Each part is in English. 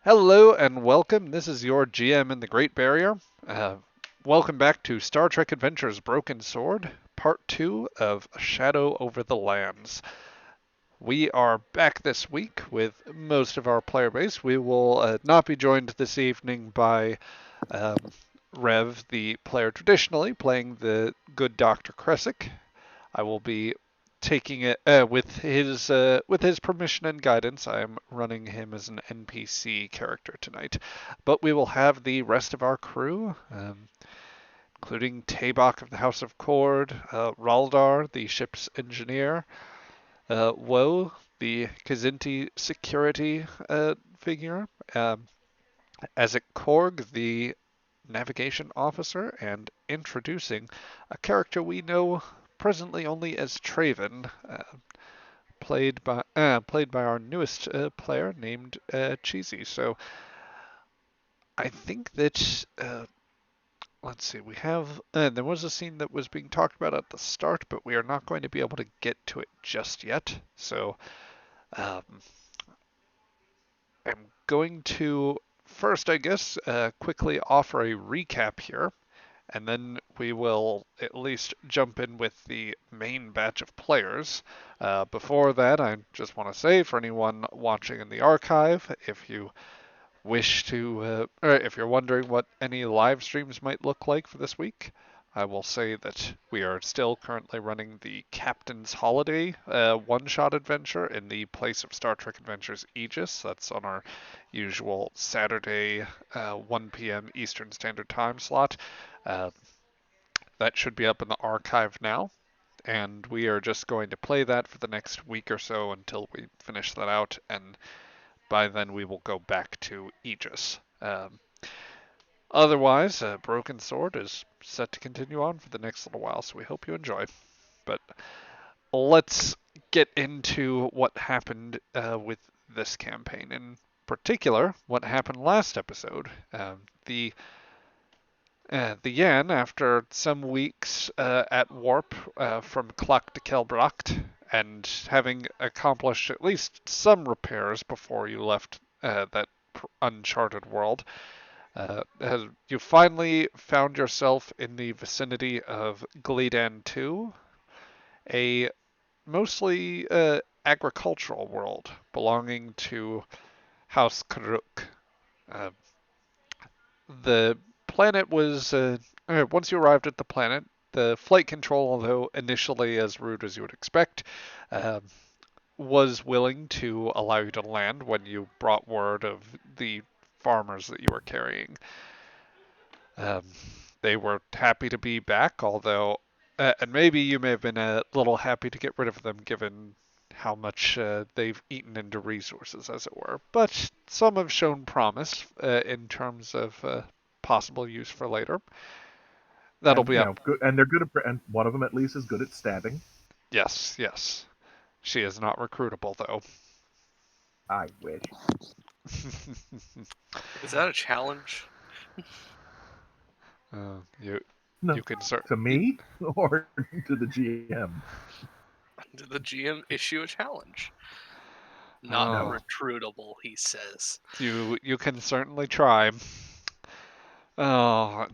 Hello and welcome. This is your GM in the Great Barrier. Uh, Welcome back to Star Trek Adventures Broken Sword, Part 2 of Shadow Over the Lands. We are back this week with most of our player base. We will not be joined this evening by um, Rev, the player traditionally playing the good Dr. Kresick. I will be taking it with his permission and guidance. I am running him as an NPC character tonight, but we will have the rest of our crew, including Tabak of the House of Cord, Raldar, the ship's engineer, Woe, the Kazinti security figure, Azek Korg, the navigation officer, and introducing a character we know presently only as Traven, played by our newest player named Cheesy. So I think that let's see, we have there was a scene that was being talked about at the start, but we are not going to be able to get to it just yet. So um, I'm going to first, I guess, quickly offer a recap here, and then we will at least jump in with the main batch of players. Before that, I just want to say for anyone watching in the archive, if you wish to, or if you're wondering what any live streams might look like for this week, I will say that we are still currently running the Captain's Holiday one-shot adventure in the place of Star Trek Adventures Aegis. That's on our usual Saturday 1 p.m. Eastern Standard Time slot. Uh, that should be up in the archive now, and we are just going to play that for the next week or so until we finish that out, and by then we will go back to Aegis. Otherwise, Broken Sword is set to continue on for the next little while, so we hope you enjoy. But let's get into what happened with this campaign. In particular, what happened last episode. The Yan, after some weeks at warp from Klak to Kelbracht, and having accomplished at least some repairs before you left that uncharted world, you finally found yourself in the vicinity of Gledan 2, a mostly agricultural world belonging to House Karuk. Uh, the planet was, once you arrived at the planet, the flight control, although initially as rude as you would expect, uh, was willing to allow you to land when you brought word of the farmers that you were carrying. Um, they were happy to be back, although, and maybe you may have been a little happy to get rid of them given how much they've eaten into resources, as it were. But some have shown promise in terms of possible use for later. That'll And be up. good, and they're good at, and one of them at least is good at stabbing. Yes, yes. She is not recruitable, though. I wish. Is that a challenge? You No, you can start. to me or to the GM. Did the GM issue a challenge? Not Oh, No. recruitable, he says. you can certainly try. Oh,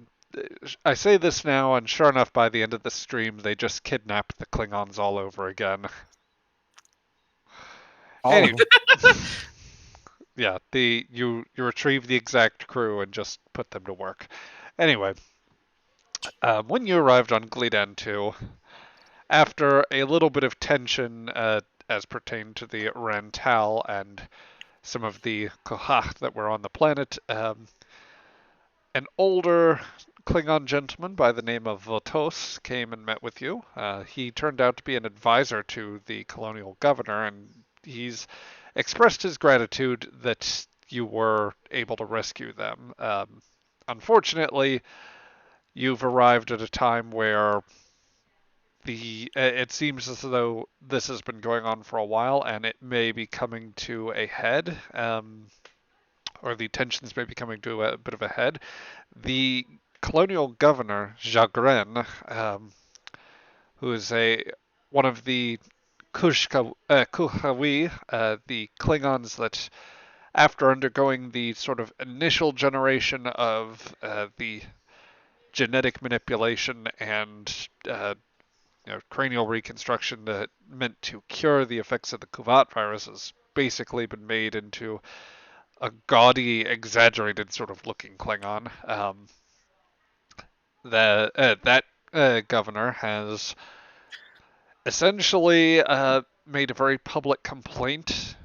I say this now, and sure enough, by the end of the stream, they just kidnapped the Klingons all over again. All of Any, them. yeah, you retrieve the exact crew and just put them to work. Anyway, when you arrived on Gledan 2, after a little bit of tension as pertained to the Rantal and some of the Kohach that were on the planet, an older Klingon gentleman by the name of Votos came and met with you. He turned out to be an advisor to the colonial governor, and he's expressed his gratitude that you were able to rescue them. Unfortunately, you've arrived at a time where the it seems as though this has been going on for a while, and it may be coming to a head, or the tensions may be coming to a bit of a head. The colonial governor, Jagren, who is a one of the Kuhawi, the Klingons that after undergoing the sort of initial generation of the genetic manipulation and cranial reconstruction that meant to cure the effects of the Kuvat virus has basically been made into a gaudy, exaggerated sort of looking Klingon. That governor has essentially made a very public complaint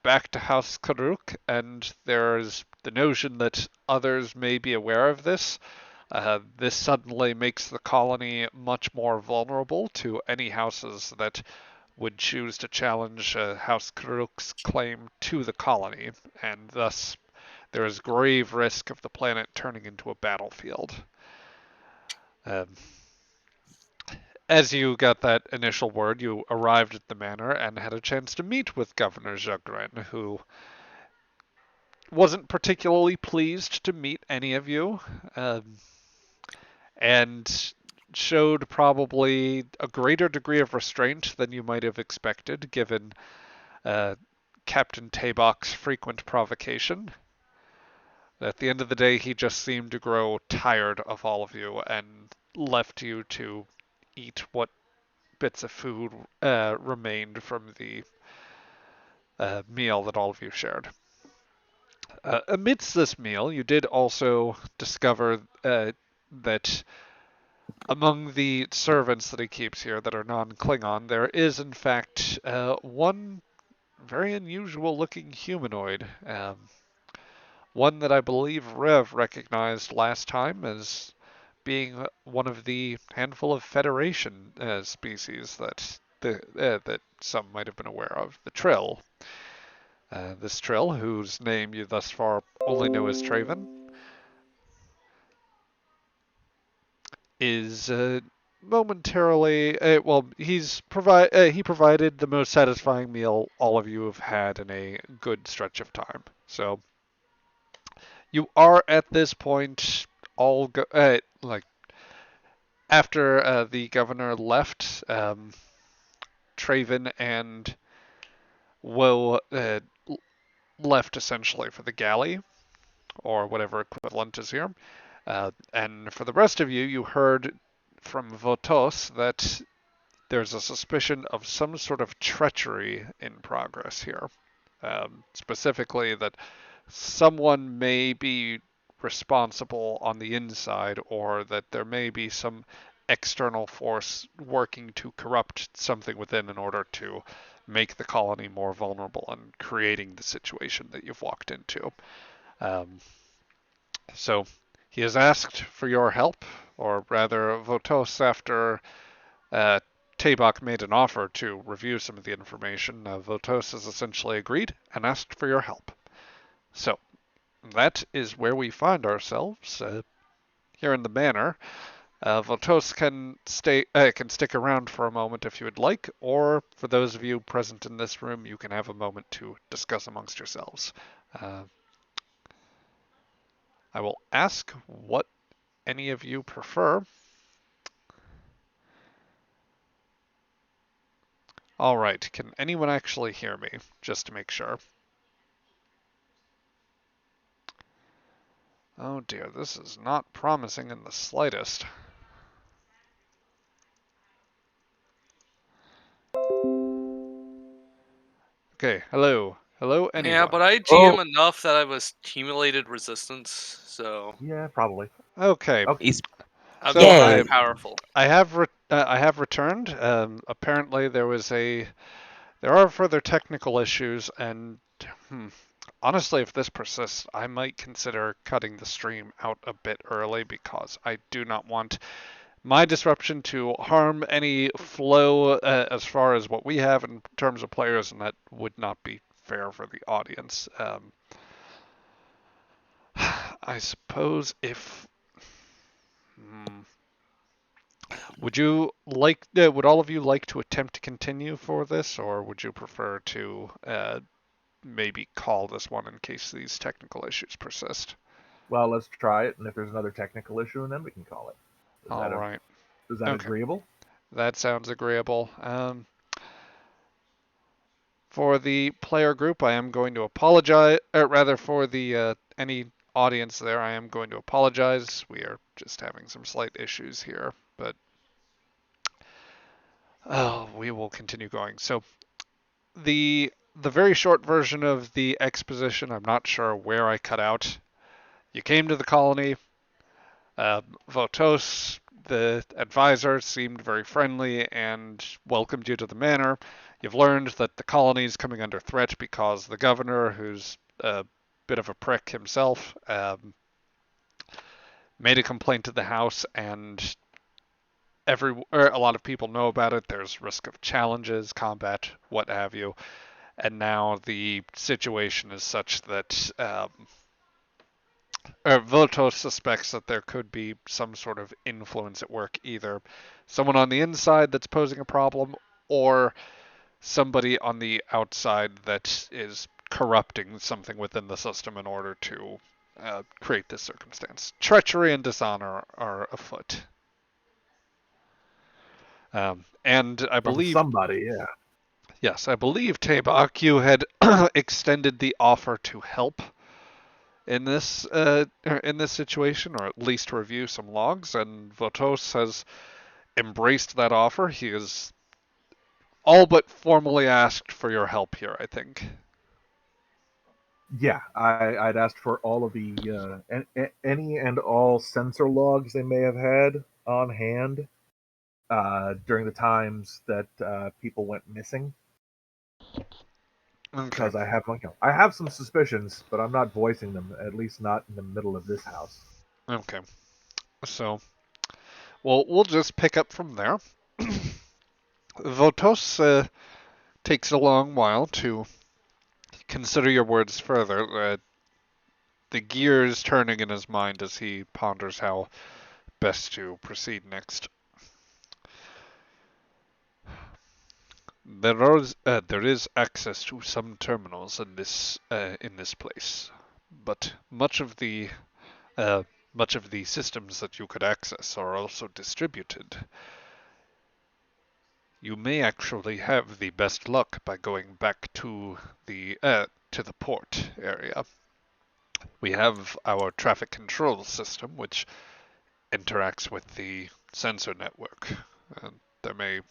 back to House Karuk, and there's the notion that others may be aware of this. This suddenly makes the colony much more vulnerable to any houses that would choose to challenge House Karuk's claim to the colony, and thus there is grave risk of the planet turning into a battlefield. Um, as you got that initial word, you arrived at the manor and had a chance to meet with Governor Jagren, who wasn't particularly pleased to meet any of you, and showed probably a greater degree of restraint than you might have expected, given uh, Captain Tabok's frequent provocation. At the end of the day, he just seemed to grow tired of all of you and left you to eat what bits of food remained from the meal that all of you shared. Amidst this meal, you did also discover that among the servants that he keeps here that are non-Klingon, there is in fact one very unusual looking humanoid. One that I believe Rev recognized last time as being one of the handful of Federation species that some might have been aware of. The Trill. This Trill, whose name you thus far only know as Traven, is momentarily he provided the most satisfying meal all of you have had in a good stretch of time. So you are at this point like after the governor left, Traven and Woe left essentially for the galley or whatever equivalent is here. And for the rest of you, you heard from Votos that there's a suspicion of some sort of treachery in progress here. Specifically, that someone may be responsible on the inside, or that there may be some external force working to corrupt something within in order to make the colony more vulnerable and creating the situation that you've walked into. Um, so he has asked for your help, or rather, Votos, after uh, Tabak made an offer to review some of the information, Votos has essentially agreed and asked for your help. So that is where we find ourselves here in the manor. Votos can stick around for a moment if you would like, or for those of you present in this room, you can have a moment to discuss amongst yourselves. Uh, I will ask what any of you prefer. All right, can anyone actually hear me, just to make sure? Oh dear, this is not promising in the slightest. Okay, hello. Hello, anyone? Yeah, but I Oh, GM enough that I was accumulated resistance, so yeah, probably. Okay, Okay. He's I'm so not Yay! very powerful. I have returned. Apparently there are further technical issues, and honestly, if this persists, I might consider cutting the stream out a bit early because I do not want my disruption to harm any flow as far as what we have in terms of players, and that would not be fair for the audience. I suppose if hmm, would all of you like to attempt to continue for this, or would you prefer to maybe call this one in case these technical issues persist? Well, let's try it, and if there's another technical issue, and then we can call it. All right. Is that Okay. agreeable? That sounds agreeable. For the player group, I am going to apologize, or rather for the any audience there, I am going to apologize. We are just having some slight issues here, but we will continue going. So the very short version of the exposition, I'm not sure where I cut out. You came to the colony. Votos, the advisor, seemed very friendly and welcomed you to the manor. You've learned that the colony is coming under threat because the governor, who's a bit of a prick himself, made a complaint to the house, and a lot of people know about it. There's risk of challenges, combat, what have you, and now the situation is such that Votos suspects that there could be some sort of influence at work, either someone on the inside that's posing a problem, or somebody on the outside that is corrupting something within the system in order to create this circumstance. Treachery and dishonor are afoot. And I From believe, somebody, yeah. yes, I believe Tabak, you had extended the offer to help in this situation, or at least review some logs, and Votos has embraced that offer. He has all but formally asked for your help here, I think. Yeah, I'd asked for all of the any and all sensor logs they may have had on hand during the times that people went missing, Okay. because I have some suspicions, but I'm not voicing them, at least not in the middle of this house. Okay. So, well, we'll just pick up from there. Votos takes a long while to consider your words further, the gears turning in his mind as he ponders how best to proceed next. There is access to some terminals in this place, but uh, much of the systems that you could access are also distributed. You may actually have the best luck by going back to the port area. We have our traffic control system, which interacts with the sensor network. There may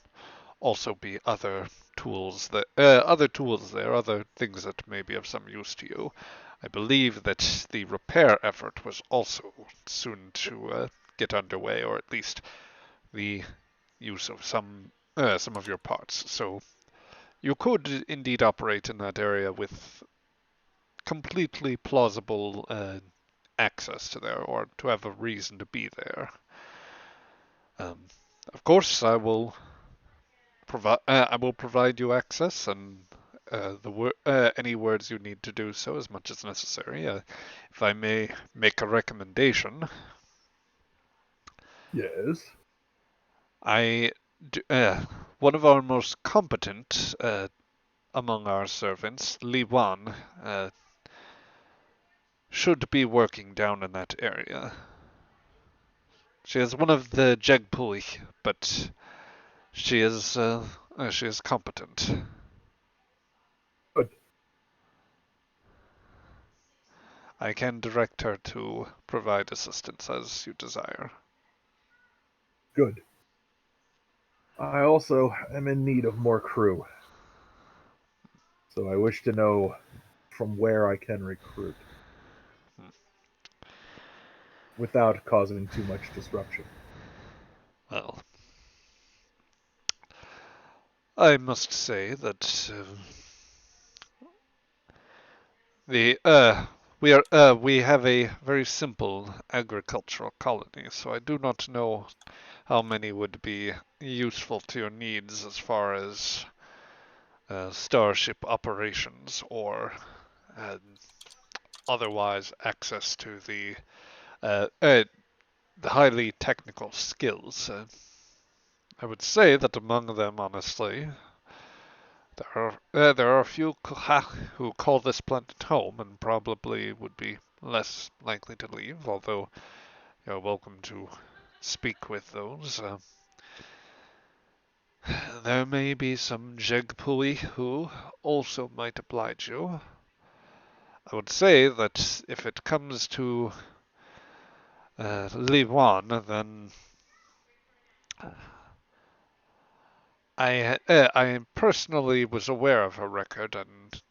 also be other tools there, other things that may be of some use to you. I believe that the repair effort was also soon to get underway, or at least the use of some of your parts. So you could indeed operate in that area with completely plausible access to there, or to have a reason to be there. Um, of course, I will provide you access and any words you need to do so as much as necessary. If I may make a recommendation, Yes. I one of our most competent among our servants, Li Wan, should be working down in that area. She is one of the Jegpui, but she is competent. Good. I can direct her to provide assistance as you desire. Good. I also am in need of more crew, so I wish to know from where I can recruit without causing too much disruption. Well, I must say that the we have a very simple agricultural colony, so I do not know how many would be useful to your needs as far as starship operations or uh, otherwise access to uh, uh, the highly technical skills. I would say that among them, honestly, there are a few who call this planet home and probably would be less likely to leave, although you're welcome to speak with those. There may be some Jegpui who also might oblige you. I would say that if it comes to Li Wan, then I personally was aware of her record and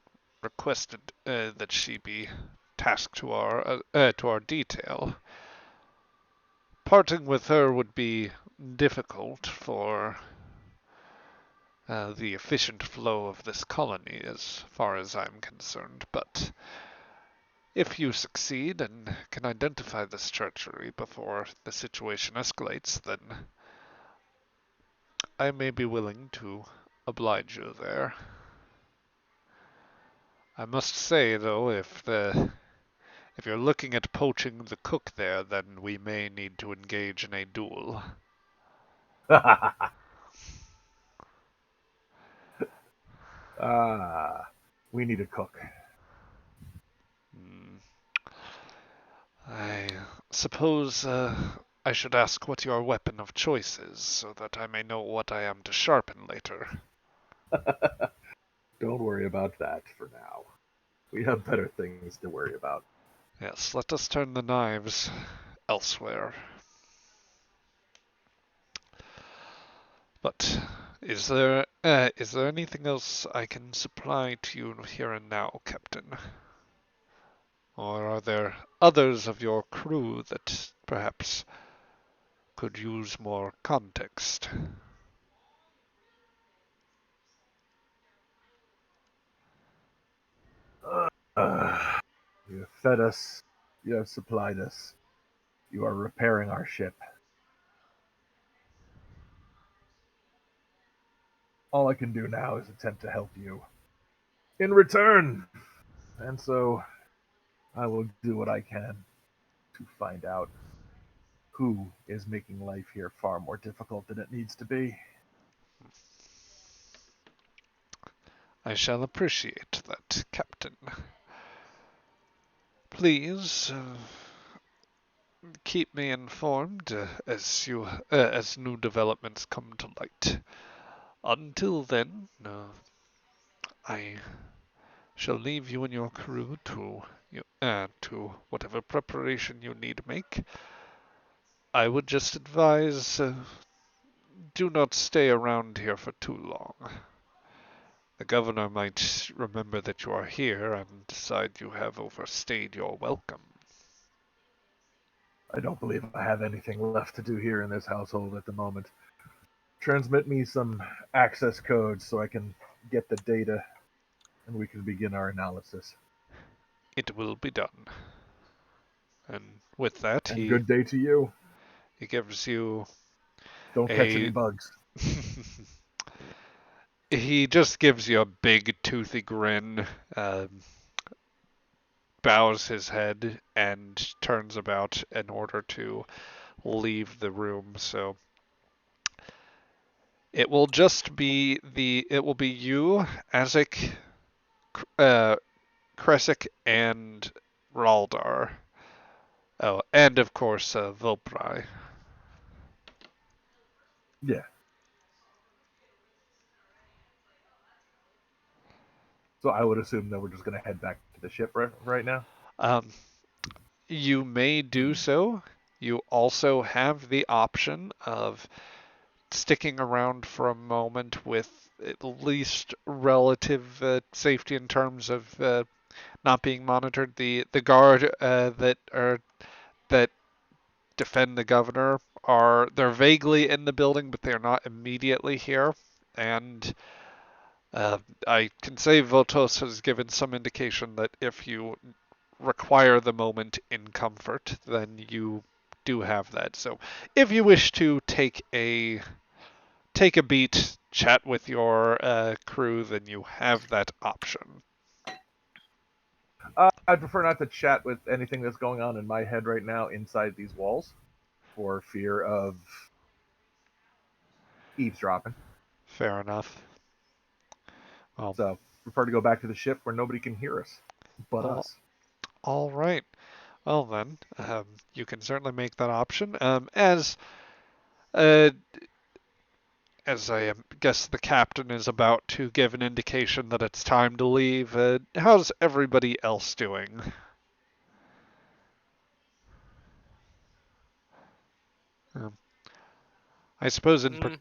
requested that she be tasked to our detail. Parting with her would be difficult for the efficient flow of this colony, as far as I'm concerned. But if you succeed and can identify this treachery before the situation escalates, then I may be willing to oblige you there. I must say, though, if you're looking at poaching the cook there, then we may need to engage in a duel. We need a cook. Hmm. I suppose I should ask what your weapon of choice is, so that I may know what I am to sharpen later. Don't worry about that for now. We have better things to worry about. Yes, let us turn the knives elsewhere. But is there anything else I can supply to you here and now, Captain? Or are there others of your crew that perhaps could use more context? Uh, you have fed us. You have supplied us. You are repairing our ship. All I can do now is attempt to help you in return. And so I will do what I can to find out who is making life here far more difficult than it needs to be. I shall appreciate that, Captain. Please keep me informed as new developments come to light. Until then, I shall leave you and your crew to whatever preparation you need to make. I would just advise do not stay around here for too long. The governor might remember that you are here and decide you have overstayed your welcome. I don't believe I have anything left to do here in this household at the moment. Transmit me some access codes so I can get the data and we can begin our analysis. It will be done. And with that, And good day to you. he gives you Don't catch any a bugs. he just gives you a big toothy grin, bows his head, and turns about in order to leave the room. So it will be you, Azek, uh, Kresik, and Raldar. Oh, and of course Vilprai. Yeah. So I would assume that we're just going to head back to the ship right now. Um, you may do so. You also have the option of sticking around for a moment with at least relative safety in terms of not being monitored. The guard that defend the governor they're vaguely in the building, but they're not immediately here. And I can say Votos has given some indication that if you require the moment in comfort, then you do have that. So if you wish to take a beat, chat with your crew, then you have that option. I'd prefer not to chat with anything that's going on in my head right now inside these walls for fear of eavesdropping. Fair enough. Well, So prefer to go back to the ship where nobody can hear us but all, us. all right. Well then, you can certainly make that option. Uh, as I guess the captain is about to give an indication that it's time to leave, how's everybody else doing? Um, I suppose Mm,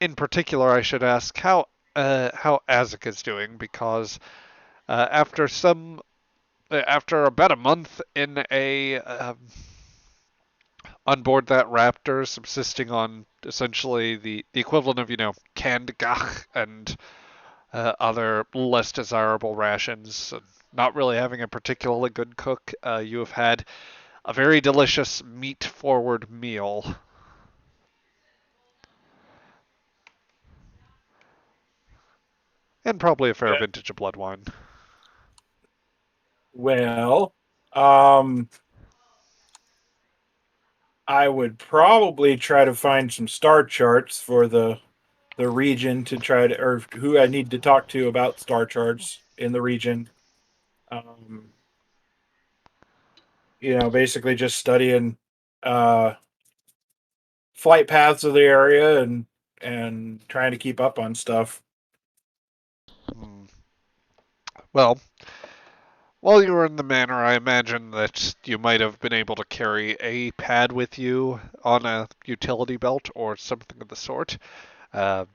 in particular I should ask how Azek is doing because after after about a month in a on board that Raptor, subsisting on essentially the equivalent of canned gach and other less desirable rations. Not really having a particularly good cook, you have had a very delicious meat-forward meal, and probably a fair Yeah. vintage of blood wine. Well, I would probably try to find some star charts for the region to try to, or who I need to talk to about star charts in the region. Um, basically just studying uh, flight paths of the area and trying to keep up on stuff. Hmm. Well, while you were in the manor, I imagine that you might have been able to carry a pad with you on a utility belt or something of the sort. Uh,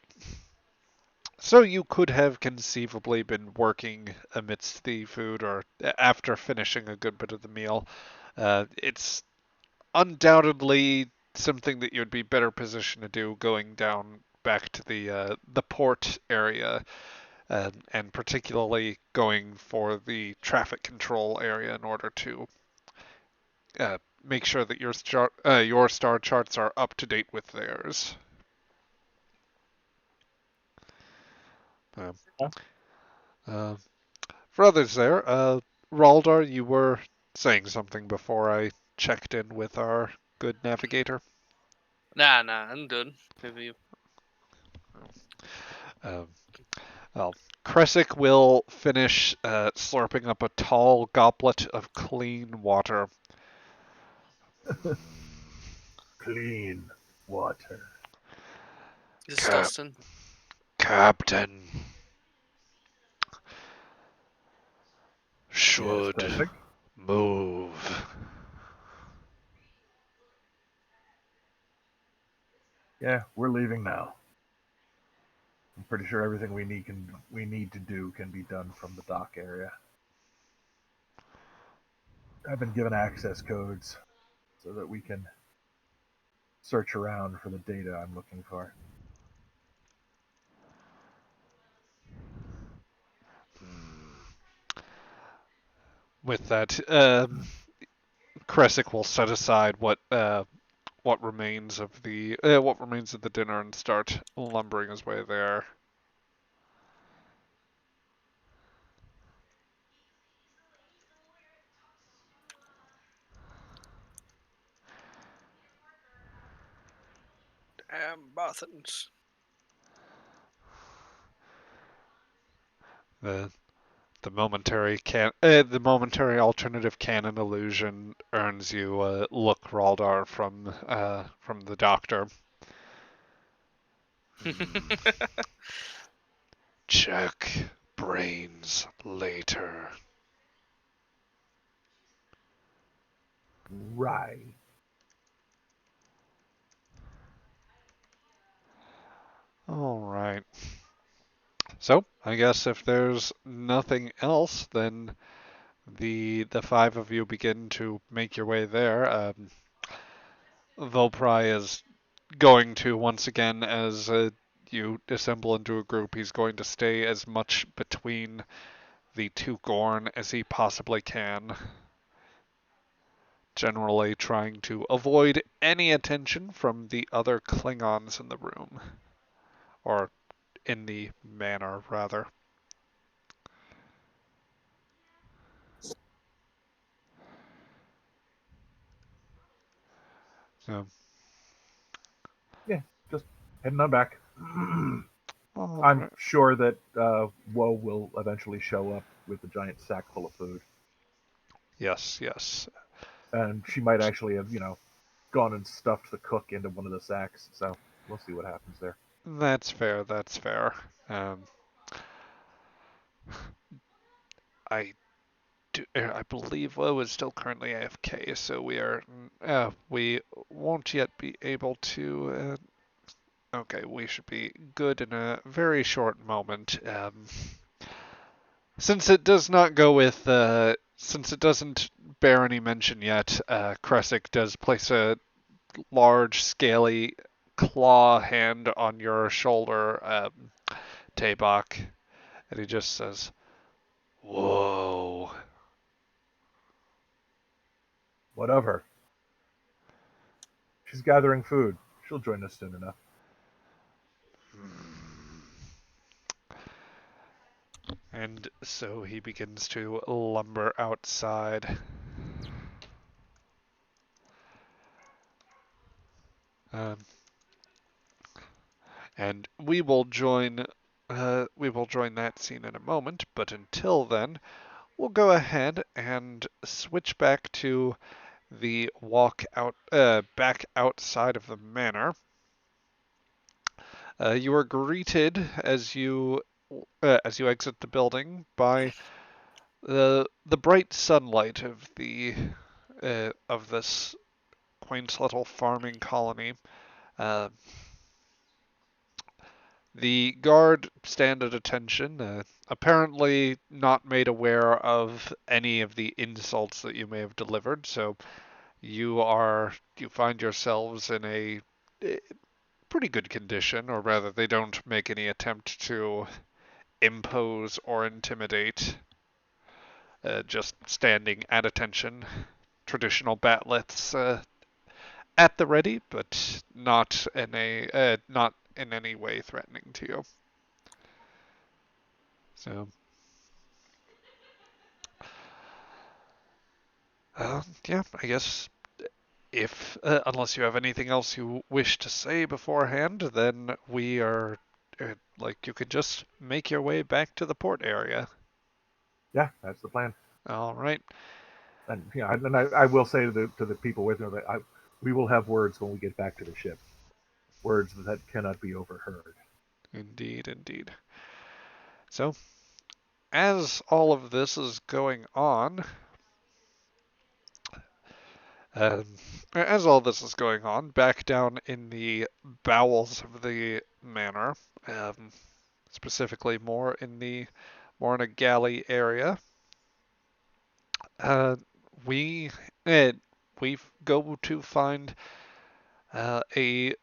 So you could have conceivably been working amidst the food or after finishing a good bit of the meal. It's undoubtedly something that you'd be better positioned to do going down back to the port area, and particularly going for the traffic control area in order to make sure that your star charts are up to date with theirs. Uh, uh, For others there, Raldar, you were saying something before I checked in with our good navigator. nah, I'm good. Maybe. Um, well, Kresic will finish slurping up a tall goblet of clean water. Clean water. Cap- Disgusting. Captain Yes, should Crescent. move. Yeah, we're leaving now. I'm pretty sure everything we need to do can be done from the dock area. I've been given access codes so that we can search around for the data I'm looking for. With that, Kresic will set aside what remains of the dinner and start lumbering his way there. Damn Bothans. The the momentary alternative canon illusion earns you a look, Raldar, from the doctor. Hmm. Check brains later. Right. All right. So I guess if there's nothing else, then the five of you begin to make your way there. Volpry is going to once again, as you assemble into a group, he's going to stay as much between the two Gorn as he possibly can, generally trying to avoid any attention from the other Klingons in the room, or in the manor, rather. So, Yeah, just heading on back. all I'm right. sure that Woe will eventually show up with a giant sack full of food. Yes, yes. And she might actually have, gone and stuffed the cook into one of the sacks. So we'll see what happens there. That's fair. That's fair. Um, I I believe Woe is still currently AFK, so we won't yet be able to. Okay, we should be good in a very short moment. Since it does not go with, since it doesn't bear any mention yet, Kresic does place a large, scaly claw hand on your shoulder, Tabak, and he just says, "Whoa." What of her? She's gathering food. She'll join us soon enough. And so he begins to lumber outside. Um, and we will join that scene in a moment, but until then, we'll go ahead and switch back to the walk out back outside of the manor. You are greeted as you exit the building by the bright sunlight of this quaint little farming colony. Uh, the guard stand at attention, apparently not made aware of any of the insults that you may have delivered. So you find yourselves in a pretty good condition, or rather, they don't make any attempt to impose or intimidate. Just standing at attention, traditional batlets at the ready, but not in any way threatening to you. So, yeah, I guess if unless you have anything else you wish to say beforehand, then we are like you could just make your way back to the port area. Yeah, that's the plan. All right. And yeah, and I will say to the people with me that we will have words when we get back to the ship. Words that cannot be overheard. Indeed, indeed. So, as all of this is going on, um, as all this is going on, back down in the bowels of the manor, um, specifically more in a galley area, uh, we uh, we go to find a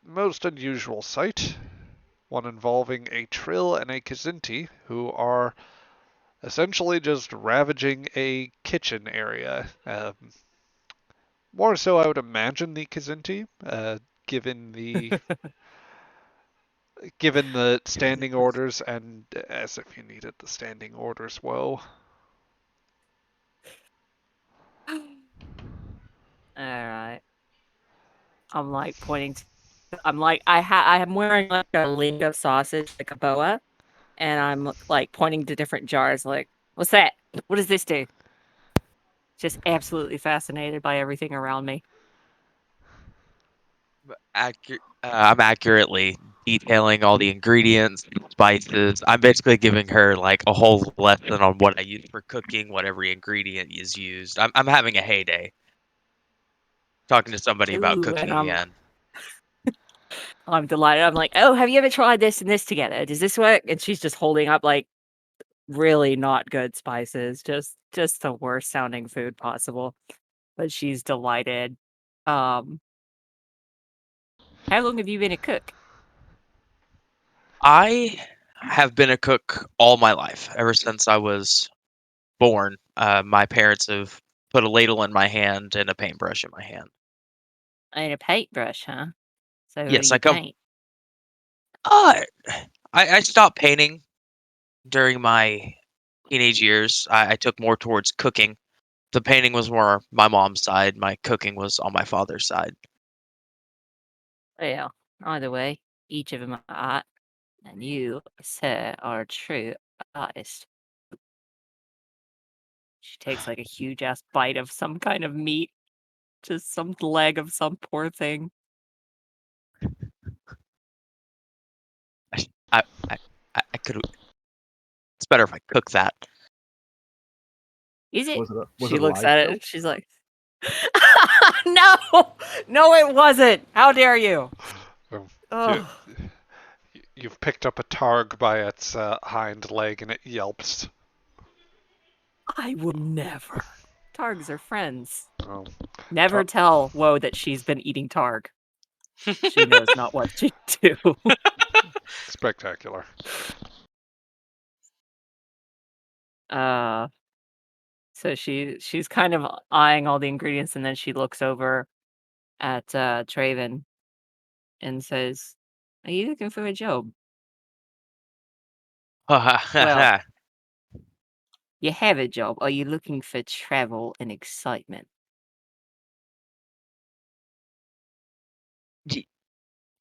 most unusual sight, one involving a Trill and a Kazinti, who are essentially just ravaging a kitchen area. More so, I would imagine the Kazinti, given the given the standing orders, and as if you needed the standing orders. Whoa. All right. I'm like pointing to. I'm like I'm wearing like a ling of sausage, like a boa, and I'm like pointing to different jars. Like, what's that? What does this do? Just absolutely fascinated by everything around me. I'm accurately detailing all the ingredients, spices. I'm basically giving her like a whole lesson on what I use for cooking, what every ingredient is used. I'm having a heyday talking to somebody about Ooh, and cooking again. I'm delighted. I'm like, oh, have you ever tried this and this together? Does this work? And she's just holding up like really not good spices, just the worst sounding food possible. But she's delighted. Um, how long have you been a cook? I have been a cook all my life, ever since I was born. My parents have put a ladle in my hand and a paintbrush in my hand. And a paintbrush, huh? So what do Yes, you paint? Uh, I stopped painting during my teenage years. I took more towards cooking. The painting was more my mom's side. My cooking was on my father's side. Well, either way, each of them are art, and you, sir, are a true artist. She takes like a huge ass bite of some kind of meat, just some leg of some poor thing. I could. It's better if I cook that. Is it? Was She it a looks live at show? it and she's like, no, no, it wasn't. How dare you? Um, you, Oh, you've picked up a targ by its hind leg and it yelps. I would never. Targs are friends. Oh, Never tell Woe that she's been eating Targ. She knows not what to do. spectacular. So she's kind of eyeing all the ingredients, and then she looks over at Traven and says, "Are you looking for a job? Well, you have a job. Are you looking for travel and excitement?"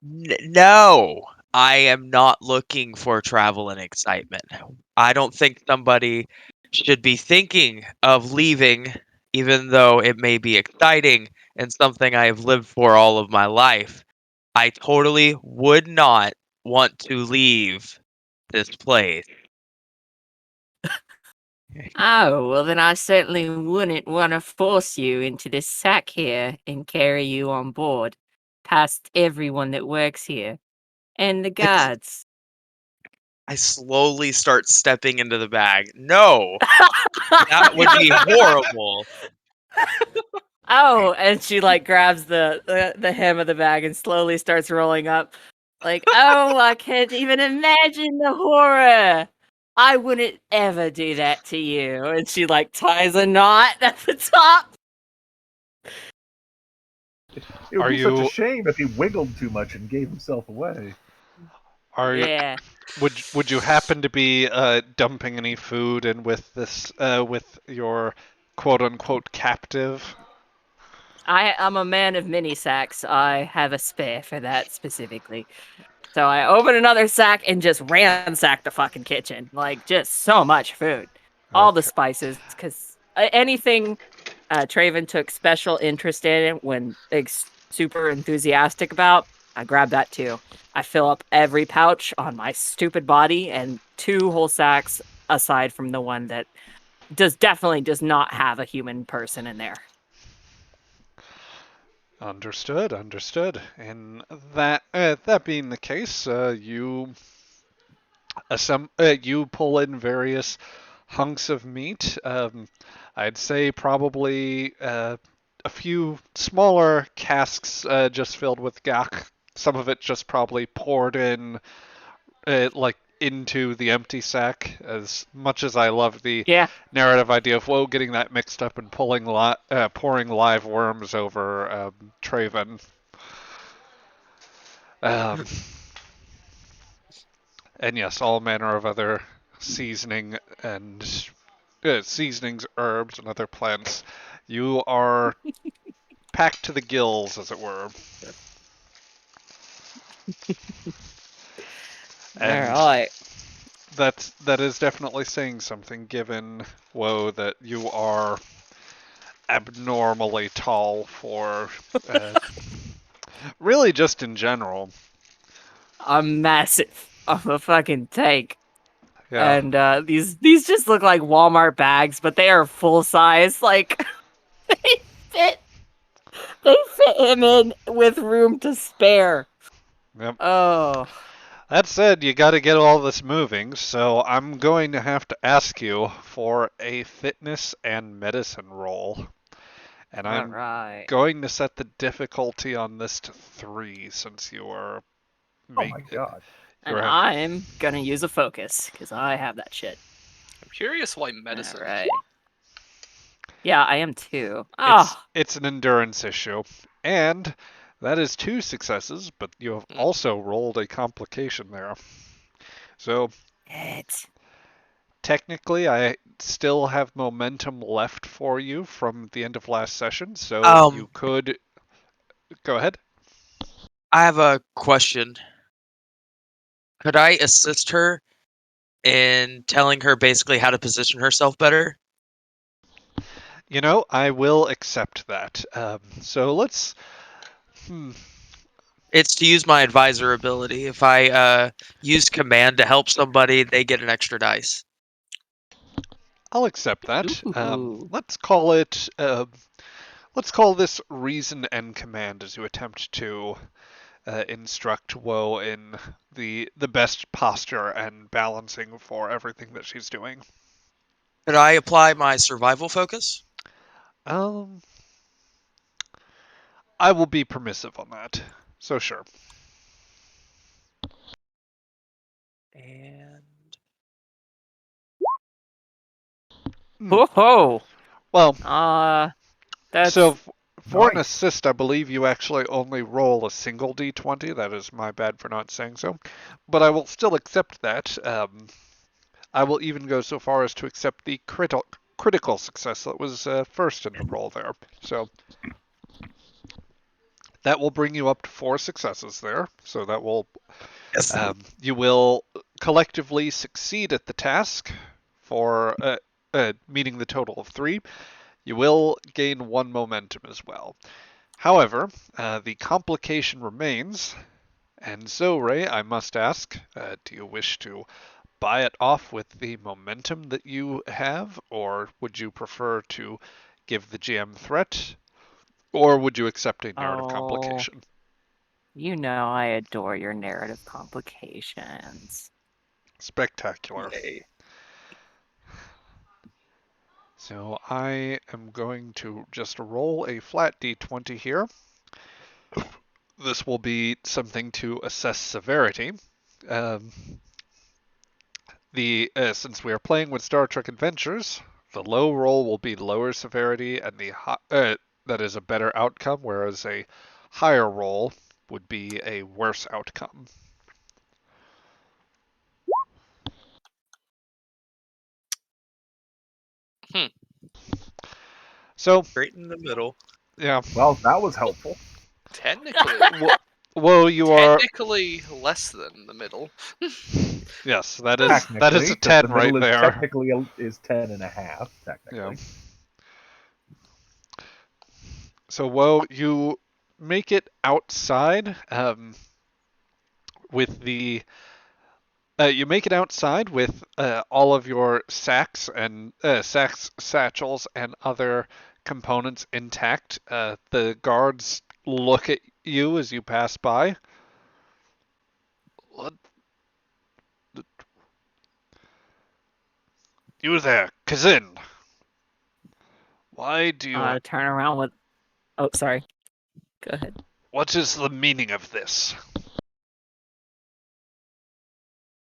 No, I am not looking for travel and excitement. I don't think somebody should be thinking of leaving, even though it may be exciting and something I have lived for all of my life. I totally would not want to leave this place. Oh, well, then I certainly wouldn't want to force you into this sack here and carry you on board, past everyone that works here and the guards. I slowly start stepping into the bag. No, that would be horrible. Oh, and she like grabs the hem of the bag and slowly starts rolling up. Like, oh, I can't even imagine the horror. I wouldn't ever do that to you. And she like ties a knot at the top. It would Are be such a you shame if he wiggled too much and gave himself away. are Yeah. would you happen to be dumping any food in with this with your quote unquote captive? I'm a man of many sacks. I have a spare for that specifically. So I open another sack and just ransack the fucking kitchen. Like, just so much food. All the Okay. spices, because anything Traven took special interest in when super enthusiastic about, I grab that too. I fill up every pouch on my stupid body and 2 whole sacks aside from the one that definitely does not have a human person in there. Understood, understood. And that being the case, you pull in various hunks of meat. I'd say probably a few smaller casks just filled with gak. Some of it just probably poured in, like into the empty sack. As much as I love the Yeah. narrative idea of Woe getting that mixed up and pouring live worms over Traven. Um, and yes, all manner of other seasoning and seasonings, herbs, and other plants. You are packed to the gills, as it were. All And right. that is definitely saying something, given Woe that you are abnormally tall for really just in general. I'm massive. I'm a fucking tank. Yeah. And these just look like Walmart bags, but they are full size. Like they fit they fit him in with room to spare. Yep. Oh, That said, you got to get all this moving, so I'm going to have to ask you for a fitness and medicine roll. And all I'm right. going to set the difficulty on this to 3 since you are Oh make my god. And I'm gonna use a focus because I have that shit. I'm curious why All medicine. right. Yeah, I am too. it's Oh, it's an endurance issue. And that is 2 successes, but you have Mm. also rolled a complication there. So it. technically I still have momentum left for you from the end of last session, so you Um, could go ahead. I have a question. Could I assist her in telling her basically how to position herself better? You know, I will accept that. So let's. Hmm. It's to use my advisor ability. If I use command to help somebody, they get an extra dice. I'll accept that. Ooh. Let's call it. Let's call this reason and command as you attempt to instruct Woe in the best posture and balancing for everything that she's doing. Could I apply my survival focus? Um, I will be permissive on that. So sure. And Ho ho. Well, That's so for an Nice. assist, I believe you actually only roll a single d20. That is my bad for not saying so, but I will still accept that. I will even go so far as to accept the critical success that was first in the roll there. So that will bring you up to 4 successes there. So that will yes. you will collectively succeed at the task for meeting the total of 3. You will gain 1 momentum as well. However, the complication remains, and so Ray, I must ask, do you wish to buy it off with the momentum that you have, or would you prefer to give the GM threat, or would you accept a narrative oh, complication? you know I adore your narrative complications. Spectacular. Yay. So I am going to just roll a flat d20 here. This will be something to assess severity. Um, since we are playing with Star Trek Adventures, the low roll will be lower severity, and that is a better outcome, whereas a higher roll would be a worse outcome. Hmm. So Right in the middle. yeah, Well, that was helpful. Technically, whoa, you are technically less than the middle. yes, that is Technically, a because the 10 middle right is there. technically is 10.5. Yeah. Technically. So whoa, you make it outside with the you make it outside with all of your sacks, satchels, and other components intact. The guards look at you as you pass by. What? You there, Kazin? Why do you? Turn around with. Oh, sorry. Go ahead. What is the meaning of this?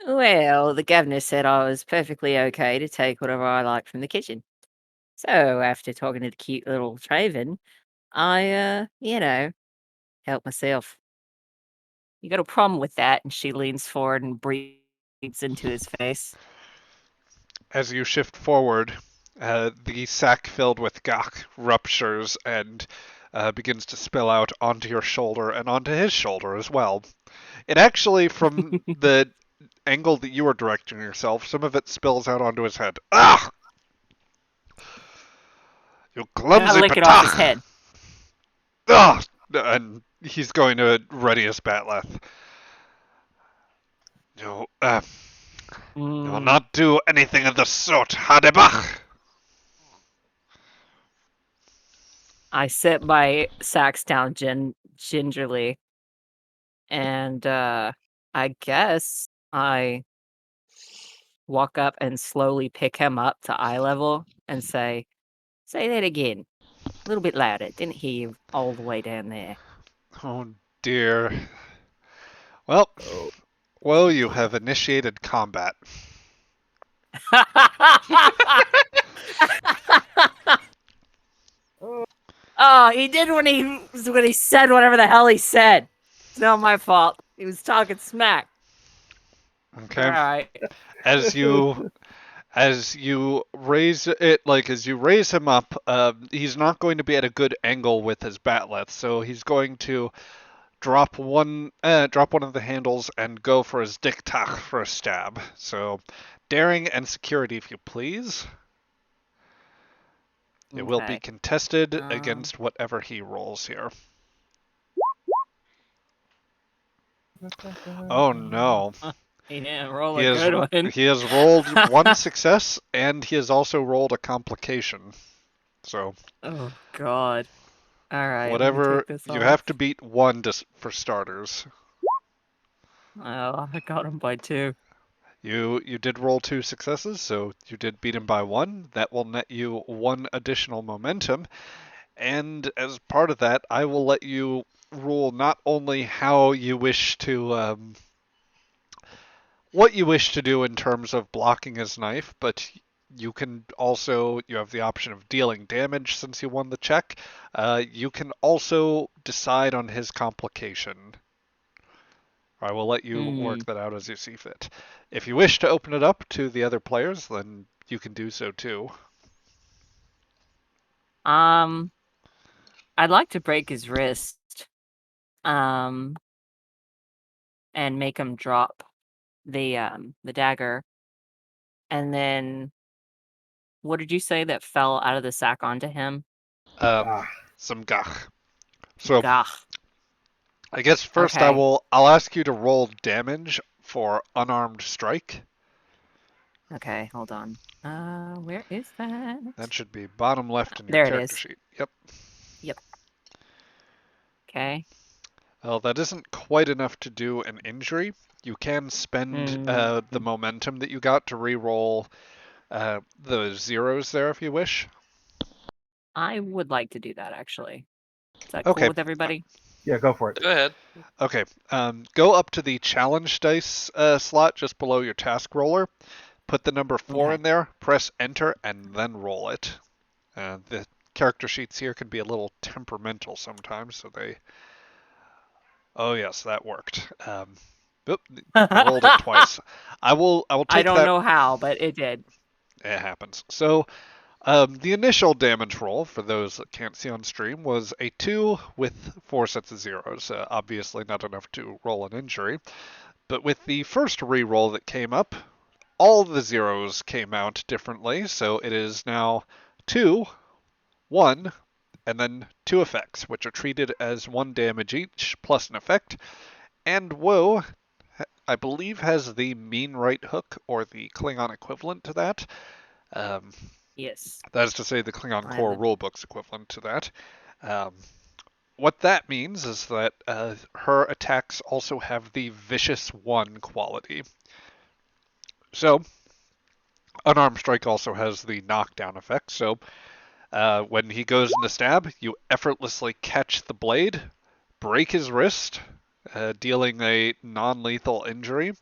Well, the governor said I was perfectly okay to take whatever I like from the kitchen. So after talking to the cute little Traven, I, helped myself. You got a problem with that? And she leans forward and breathes into his face. As you shift forward, the sack filled with gak ruptures and begins to spill out onto your shoulder and onto his shoulder as well. It actually, from the angle that you are directing yourself, some of it spills out onto his head. Ah! You I clumsy lick it off his patach! head. Ah! And he's going to ready his batleth. You, you will Mm, not do anything of the sort, Hadebach! I sit my sacks down gingerly, and I guess I walk up and slowly pick him up to eye level and say that again. A little bit louder. Didn't hear you all the way down there. Oh dear. Well, Oh. well, you have initiated combat. Oh, he did when he said whatever the hell he said. It's not my fault. He was talking smack. All Okay. right. As you raise it, like as you raise him up, he's not going to be at a good angle with his batleth, so he's going to drop one of the handles and go for his diktach for a stab. So, daring and security, if you please. It will be Okay. contested Um. against whatever he rolls here. Oh no. Yeah, roll He a has good one. he has rolled one success and he has also rolled a complication. So Oh God. All right, let me whatever take this you have off. to beat one for starters. Oh, I got him by 2. You did roll 2 successes, so you did beat him by one. That will net you one additional momentum. And as part of that, I will let you rule not only how you wish to what you wish to do in terms of blocking his knife, but you have the option of dealing damage since you won the check. You can also decide on his complication. I will let you Hmm. work that out as you see fit. If you wish to open it up to the other players, then you can do so too. Um, I'd like to break his wrist. Um, and make him drop the dagger. And then what did you say that fell out of the sack onto him? Um, Ah, some gach. So Gah. I guess first Okay. I'll ask you to roll damage for unarmed strike. Okay, hold on. Where is that? That should be bottom left in your There it character is. sheet. Yep. Yep. Okay. Well, that isn't quite enough to do an injury. You can spend Mm, the momentum that you got to re-roll the zeros there if you wish. I would like to do that actually. Is that cool Okay. with everybody? yeah, go for it. Go ahead. Okay. Go up to the challenge dice slot just below your task roller. Put the number 4 Okay. in there, press enter, and then roll it. The character sheets here can be a little temperamental sometimes, so they. Oh yes, that worked. Oop, you rolled it twice. I will I take don't that. know how, but it did. It happens. So the initial damage roll for those that can't see on stream was a 2 with 4 sets of zeros. Obviously not enough to roll an injury, but with the first re-roll that came up, all the zeros came out differently. So it is now 2, 1, and then 2 effects, which are treated as 1 damage each plus an effect. And Woe, I believe, has the mean right hook, or the Klingon equivalent to that. Um, Yes. that is to say, the Klingon I have core the rulebook's equivalent to that. Um, what that means is that her attacks also have the Vicious 1 quality. So, Unarmed Strike also has the knockdown effect. So, when he goes in to stab, you effortlessly catch the blade, break his wrist, dealing a non lethal injury.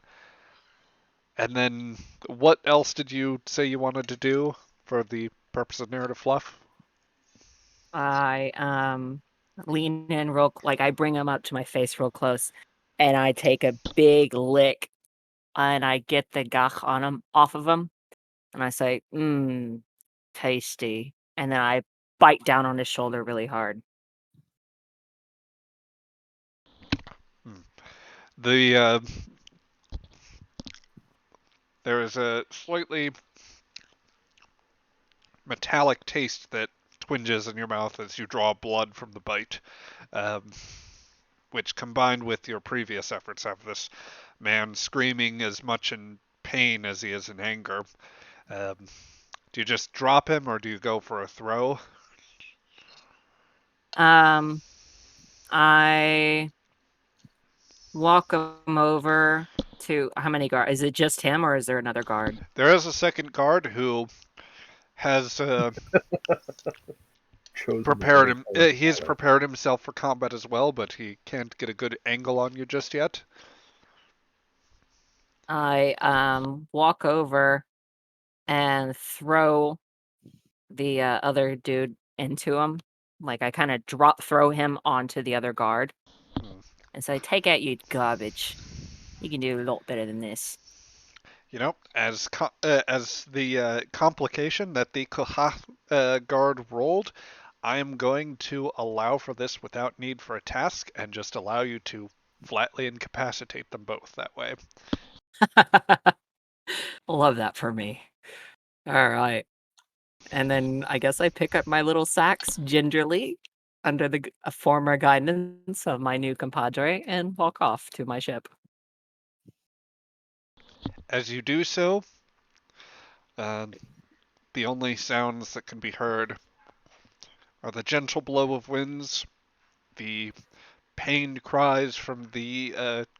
And then, what else did you say you wanted to do for the purpose of narrative fluff? I lean in like I bring him up to my face real close and I take a big lick and I get the gach on him off of him and I say, tasty. And then I bite down on his shoulder really hard. Hmm. The there is a slightly metallic taste that twinges in your mouth as you draw blood from the bite, um, which combined with your previous efforts have this man screaming as much in pain as he is in anger. Um, do you just drop him or do you go for a throw? Um, I walk him over to how many guards? Is it just him or is there another guard? There is a second guard who has Chosen the prepared better him. color He's palette. prepared himself for combat as well, but he can't get a good angle on you just yet. I walk over and throw the other dude into him. Like I kind of throw him onto the other guard Hmm. and say, "Take out your garbage. You can do a lot better than this." You know, as the complication that the Kohath guard rolled, I am going to allow for this without need for a task and just allow you to flatly incapacitate them both that way. Love that for me. All right. And then I guess I pick up my little sacks gingerly under the former guidance of my new compadre and walk off to my ship. As you do so, the only sounds that can be heard are the gentle blow of winds, the pained cries from the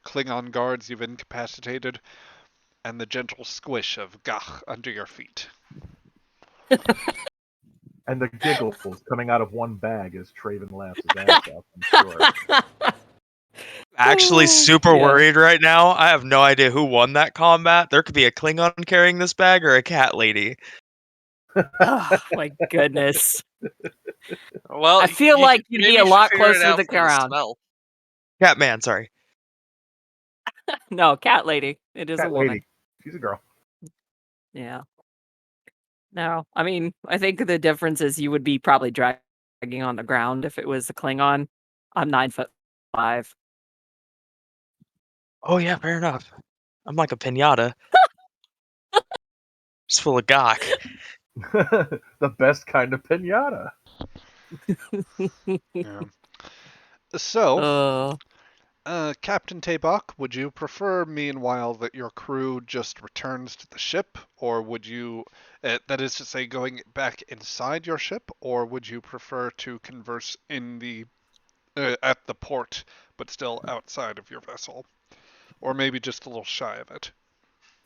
Klingon guards you've incapacitated, and the gentle squish of Gach under your feet. And the giggles coming out of one bag as Traven laughs his ass off, I'm sure. Actually, super Yeah. worried right now. I have no idea who won that combat. There could be a Klingon carrying this bag or a cat lady. Oh my goodness. Well, I feel like you'd be maybe a you should lot figure it closer to out the from the ground. smell. Catman, sorry. No, cat lady. It is a Cat woman. lady. She's a girl. Yeah. No, I mean, I think the difference is you would be probably dragging on the ground if it was a Klingon. I'm 9'5". Oh yeah, fair enough. I'm like a pinata. Just full of gawk. The best kind of pinata. Yeah. So, Uh, Captain Tabak, would you prefer, meanwhile, that your crew just returns to the ship, or would you, that is to say, going back inside your ship, or would you prefer to converse in the at the port, but still outside of your vessel, or maybe just a little shy of it?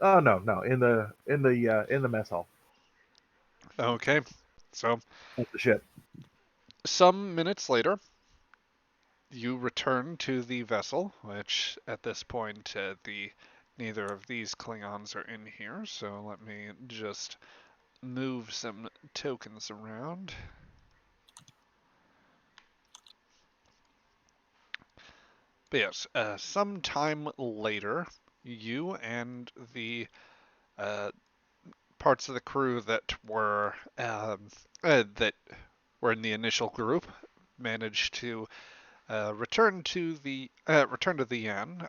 Oh no, in the mess hall. Okay, so With the ship. some minutes later, you return to the vessel, which at this point the neither of these Klingons are in here. So let me just move some tokens around. But yes, some time later, you and the uh, parts of the crew that were in the initial group managed to return to the Yan.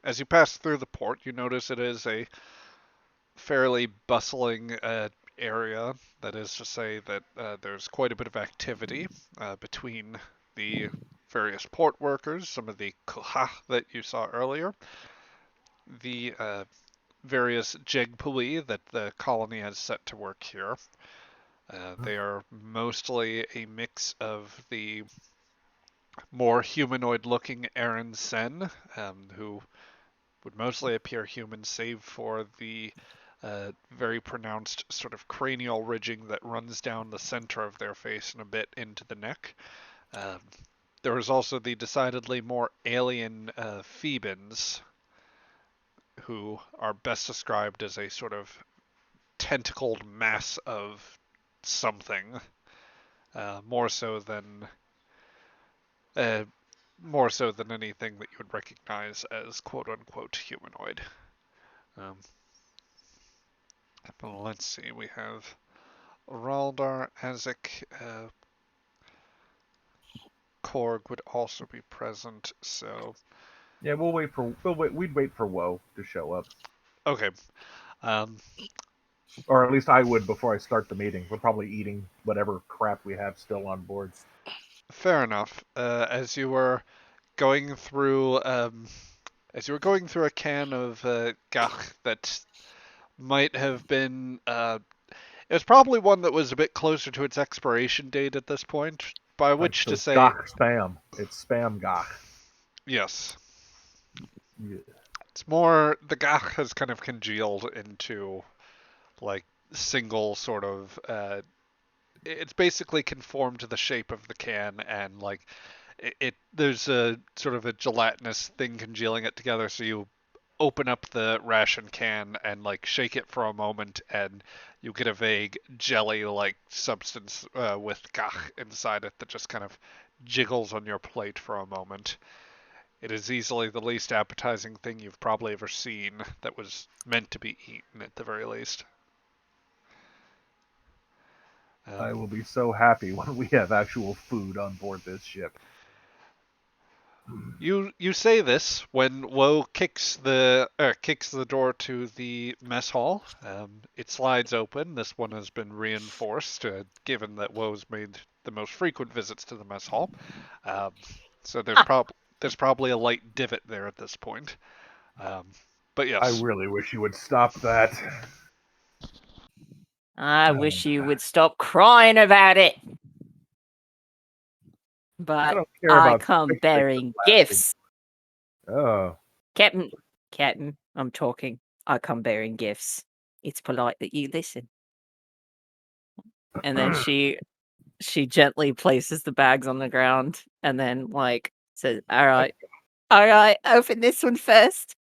As you pass through the port, you notice it is a fairly bustling area. That is to say that there's quite a bit of activity between the various port workers, some of the kuha that you saw earlier, the various jegpui that the colony has set to work here. They are mostly a mix of the more humanoid-looking Aaron Sen, who would mostly appear human, save for the very pronounced sort of cranial ridging that runs down the center of their face and a bit into the neck. Um, there is also the decidedly more alien Thebans, who are best described as a sort of tentacled mass of something, uh, more so than uh, more so than anything that you would recognize as quote unquote humanoid. Um, but let's see, we have Raldar, Azek, Korg would also be present. So Yeah, we'd wait for Woe to show up. okay, um, Or at least I would before I start the meeting. We're probably eating whatever crap we have still on board. fair enough. As you were going through, a can of gach that might have been, it was probably one that was a bit closer to its expiration date at this point. By which So to it's say, Gach spam. It's spam Gach. yes, Yeah. it's more the gach has kind of congealed into like single sort of it's basically conformed to the shape of the can and like there's a sort of a gelatinous thing congealing it together, so you open up the ration can and like shake it for a moment and you get a vague jelly like substance with gach inside it that just kind of jiggles on your plate for a moment. It is easily the least appetizing thing you've probably ever seen that was meant to be eaten at the very least. I Um, will be so happy when we have actual food on board this ship. you say this when Woe kicks the door to the mess hall. It slides open. This one has been reinforced, given that Woe's made the most frequent visits to the mess hall. So Ah. there's probably a light divot there at this point. But I yes, really wish you would stop that. I wish you would stop crying about it. I But don't care I about come fixing bearing the blasting. gifts. Oh, Captain, I'm talking. I come bearing gifts. It's polite that you listen. And then she gently places the bags on the ground and then like says, all right, open this one first.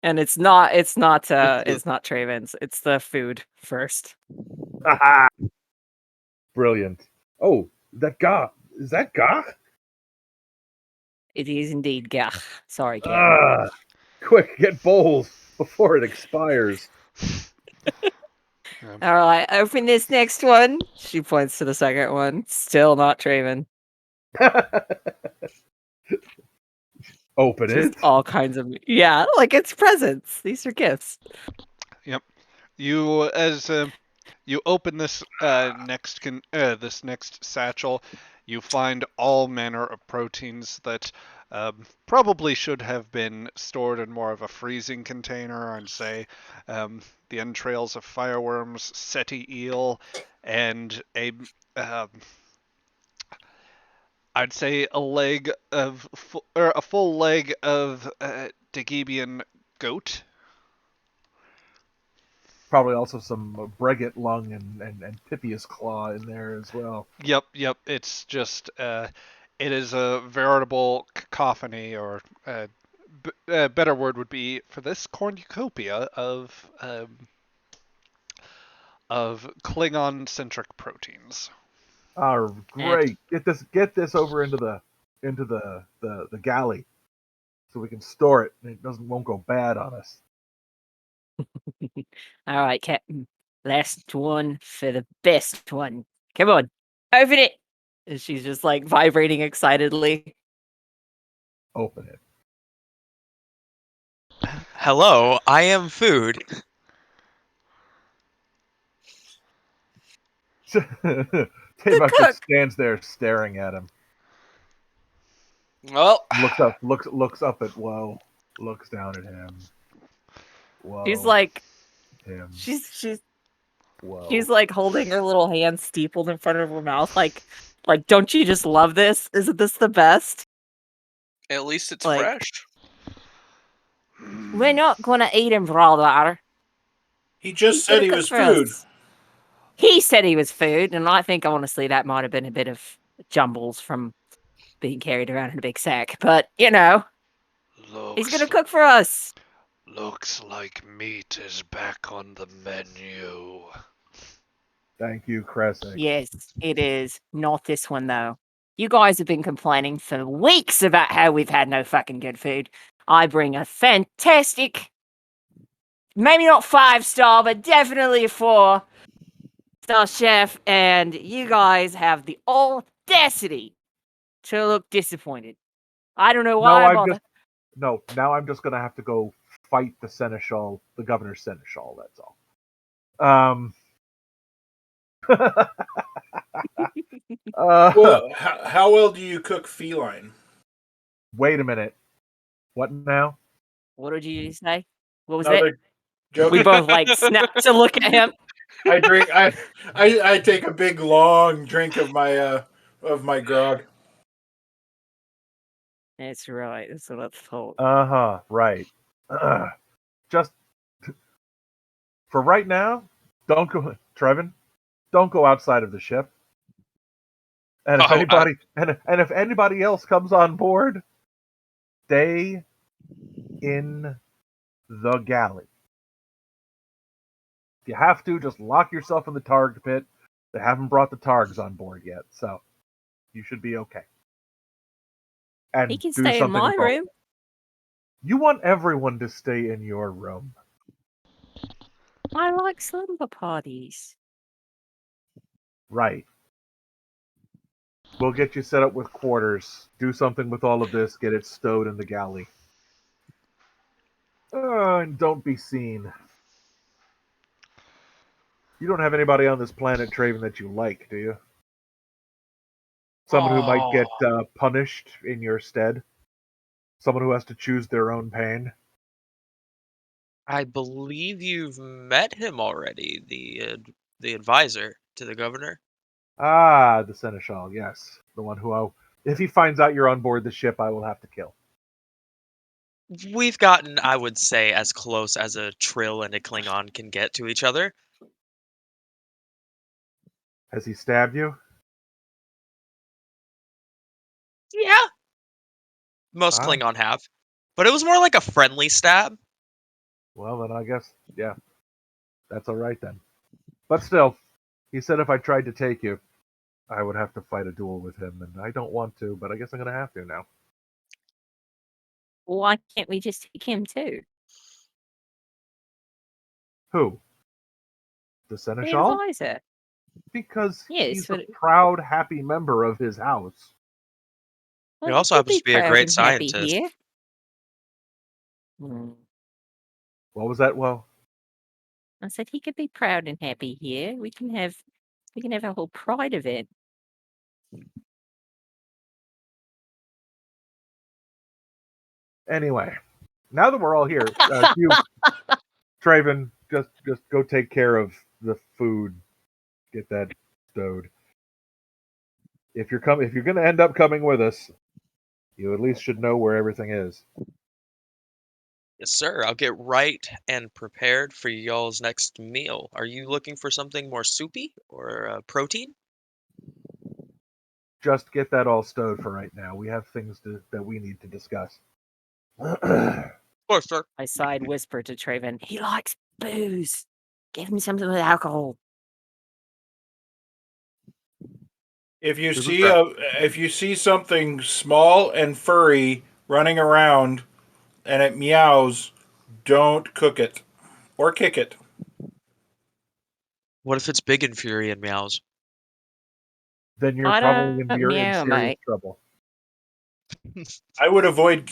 And it's not Traven's, it's the food first. brilliant. Oh, is that Gah? It is indeed Gah. Sorry, Captain. Ah, quick, get bowls before it expires. All right, open this next one. She points to the second one. Still not Traven. Open Just it. all kinds of like it's presents. These are gifts. yep. You open this this next satchel, you find all manner of proteins that probably should have been stored in more of a freezing container. I'd say the entrails of fireworms, seti eel, and um, I'd say a full leg of Dagibian goat. Probably also some Breguet lung and Pippius claw in there as well. Yep. It's just it is a veritable cacophony, or a better word would be for this cornucopia of Klingon-centric proteins. Oh, And great! Get this over into the galley so we can store it and won't go bad on us. all right, Captain. Last one for the best one. Come on, open it. And she's just like vibrating excitedly. Open it. Hello, I am food. Tavok just cook. stands there staring at him. Well, Looks up at Woe. Looks down at him. Whoa. She's like Him. she's Whoa. like holding her little hand steepled in front of her mouth, like don't you just love this? Isn't this the best? at least it's Like, fresh. we're not gonna eat him for all that. He just He's said gonna he cook was for food. us. He said he was food, and I think honestly that might have been a bit of jumbles from being carried around in a big sack. But he's gonna cook for us. Looks like meat is back on the menu. Thank you, Kresick. Yes, it is. Not this one though. You guys have been complaining for weeks about how we've had no fucking good food. I bring a fantastic, maybe not 5-star, but definitely a 4-star chef, and you guys have the audacity to look disappointed. I don't know why I bother. Now I'm just gonna have to go fight the seneschal, the governor's seneschal. That's all. Um. Well, how well do you cook feline? Wait a minute. What now? What did you say? What was Another it? joke. We both like snapped to look at him. I drink. I take a big long drink of my grog. That's right. That's what I thought. Right. Just for right now, don't go, Trevin. Don't go outside of the ship. And if if anybody else comes on board, stay in the galley. If you have to, just lock yourself in the targ pit. They haven't brought the targs on board yet, so you should be okay. And He can do stay in something my with all- room. You want everyone to stay in your room. I like slumber parties. Right. We'll get you set up with quarters. Do something with all of this. Get it stowed in the galley. And don't be seen. You don't have anybody on this planet, Traven, that you like, do you? Someone who might get punished in your stead. Someone who has to choose their own pain. I believe you've met him already, the advisor to the governor. Ah, the seneschal. Yes, the one who, if he finds out you're on board the ship, I will have to kill. We've gotten, I would say, as close as a Trill and a Klingon can get to each other. Has he stabbed you? Yeah, most Ah, Klingon have, but it was more like a friendly stab. well then I guess, yeah, that's all right then. But still, he said if I tried to take you, I would have to fight a duel with him, and I don't want to, but I guess I'm gonna have to now. Why can't we just take him too? Who? The The seneschal? advisor. Because Yes, he's a but proud, happy member of his house. He well, he also could happens be to be a proud great and happy scientist. here. Hmm. What was that? Well, I said he could be proud and happy here. We can have a whole pride event. anyway, now that we're all here, you, Traven, just go take care of the food. Get that stowed. If you're gonna end up coming with us, you at least should know where everything is. Yes, sir. I'll get right and prepared for y'all's next meal. Are you looking for something more soupy or protein? Just get that all stowed for right now. We have things that we need to discuss. Of course, sir. I side whisper to Traven. He likes booze. Give him something with alcohol. If you This is see fair. if you see something small and furry running around and it meows, don't cook it or kick it. What if it's big and fury and meows? Then you're I probably don't in meow, serious mate. trouble. I would avoid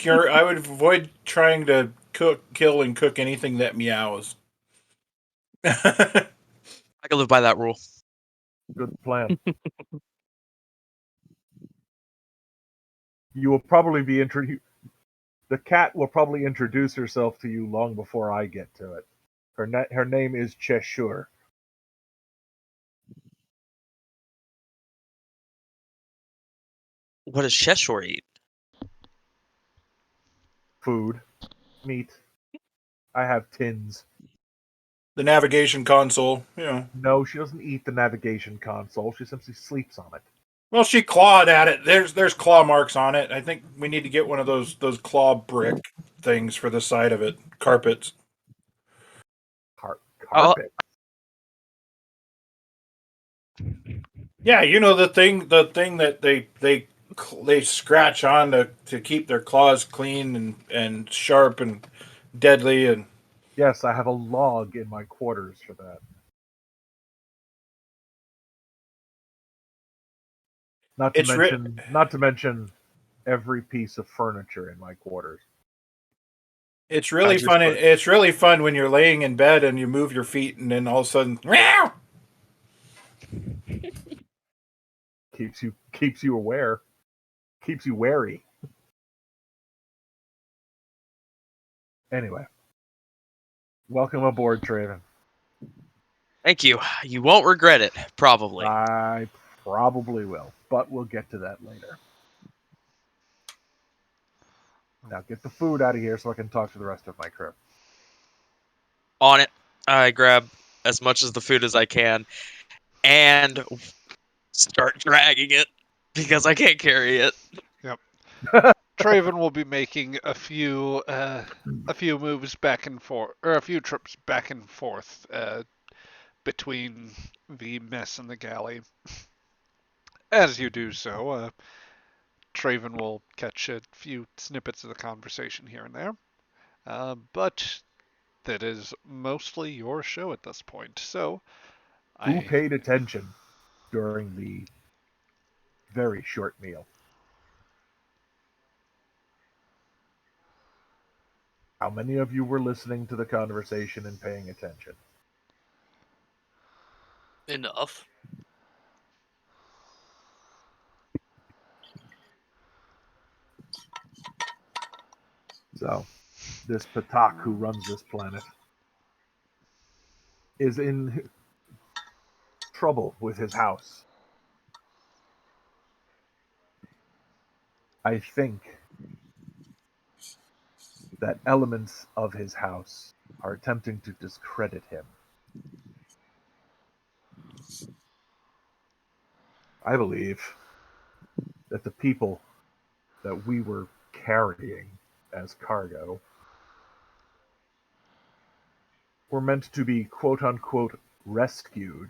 trying to kill, and cook anything that meows. I can live by that rule. Good plan. You will probably be introduced. The cat will probably introduce herself to you long before I get to it. Her name is Cheshire. What does Cheshire eat? Food, meat. I have tins. The navigation console, you know. No, she doesn't eat the navigation console. She simply sleeps on it. Well, she clawed at it. There's claw marks on it. I think we need to get one of those claw brick things for the side of it. Carpets. I'll, Carpet. Yeah, you know the thing that they scratch on to keep their claws clean and sharp and deadly and Yes, I have a log in my quarters for that. it's Not to mention every piece of furniture in my quarters. it's I really just fun. put It's really fun when you're laying in bed and you move your feet and then all of a sudden, meow. Keeps you aware. Keeps you wary. Anyway, welcome aboard, Traven. Thank you. You won't regret it, probably. I probably will, but we'll get to that later. Now get the food out of here so I can talk to the rest of my crew. On it. I grab as much as the food as I can and start dragging it because I can't carry it. Yep. Traven will be making a few moves back and forth, or a few trips back and forth between the mess and the galley. As you do so, Traven will catch a few snippets of the conversation here and there, but that is mostly your show at this point. So, Who I paid attention during the very short meal? How many of you were listening to the conversation and paying attention? Enough. So, this Patak who runs this planet is in trouble with his house. I think that elements of his house are attempting to discredit him. I believe that the people that we were carrying as cargo were meant to be quote unquote rescued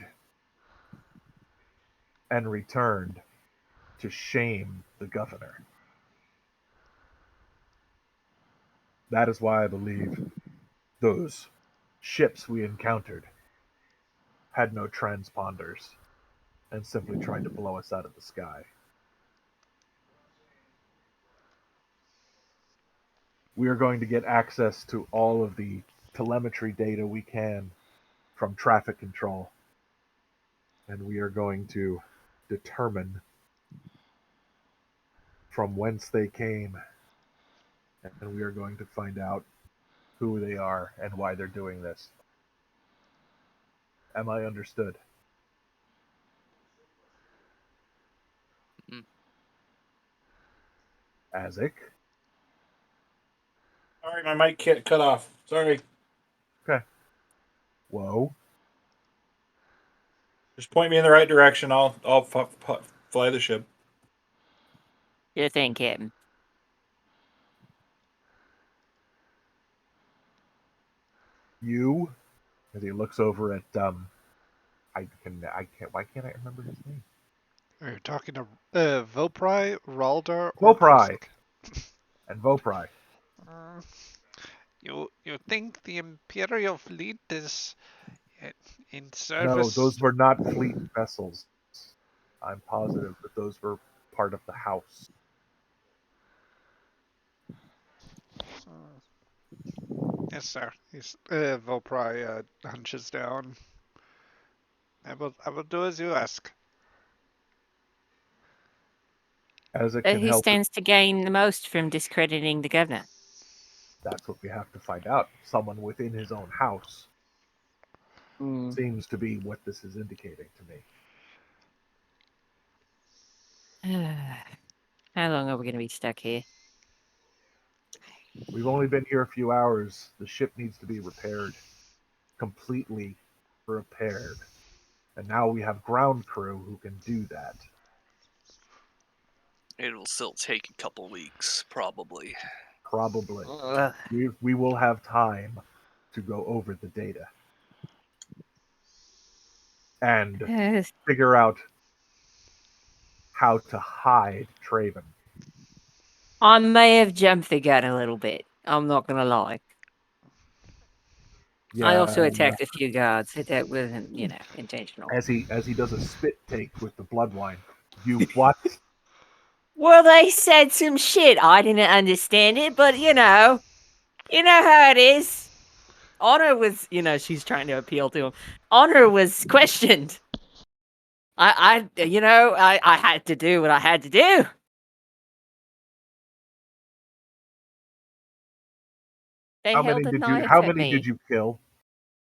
and returned to shame the governor. That is why I believe those ships we encountered had no transponders and simply tried to blow us out of the sky. We are going to get access to all of the telemetry data we can from traffic control, and we are going to determine from whence they came, and we are going to find out who they are and why they're doing this. Am I understood? Mm. Azik? Sorry, my mic cut off. Sorry. Okay. Whoa. Just point me in the right direction. I'll fly the ship. Sure thing, Captain. You? As he looks over at I can't, why can't I remember his name? Are you talking to Vopri, Raldar, or Vopri Krisk? and Vopri. Uh, you think the Imperial fleet is uh, in No, service? those were not fleet vessels. I'm positive that those were part of the house. Yes, sir. Vopri hunches down. I will do as you ask. As it But can who help, stands to gain the most from discrediting the governor? that's what we have to find out. Someone within his own house seems to be what this is indicating to me. How long are we going to be stuck here? We've only been here a few hours. The ship needs to be repaired. Completely repaired. And now we have ground crew who can do that. It'll still take a couple weeks, probably. Probably. Ugh. We will have time to go over the data and figure out how to hide Traven. I may have jumped the gun a little bit. I'm not going to lie. I also attacked a few guards. That wasn't, intentional. As he does a spit take with the blood wine. You what? Well, they said some shit. I didn't understand it, but you know how it is. Honor was, she's trying to appeal to him. Honor was questioned. I had to do what I had to do. They How held many a did you knife how at many did me. you kill?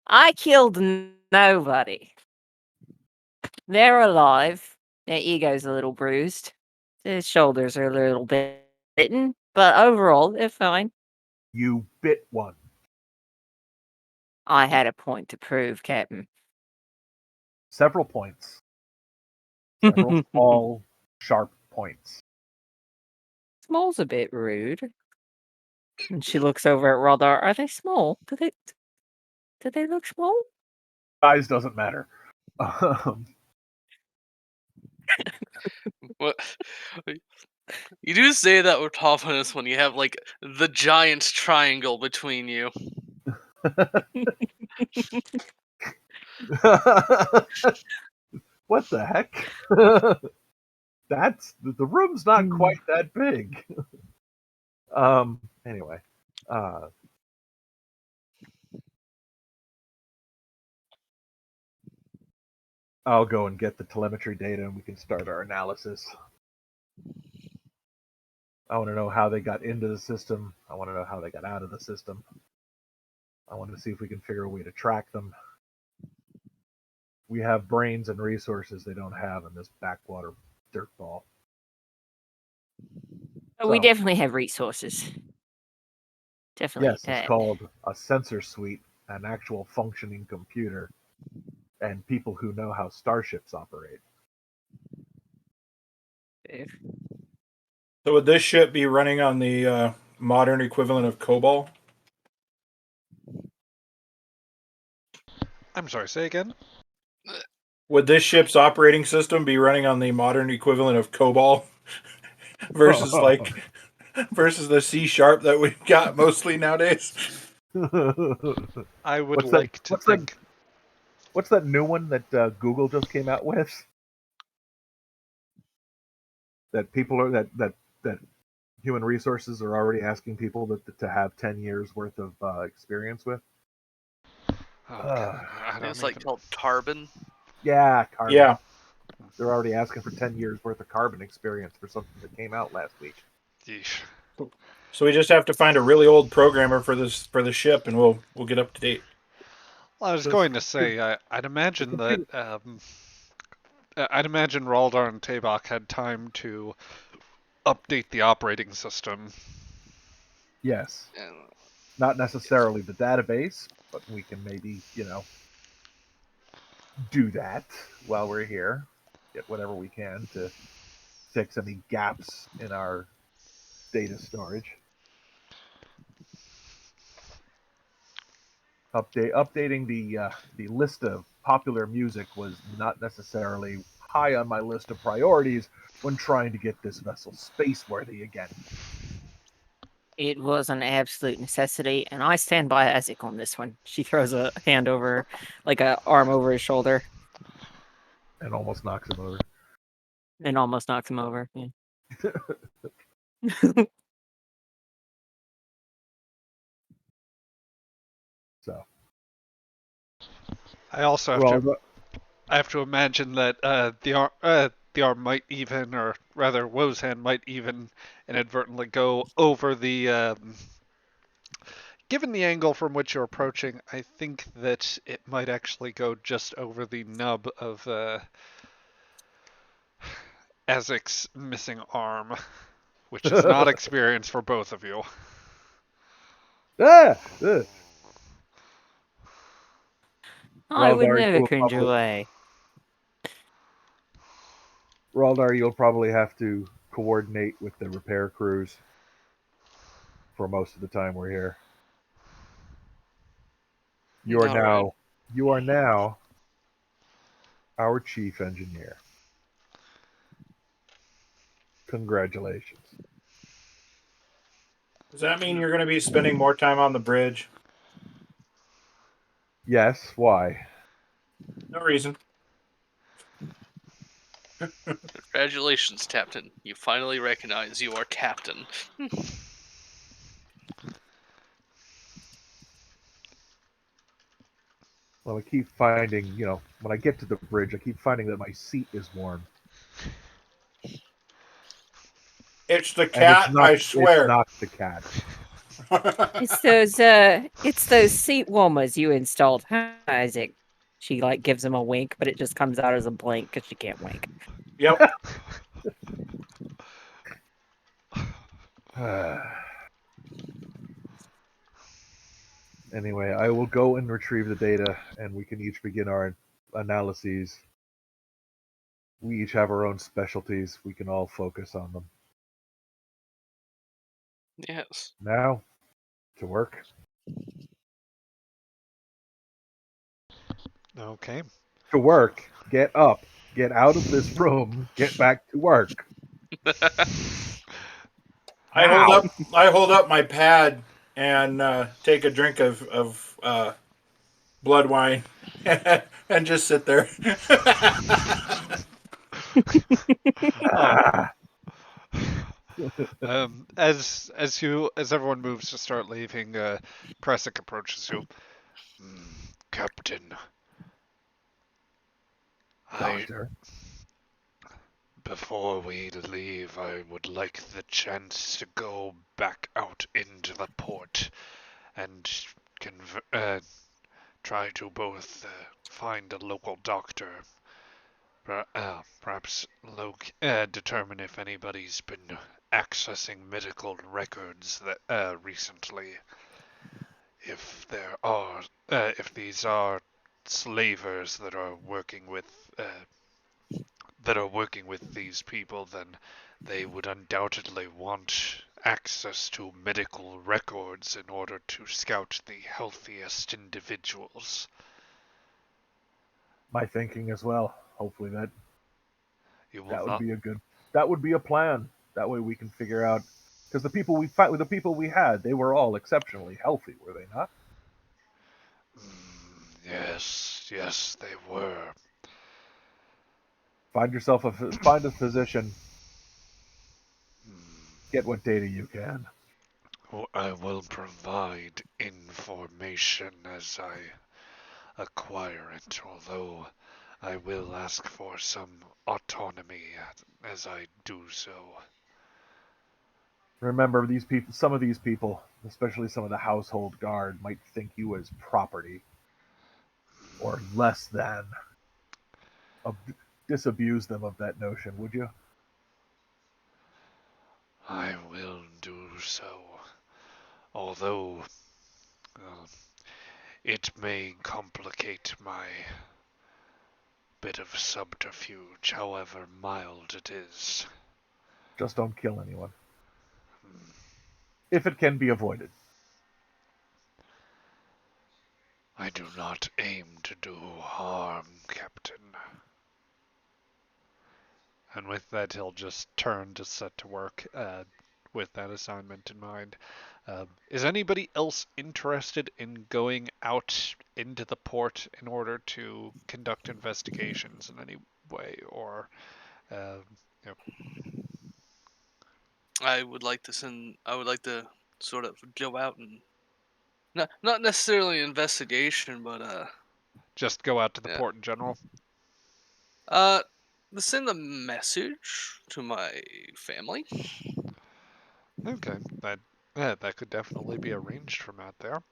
I killed nobody. They're alive. Their ego's a little bruised. Their shoulders are a little bit bitten, but overall, they're fine. You bit one. I had a point to prove, Captain. Several points. Several small, sharp points. Small's a bit rude. And she looks over at Radar. Are they small? Do they look small? Size doesn't matter. Um, What? You do say that with confidence when you have like the giant triangle between you. what the heck? That's the room's not quite that big. Anyway, uh, I'll go and get the telemetry data and we can start our analysis. I want to know how they got into the system. I want to know how they got out of the system. I want to see if we can figure a way to track them. We have brains and resources they don't have in this backwater dirtball. We So, definitely have resources. Definitely. yes, it's called a sensor suite, an actual functioning computer, and people who know how starships operate. So would this ship be running on the modern equivalent of COBOL? I'm sorry, say again? Would this ship's operating system be running on the modern equivalent of COBOL versus versus the C sharp that we've got mostly nowadays? I would What's that? like to think. What's that new one that Google just came out with? That people are that human resources are already asking people to have 10 years worth of experience with. Oh, God, I don't It's like even. called Carbon. Yeah, carbon. Yeah. They're already asking for 10 years worth of carbon experience for something that came out last week. Yeesh. So we just have to find a really old programmer for the ship, and we'll get up to date. Well, I was This going to say, I'd imagine that I'd imagine Raldar and Tabak had time to update the operating system. Yes, And not necessarily the database, but we can maybe do that while we're here. Get whatever we can to fix any gaps in our data storage. Updating the list of popular music was not necessarily high on my list of priorities when trying to get this vessel spaceworthy again. It was an absolute necessity, and I stand by Isaac on this one. She throws a hand over, like a arm over his shoulder, And almost knocks him over. and almost knocks him over. Yeah. So, I also have well, I have to imagine that the arm might even, or rather, Woe's hand might even inadvertently go over the. Given the angle from which you're approaching, I think that it might actually go just over the nub of Ezek's missing arm, which is not experienced for both of you. ah, I would Raldar, never you'll cringe probably, away. Raldar, you'll probably have to coordinate with the repair crews for most of the time we're here. You are All right. now, you are now our chief engineer. Congratulations. Does that mean you're going to be spending more time on the bridge? Yes. Why? No reason. Congratulations, Captain. You finally recognize you are Captain. Well, I keep finding, when I get to the bridge, I keep finding that my seat is warm, It's the and cat, I it's swear. not the cat. It's those seat warmers you installed, huh, Isaac? She like gives him a wink, but it just comes out as a blank because she can't wink. Yep. Anyway, I will go and retrieve the data, and we can each begin our analyses. We each have our own specialties. We can all focus on them. Yes. Now, to work. Okay. To work. Get up. Get out of this room. Get back to work. I hold up my pad and take a drink of blood wine and just sit there. Ah. As everyone moves to start leaving, Presic approaches you. Captain, I Doctor. Before we leave, I would like the chance to go back out into the port and try to both find a local doctor, perhaps determine if anybody's been accessing medical records that recently, if there are, if these are slavers that are working with these people, then they would undoubtedly want access to medical records in order to scout the healthiest individuals. My thinking as well. Hopefully You will that would not. be that would be a plan. That way we can figure out because the people we had, they were all exceptionally healthy, were they not? Yes, yes, they were. Find a physician, get what data you can. I will provide information as I acquire it, although I will ask for some autonomy as I do so. Remember, these people, some of these people, especially some of the household guard, might think you as property or less than. Of, disabuse them of that notion, would you? I will do so, although uh, it may complicate my bit of subterfuge, however mild it is. Just don't kill anyone. If it can be avoided. I do not aim to do harm, Captain. And with that, he'll just turn to set to work with that assignment in mind. Is anybody else interested in going out into the port in order to conduct investigations in any way, or uh, you know, I would like to sort of go out and not necessarily investigation, but just go out to the yeah. port in general? Uh, to send a message to my family. Okay, that could definitely be arranged from out there.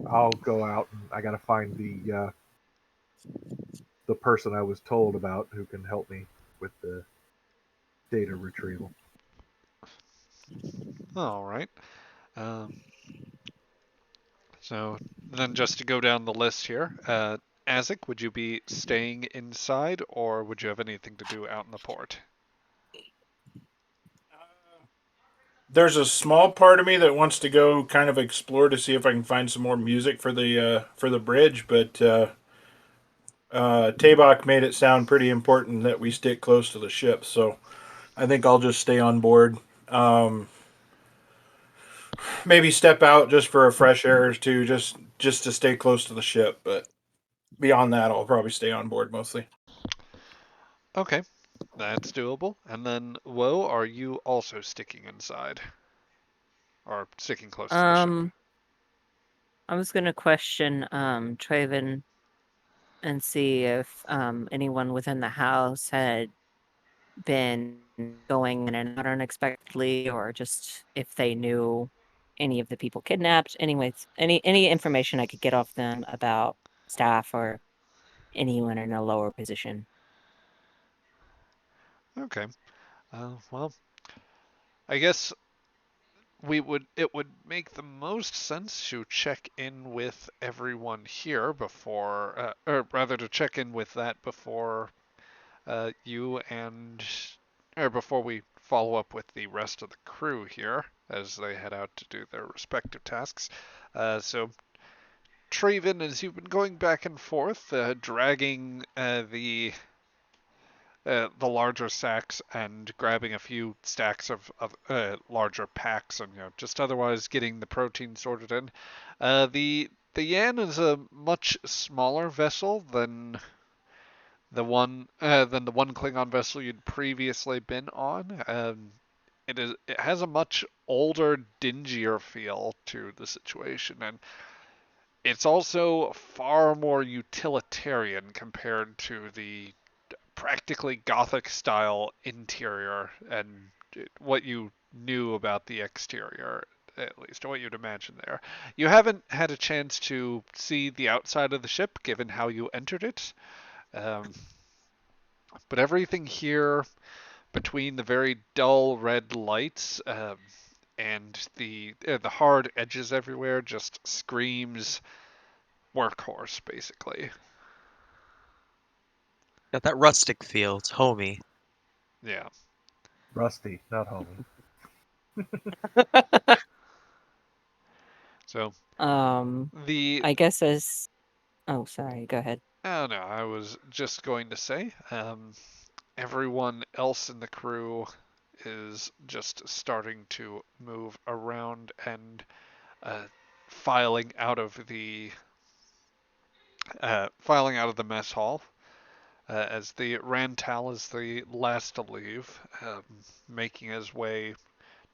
I'll go out and I gotta find the person I was told about who can help me with the data retrieval. All right. Um, So then just to go down the list here, Azik, would you be staying inside or would you have anything to do out in the port? There's a small part of me that wants to go kind of explore to see if I can find some more music for the bridge, but Tabak made it sound pretty important that we stick close to the ship, so I think I'll just stay on board. Um, Maybe step out just for a fresh air or two, just to stay close to the ship. But beyond that, I'll probably stay on board mostly. Okay, that's doable. And then, Woe, are you also sticking inside? Or sticking close to the ship? Um, I was gonna question Traven and see if anyone within the house had been going in and out unexpectedly, or just if they knew any of the people kidnapped. Anyways, any information I could get off them about staff or anyone in a lower position. Okay. Well, I guess it would make the most sense to check in with everyone here before, or rather to check in with that before you and or before we follow up with the rest of the crew here as they head out to do their respective tasks. So, Traven, as you've been going back and forth, dragging the larger sacks and grabbing a few stacks of larger packs, and just otherwise getting the protein sorted in. The Yan is a much smaller vessel than the one Klingon vessel you'd previously been on. It has a much older, dingier feel to the situation, and it's also far more utilitarian compared to the practically Gothic style interior and what you knew about the exterior, at least, or what you'd imagine there. You haven't had a chance to see the outside of the ship, given how you entered it. Um, but everything here, between the very dull red lights and the hard edges everywhere, just screams workhorse, basically. Got that rustic feel. It's homey. Yeah. Rusty, not homie. So I the guess as oh, sorry, go ahead. oh no, I was just going to say, everyone else in the crew is just starting to move around and uh, filing out of the mess hall. As the Rantal is the last to leave, making his way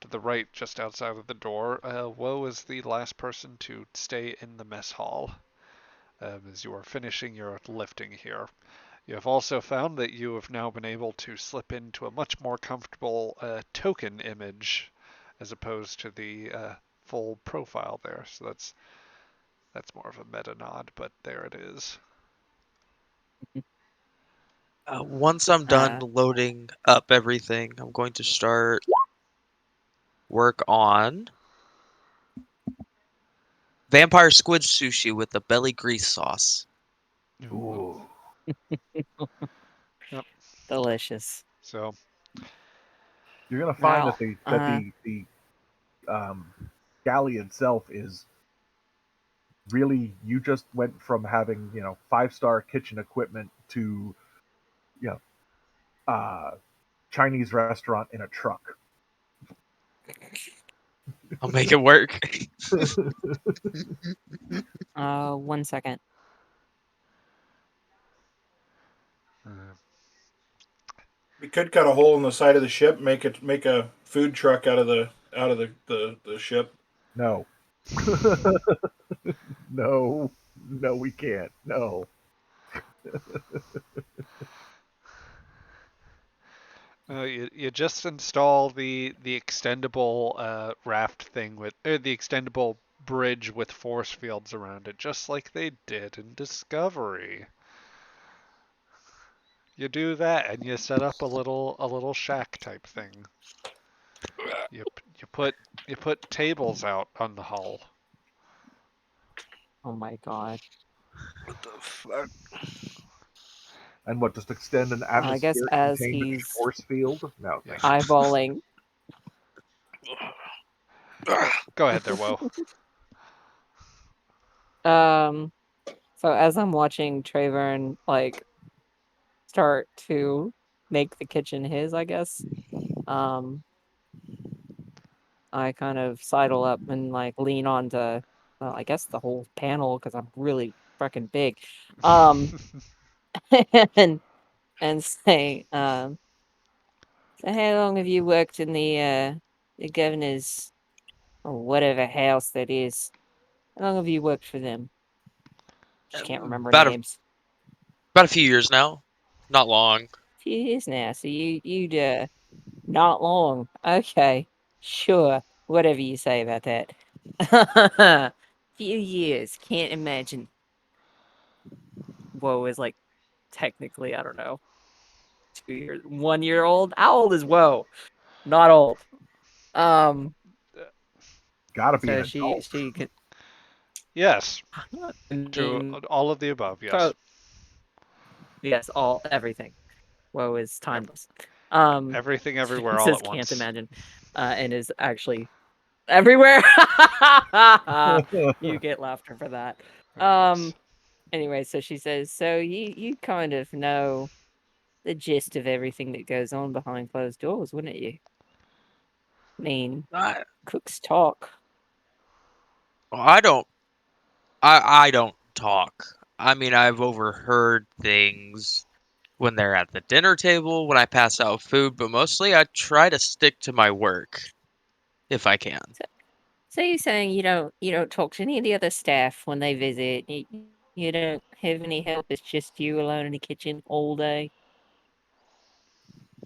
to the right just outside of the door. Woe is the last person to stay in the mess hall as you are finishing your lifting here. You have also found that you have now been able to slip into a much more comfortable token image as opposed to the full profile there. So that's more of a meta nod, but there it is. Once I'm done loading up everything, I'm going to start work on vampire squid sushi with the belly grease sauce. Ooh. Yep. Delicious. So You're gonna find Wow. that the galley itself is really, you just went from having 5-star kitchen equipment to you know Chinese restaurant in a truck. I'll make it work. 1 second. We could cut a hole in the side of the ship, make a food truck out of the ship. No. No, no, we can't. No. you just install the extendable raft thing with the extendable bridge with force fields around it, just like they did in Discovery. You do that, and you set up a little shack type thing. You you put tables out on the hull. Oh my god. What the fuck? And what? Just extend an I guess atmosphere as containment he's force field? No, Yeah. thank you. eyeballing. Go ahead there, Woe. So as I'm watching Trayvern start to make the kitchen his, I guess, I kind of sidle up and lean onto, I guess the whole panel because I'm really freaking big, and say, so how long have you worked in the governor's or whatever house that is? How long have you worked for them? Just can't remember About names. a few years now. Not long. Few years now, so you'd not long. Okay, sure. Whatever you say about that. Few years. Can't imagine. Woe is technically, I don't know, 2 years, 1 year old. How old is Woe? Not old. Um. Gotta be So an adult. she could. Yes, I to mean, all of the above. Yes. pro- yes, everything. Woe is timeless. Everything, everywhere, all Says at can't once. imagine, and is actually everywhere. You get laughter for that. Very nice. Anyway, so she says, so you kind of know the gist of everything that goes on behind closed doors, wouldn't you? I mean, I, cooks talk. I don't. I don't talk. I mean, I've overheard things when they're at the dinner table, when I pass out food, but mostly I try to stick to my work if I can. So you're saying you don't talk to any of the other staff when they visit. You don't have any help. It's just you alone in the kitchen all day.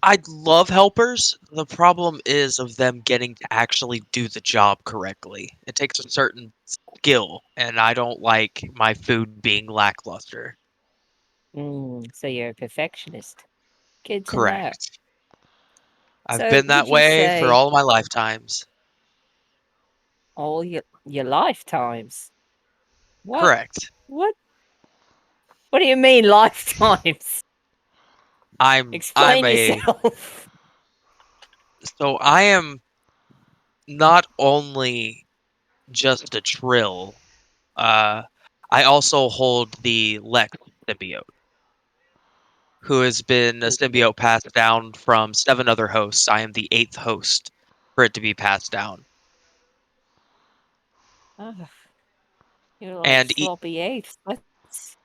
I'd love helpers. The problem is of them getting to actually do the job correctly. It takes a certain skill, and I don't like my food being lackluster. So you're a perfectionist. Good to know. Correct. I've So been that did you way for say all of my lifetimes. all your lifetimes? What? Correct. What? What do you mean lifetimes? I'm Explain a yourself. so I am not only just a trill. Uh, I also hold the Lex symbiote, who has been a symbiote passed down from 7 other hosts. I am the 8th host for it to be passed down. Ugh, you're like And sloppy apes. That's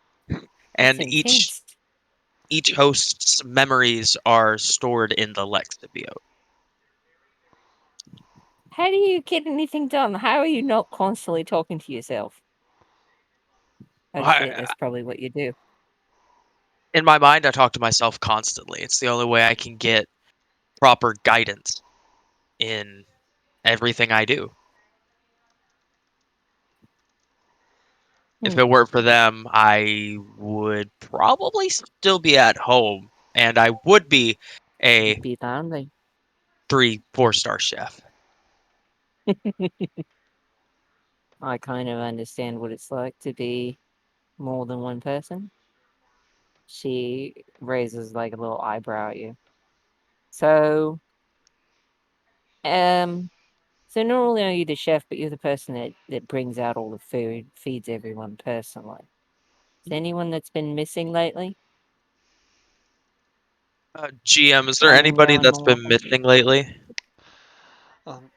and intense. each host's memories are stored in the Lex symbiote. How do you get anything done? How are you not constantly talking to yourself? Oh shit, I, that's probably what you do. in my mind, I talk to myself constantly. It's the only way I can get proper guidance in everything I do. If Hmm. it weren't for them, I would probably still be at home, and I would be a You'd be lonely. 3-4 star chef. I kind of understand what it's like to be more than one person. She raises like a little eyebrow at you. So, um, so not only are you the chef, but you're the person that brings out all the food, feeds everyone personally. Is there anyone that's been missing lately? GM, is there anybody that's Unknown been missing lately?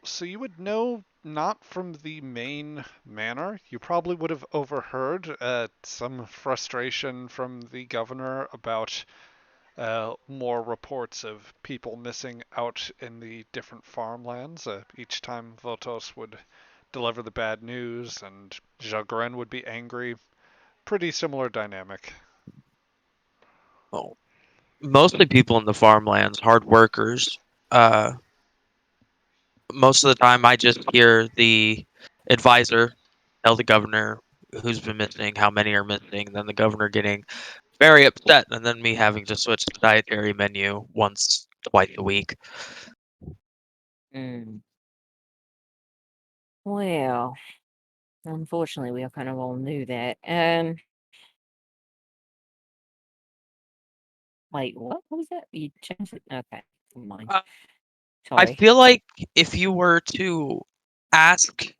So you would know not from the main manor. You probably would have overheard some frustration from the governor about more reports of people missing out in the different farmlands. Each time Votos would deliver the bad news, and Jagren would be angry. Pretty similar dynamic. Oh, mostly people in the farmlands, hard workers. Uh, most of the time, I just hear the advisor tell the governor who's been missing, how many are missing, then the governor getting very upset, and then me having to switch the dietary menu once, twice a week. Mm. Well, unfortunately, we kind of all knew that. Wait, what? What was that? You changed it? Okay, never mind. Uh, I Sorry. feel like if you were to ask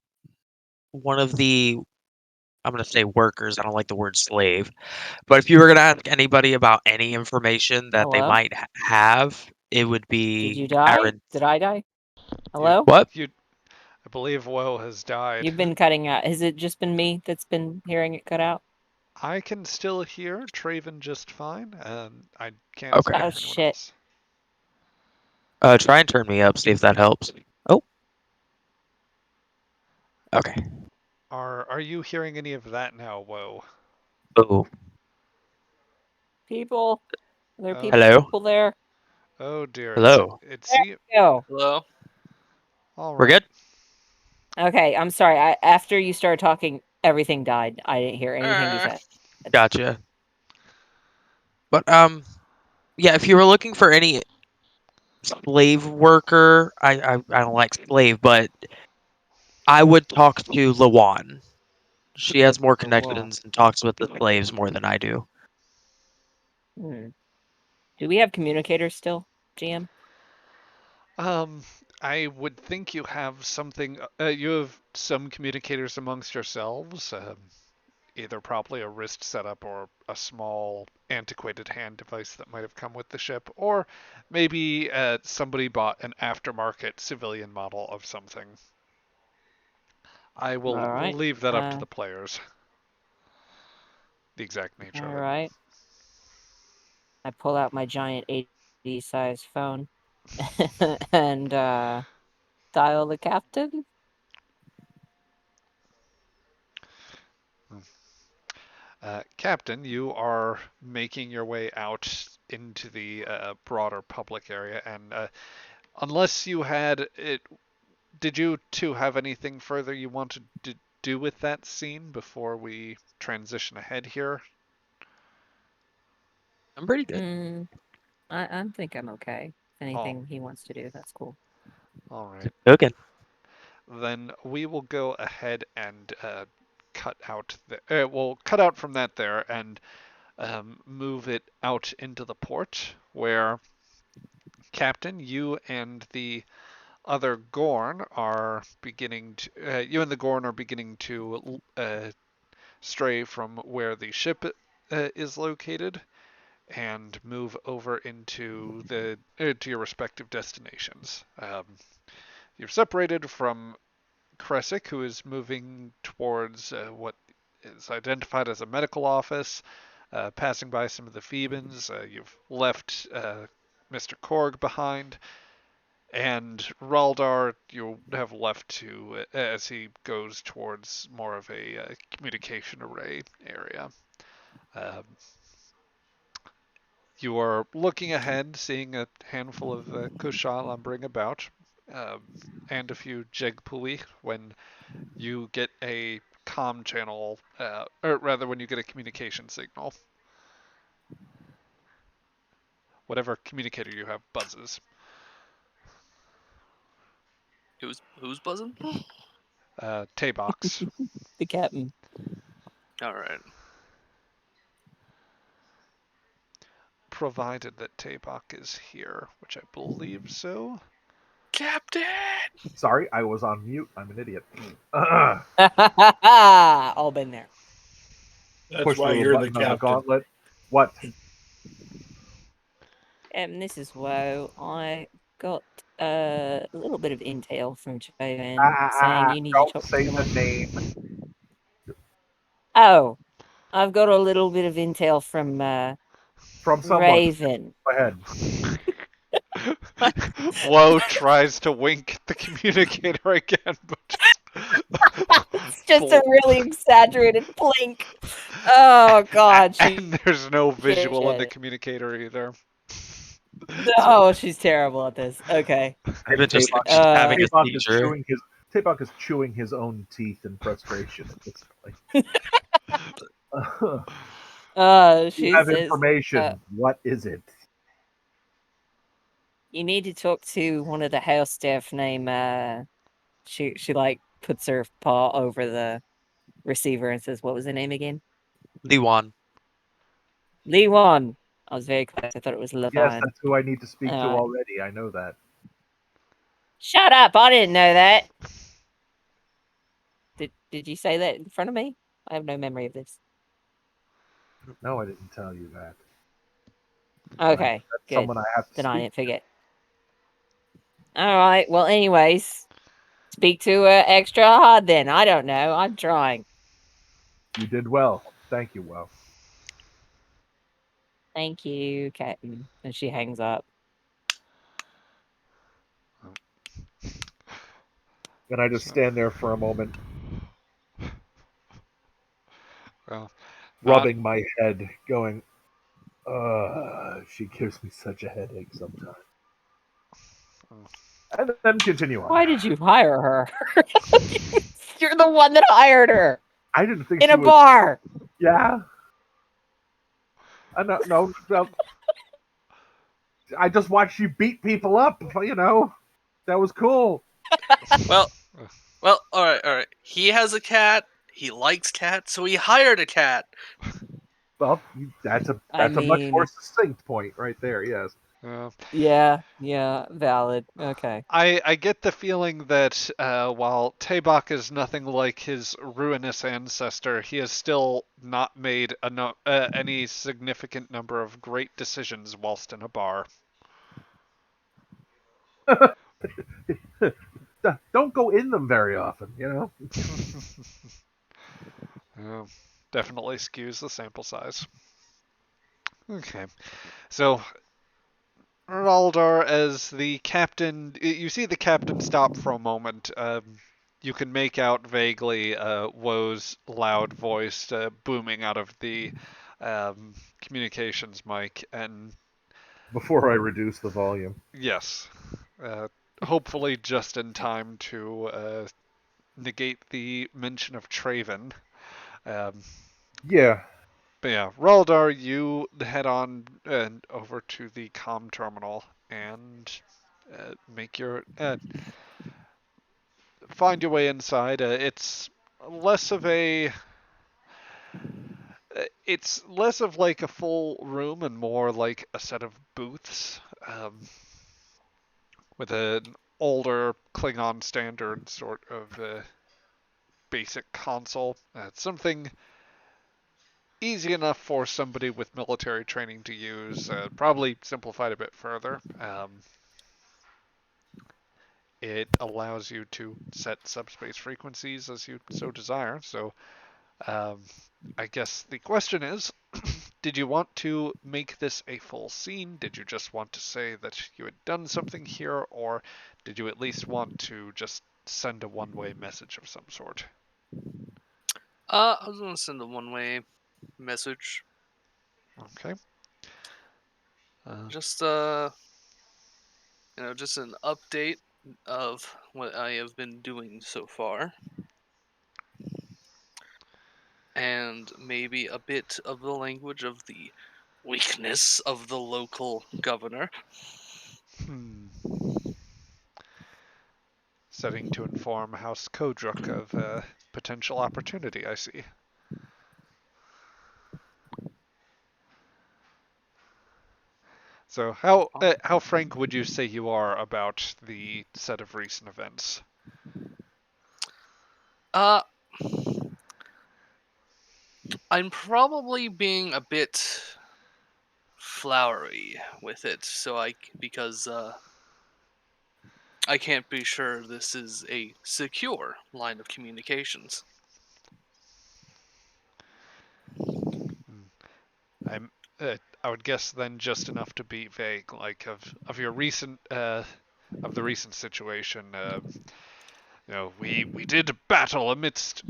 one of the, I'm going to say workers, I don't like the word slave, but if you were going to ask anybody about any information that they Hello? might have, it would Did you be die? Aaron. Did I die? You, Hello? What? you, I believe Woe has died. You've been cutting out. Has it just been me that's been hearing it cut out? I can still hear Traven just fine. I can't Okay. speak Oh for anyone shit. else. Try and turn me up, see if that helps. Oh, okay. Are you hearing any of that now, Woe? Oh, People. Are there Oh, hello? people there? oh dear. Hello? It There see. we go. Hello? All We're right. good? Okay, I'm sorry. After you started talking, everything died. I didn't hear anything you Uh, said. Gotcha. But, yeah, if you were looking for any slave worker, I don't like slave, but I would talk to Lawan. She has more The wall. connections and talks with the slaves more than I do. Hmm. Do we have communicators still, GM? Um, I would think you have something. You have some communicators amongst yourselves. Either probably a wrist setup or a small antiquated hand device that might have come with the ship, or maybe somebody bought an aftermarket civilian model of something. I will All right. leave that up to the players, the exact nature All of it. right. I pull out my giant 80 size phone and dial the captain. Captain, you are making your way out into the broader public area. And unless you had it, did you two have anything further you wanted to do with that scene before we transition ahead here? I'm pretty good. I think I'm okay. Anything he wants to do, that's cool. All right. Okay. Then we will go ahead and cut out we'll cut out from that there and move it out into the port where Captain, you and the other Gorn are beginning to you and the Gorn are beginning to stray from where the ship is located and move over into the to your respective destinations. You're separated from Kresic, who is moving towards what is identified as a medical office, passing by some of the Phoebans. You've left Mr. Korg behind, and Raldar you have left to as he goes towards more of a communication array area. Um, you are looking ahead, seeing a handful of Kusha lumbering about, um, and a few Jegpuli when you get a comm channel, or rather, when you get a communication signal. Whatever communicator you have buzzes. Who's buzzing? Taybox. The captain. All right. Provided that Taybok is here, which I believe so. Captain. Sorry, I was on mute. I'm an idiot. All been there. That's Push why the little you're the button on the captain. gauntlet. What? This is whoa. I got a little bit of intel from Joanne Ah, saying you need to don't talk to say the someone. name. Oh, I've got a little bit of intel from From someone. Raven. Go ahead. Woe tries to wink at the communicator again, but It's just a really exaggerated blink. Oh God, and there's no visual in the shit. communicator either. Oh, she's terrible at this. Okay. I've been just Taybock, having a Taybock is seizure. Taybock is chewing his own teeth in frustration at this point. You She have says information. What is it? you need to talk to one of the house staff named she like puts her paw over the receiver and says, what was the name again? Liwan. Lee Wan. I was very close. I thought it was Yes, Levine. that's who I need to speak to Alright. already. I know that. Shut up! I didn't know that. Did you say that in front of me? I have no memory of this. No, I didn't tell you that. Okay, That's good. someone I have to Then I speak didn't forget. Alright, well anyways. Speak to her extra hard then. I don't know. I'm trying. to. You did well. Thank you, well. Thank you, Captain. And she hangs up. And I just stand there for a moment, Well, rubbing my head, going, she gives me such a headache sometimes. And then continue on. Why did you hire her? You're the one that hired her I didn't think in she a was. bar. Yeah. No. I just watched you beat people up. You know, that was cool. Well, all right. He has a cat. He likes cats, so he hired a cat. Well, that's a much more succinct point right there. Yes. Yeah, valid. Okay. I get the feeling that while Taybok is nothing like his ruinous ancestor, he has still not made any significant number of great decisions whilst in a bar. Don't go in them very often. You know. Definitely skews the sample size. Okay, so Raldar, as the captain, you see the captain stop for a moment. You can make out vaguely Woe's loud voice booming out of the communications mic, and before I reduce the volume. Yes. Uh, Hopefully just in time to negate the mention of Traven. Um, Yeah. but yeah, Raldar, you head on over to the comm terminal and make your find your way inside. Less of a it's less of like a full room and more like a set of booths with an older Klingon standard sort of basic console. It's something easy enough for somebody with military training to use. Probably simplified a bit further. It allows you to set subspace frequencies as you so desire. So um, I guess the question is, did you want to make this a full scene? Did you just want to say that you had done something here, or did you at least want to just send a one-way message of some sort? I was gonna send a one-way message. Okay. Just just an update of what I have been doing so far, and maybe a bit of the language of the weakness of the local governor. Hmm. Setting to inform House Kodruk of potential opportunity, I see. So how frank would you say you are about the set of recent events? Uh, I'm probably being a bit flowery with it, because I can't be sure this is a secure line of communications. I'm I would guess then just enough to be vague, like of your recent of the recent situation. We did battle amidst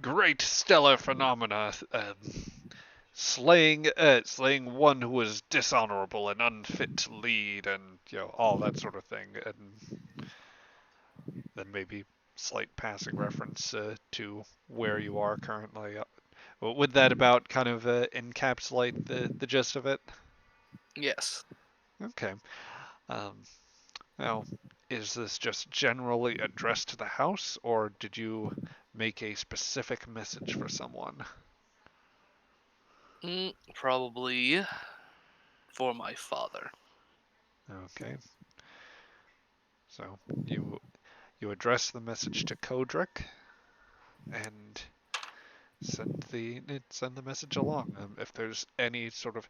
great stellar phenomena, slaying one who was dishonorable and unfit to lead, and all that sort of thing, and then maybe slight passing reference to where you are currently. Would that about kind of encapsulate the gist of it? Yes. Okay. Um, Now, is this just generally addressed to the house, or did you make a specific message for someone? Probably for my father. Okay. So you address the message to Kodrick and send the message along. If there's any sort of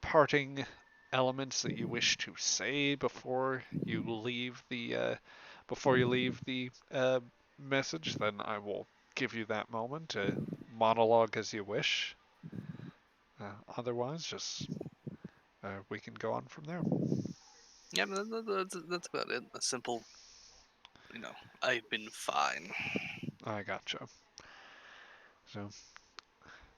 parting elements that you wish to say before you leave the message, then I will give you that moment to monologue as you wish. Otherwise, just we can go on from there. Yeah, that's about it. A simple, I've been fine. I gotcha. So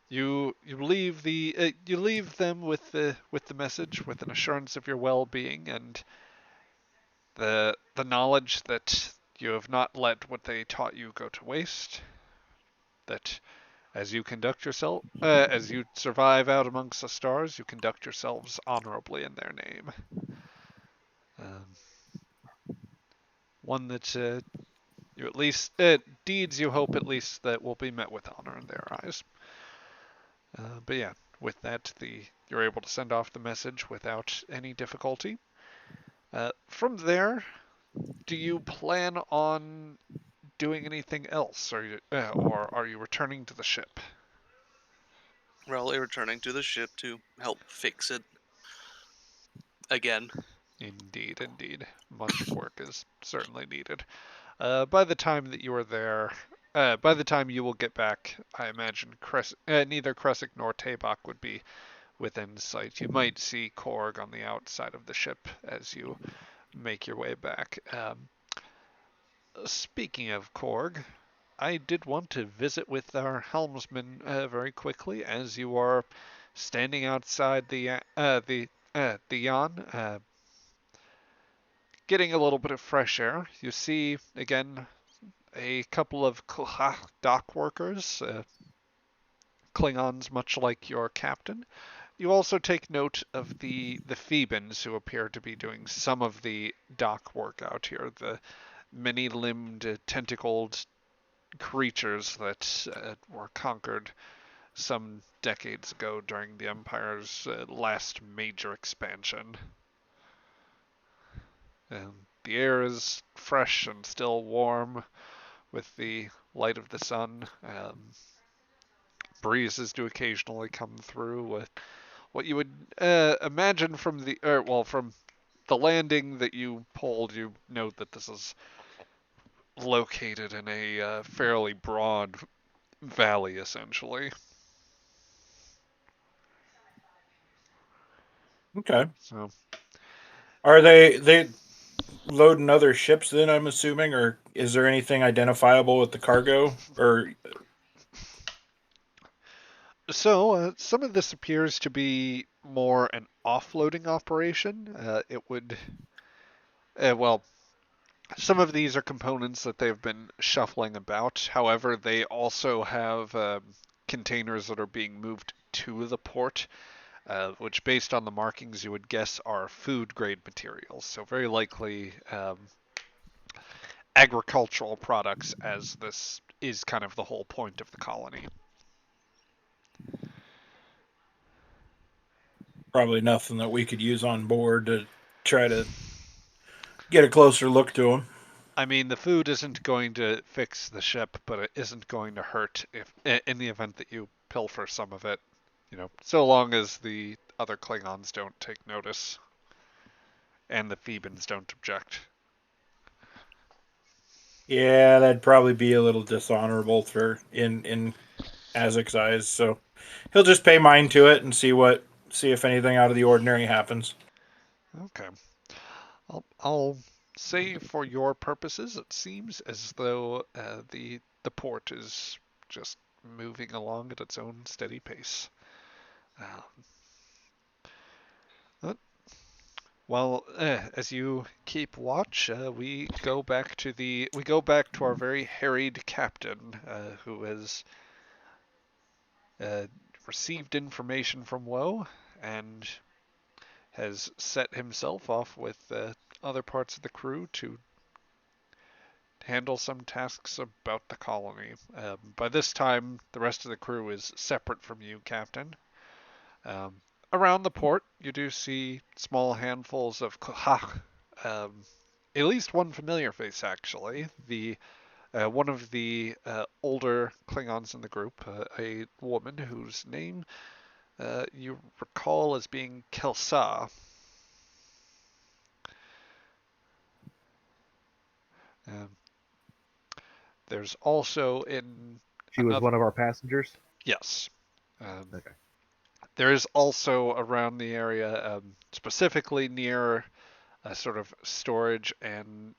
you leave them with the message, with an assurance of your well-being and the knowledge that you have not let what they taught you go to waste. That as you survive out amongst the stars, you conduct yourselves honorably in their name. Um, One that you at least deeds you hope at least that will be met with honor in their eyes. But yeah, with that, you're able to send off the message without any difficulty. From there, do you plan on doing anything else, or are you returning to the ship? Raleigh returning to the ship to help fix it again. Indeed, indeed. Much work is certainly needed. By the time that you are there, by the time you will get back, I imagine neither Kresic nor Tabak would be within sight. You might see Korg on the outside of the ship as you make your way back. Speaking of Korg, I did want to visit with our helmsman very quickly as you are standing outside the Theon, getting a little bit of fresh air. You see again a couple of dock workers, Klingons, much like your captain. You also take note of the Thebans, who appear to be doing some of the dock work out here. The many-limbed, tentacled creatures that were conquered some decades ago during the Empire's last major expansion. The air is fresh and still warm with the light of the sun. Breezes do occasionally come through. What you would imagine from from the landing that you pulled, you note that this is located in a fairly broad valley, essentially. Okay. So Are they loading other ships then, I'm assuming, or is there anything identifiable with the cargo? Or some of this appears to be more an offloading operation. It would, well, some of these are components that they've been shuffling about. However, they also have containers that are being moved to the port, which, based on the markings, you would guess are food grade materials. So very likely agricultural products, as this is kind of the whole point of the colony. probably nothing that we could use on board to try to get a closer look to them. I mean, the food isn't going to fix the ship, but it isn't going to hurt if, in the event that you pilfer some of it. So long as the other Klingons don't take notice and the Thebans don't object. Yeah, that'd probably be a little dishonorable for in Isaac's eyes. So he'll just pay mind to it and see if anything out of the ordinary happens. Okay. I'll say for your purposes, it seems as though the port is just moving along at its own steady pace. Uh, well, as you keep watch, we go back to our very harried captain, who has uh, received information from Woe and has set himself off with other parts of the crew to handle some tasks about the colony. By this time, the rest of the crew is separate from you, Captain. Um, Around the port, you do see small handfuls of Khach. At least one familiar face, actually. The one of the older Klingons in the group, a woman whose name you recall as being Kelsa. Um, there's also in She was one of our passengers. yes. Um, Okay. There is also around the area, specifically near a sort of storage and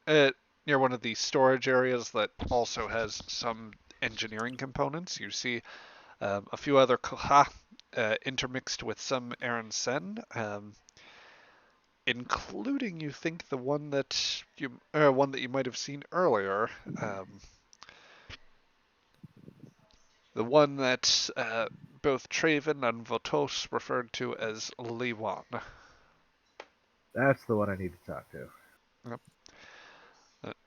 near one of the storage areas that also has some engineering components. You see a few other Koha intermixed with some Aaron Sen, including you think the one that you might have seen earlier, the one that both Traven and Votos referred to as Liwan. That's the one I need to talk to. Yep.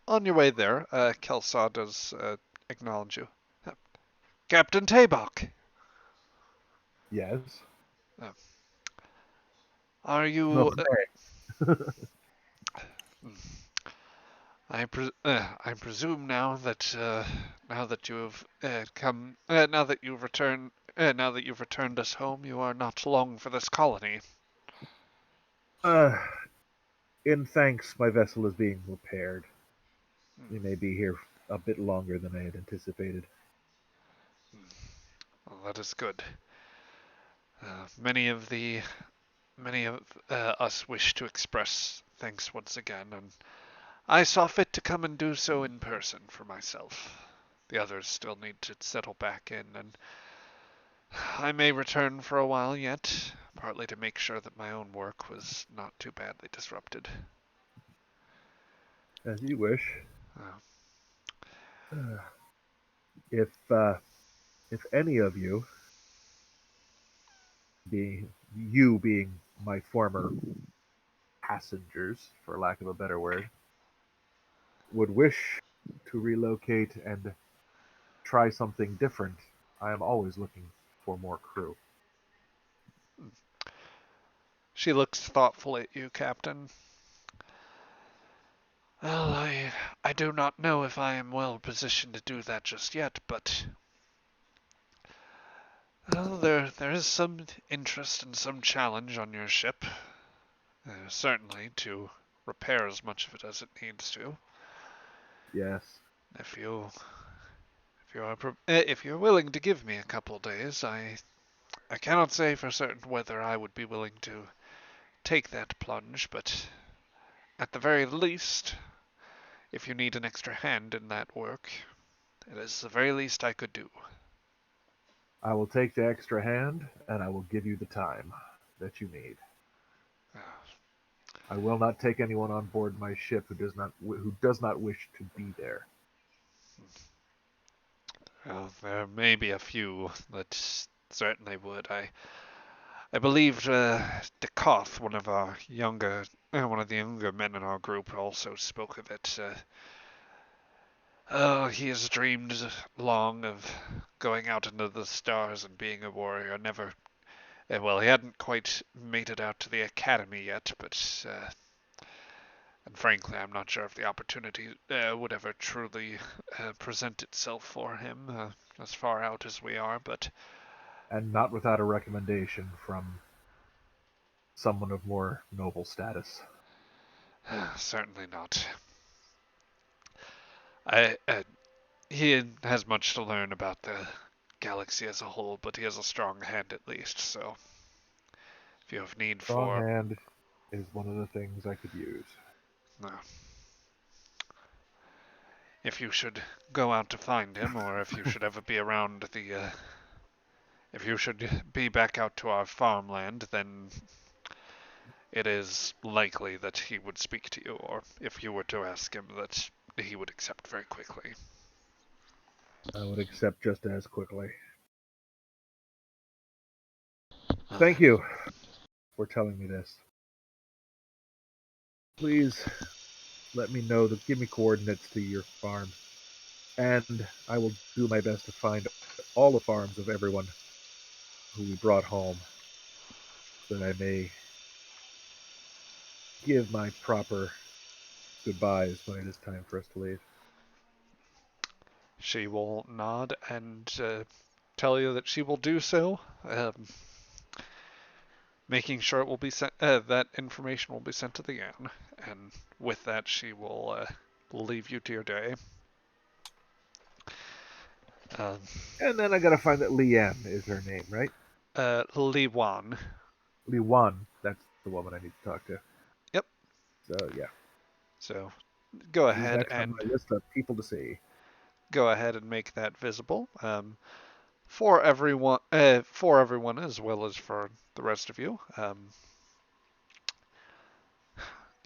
On your way there, Kelsaw does acknowledge you. Captain Tabok, Yes. are No, you? I presume now that you have come, now that you've returned us home, you are not long for this colony. uh, in thanks, my vessel is being repaired. We may be here a bit longer than I had anticipated. Well, that is good. Many of us wish to express thanks once again, and I saw fit to come and do so in person for myself. The others still need to settle back in, and I may return for a while yet, partly to make sure that my own work was not too badly disrupted. As you wish. Uh, If any of you, being my former passengers, for lack of a better word, would wish to relocate and try something different, I am always looking for more crew. she looks thoughtfully at you, Captain. Well, I do not know if I am well positioned to do that just yet, but well, there is some interest and some challenge on your ship. Certainly to repair as much of it as it needs to. Yes. If you if you're willing to give me a couple days, I cannot say for certain whether I would be willing to take that plunge, but at the very least, if you need an extra hand in that work, it is the very least I could do. I will take the extra hand, and I will give you the time that you need. Uh, I will not take anyone on board my ship who does not wish to be there. Well, there may be a few that certainly would. I believe Dekoth, one of the younger men in our group, also spoke of it. Oh, he has dreamed long of going out into the stars and being a warrior. Never, well, he hadn't quite made it out to the academy yet, but and frankly, I'm not sure if the opportunity would ever truly present itself for him, as far out as we are. But And not without a recommendation from someone of more noble status. certainly not. I He has much to learn about the galaxy as a whole, but he has a strong hand at least. So if you have need Strong for, hand is one of the things I could use. uh, if you should go out to find him, or if you should ever be around if you should be back out to our farmland, then it is likely that he would speak to you, or if you were to ask him, that he would accept very quickly. I would accept just as quickly. Thank you for telling me this. Please let me know give me coordinates to your farm, and I will do my best to find all the farms of everyone who we brought home, so that I may give my proper goodbyes when it is time for us to leave. She will nod and tell you that she will do so. Making sure it will be sent, that information will be sent to the Inn, and with that she will leave you to your day. Uh, And then I gotta find that Lian is her name, right? Li Wan. Li Wan, that's the woman I need to talk to. Yep. So yeah, So go she's ahead next on and my list of people to see. make that visible for everyone as well as for the rest of you.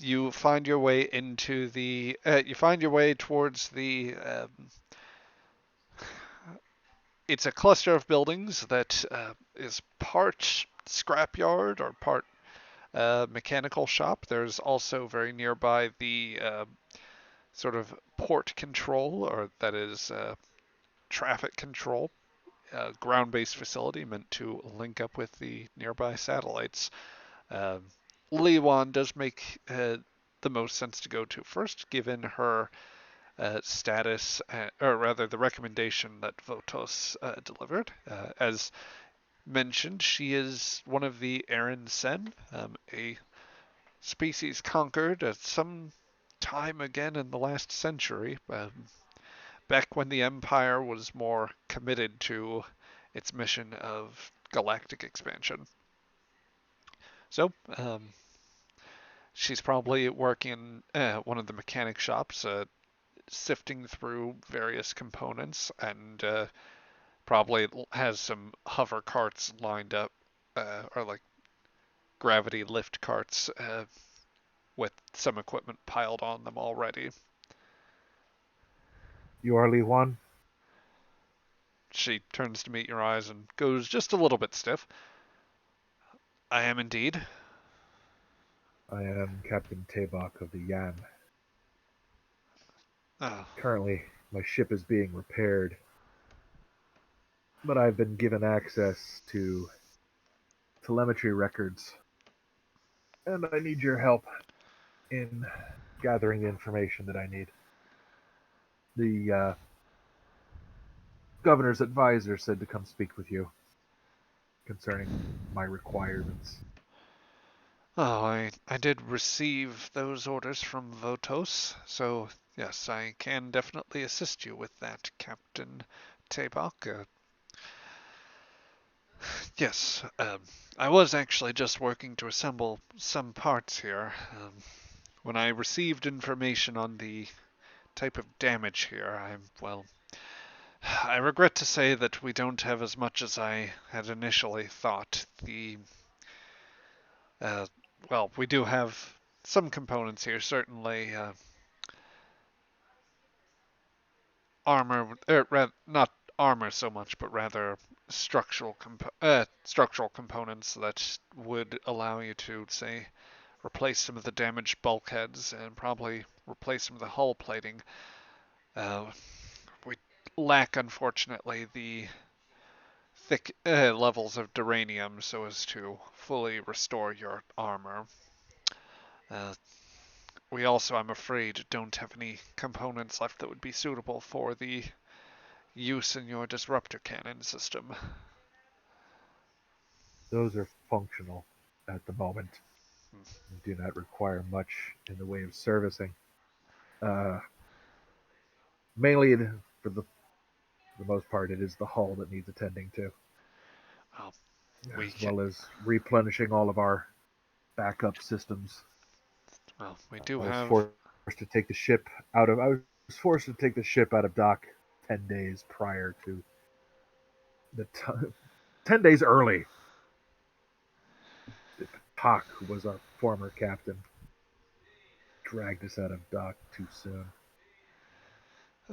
You find your way into the. You find your way towards the. It's a cluster of buildings that is part scrapyard or part mechanical shop. There's also very nearby the sort of port control, or that is traffic control, ground-based facility meant to link up with the nearby satellites. Um, Liwan does make the most sense to go to first, given her status, or rather the recommendation that Votos delivered. As mentioned, she is one of the Aaron Sen, a species conquered at some time again in the last century, back when the Empire was more committed to its mission of galactic expansion. So, she's probably working one of the mechanic shops, sifting through various components, and probably has some hover carts lined up, or like gravity lift carts with some equipment piled on them already. You are Li Huan? She turns to meet your eyes and goes just a little bit stiff. I am indeed. I am Captain Tabak of the Yan. Oh, Currently, my ship is being repaired, but I've been given access to telemetry records, and I need your help in gathering the information that I need. The governor's advisor said to come speak with you concerning my requirements. oh, I did receive those orders from Votos, so yes, I can definitely assist you with that, Captain Tabak. Yes, I was actually just working to assemble some parts here. When I received information on the type of damage here, I regret to say that we don't have as much as I had initially thought. Uh, we do have some components here, certainly armor, not armor so much, but rather structural components that would allow you to, say, replace some of the damaged bulkheads and probably replace some of the hull plating. We lack, unfortunately, the thick levels of duranium so as to fully restore your armor. Uh, we also, I'm afraid, don't have any components left that would be suitable for the use in your disruptor cannon system. Those are functional at the moment and do not require much in the way of servicing. Uh, Mainly, for the most part, it is the hull that needs attending to, Well, we as well as replenishing all of our backup systems. we do I was have. forced to take the ship out of. I was forced to take the ship out of dock 10 days prior to the time. 10 days early. Hawk, who was our former captain, dragged us out of dock too soon.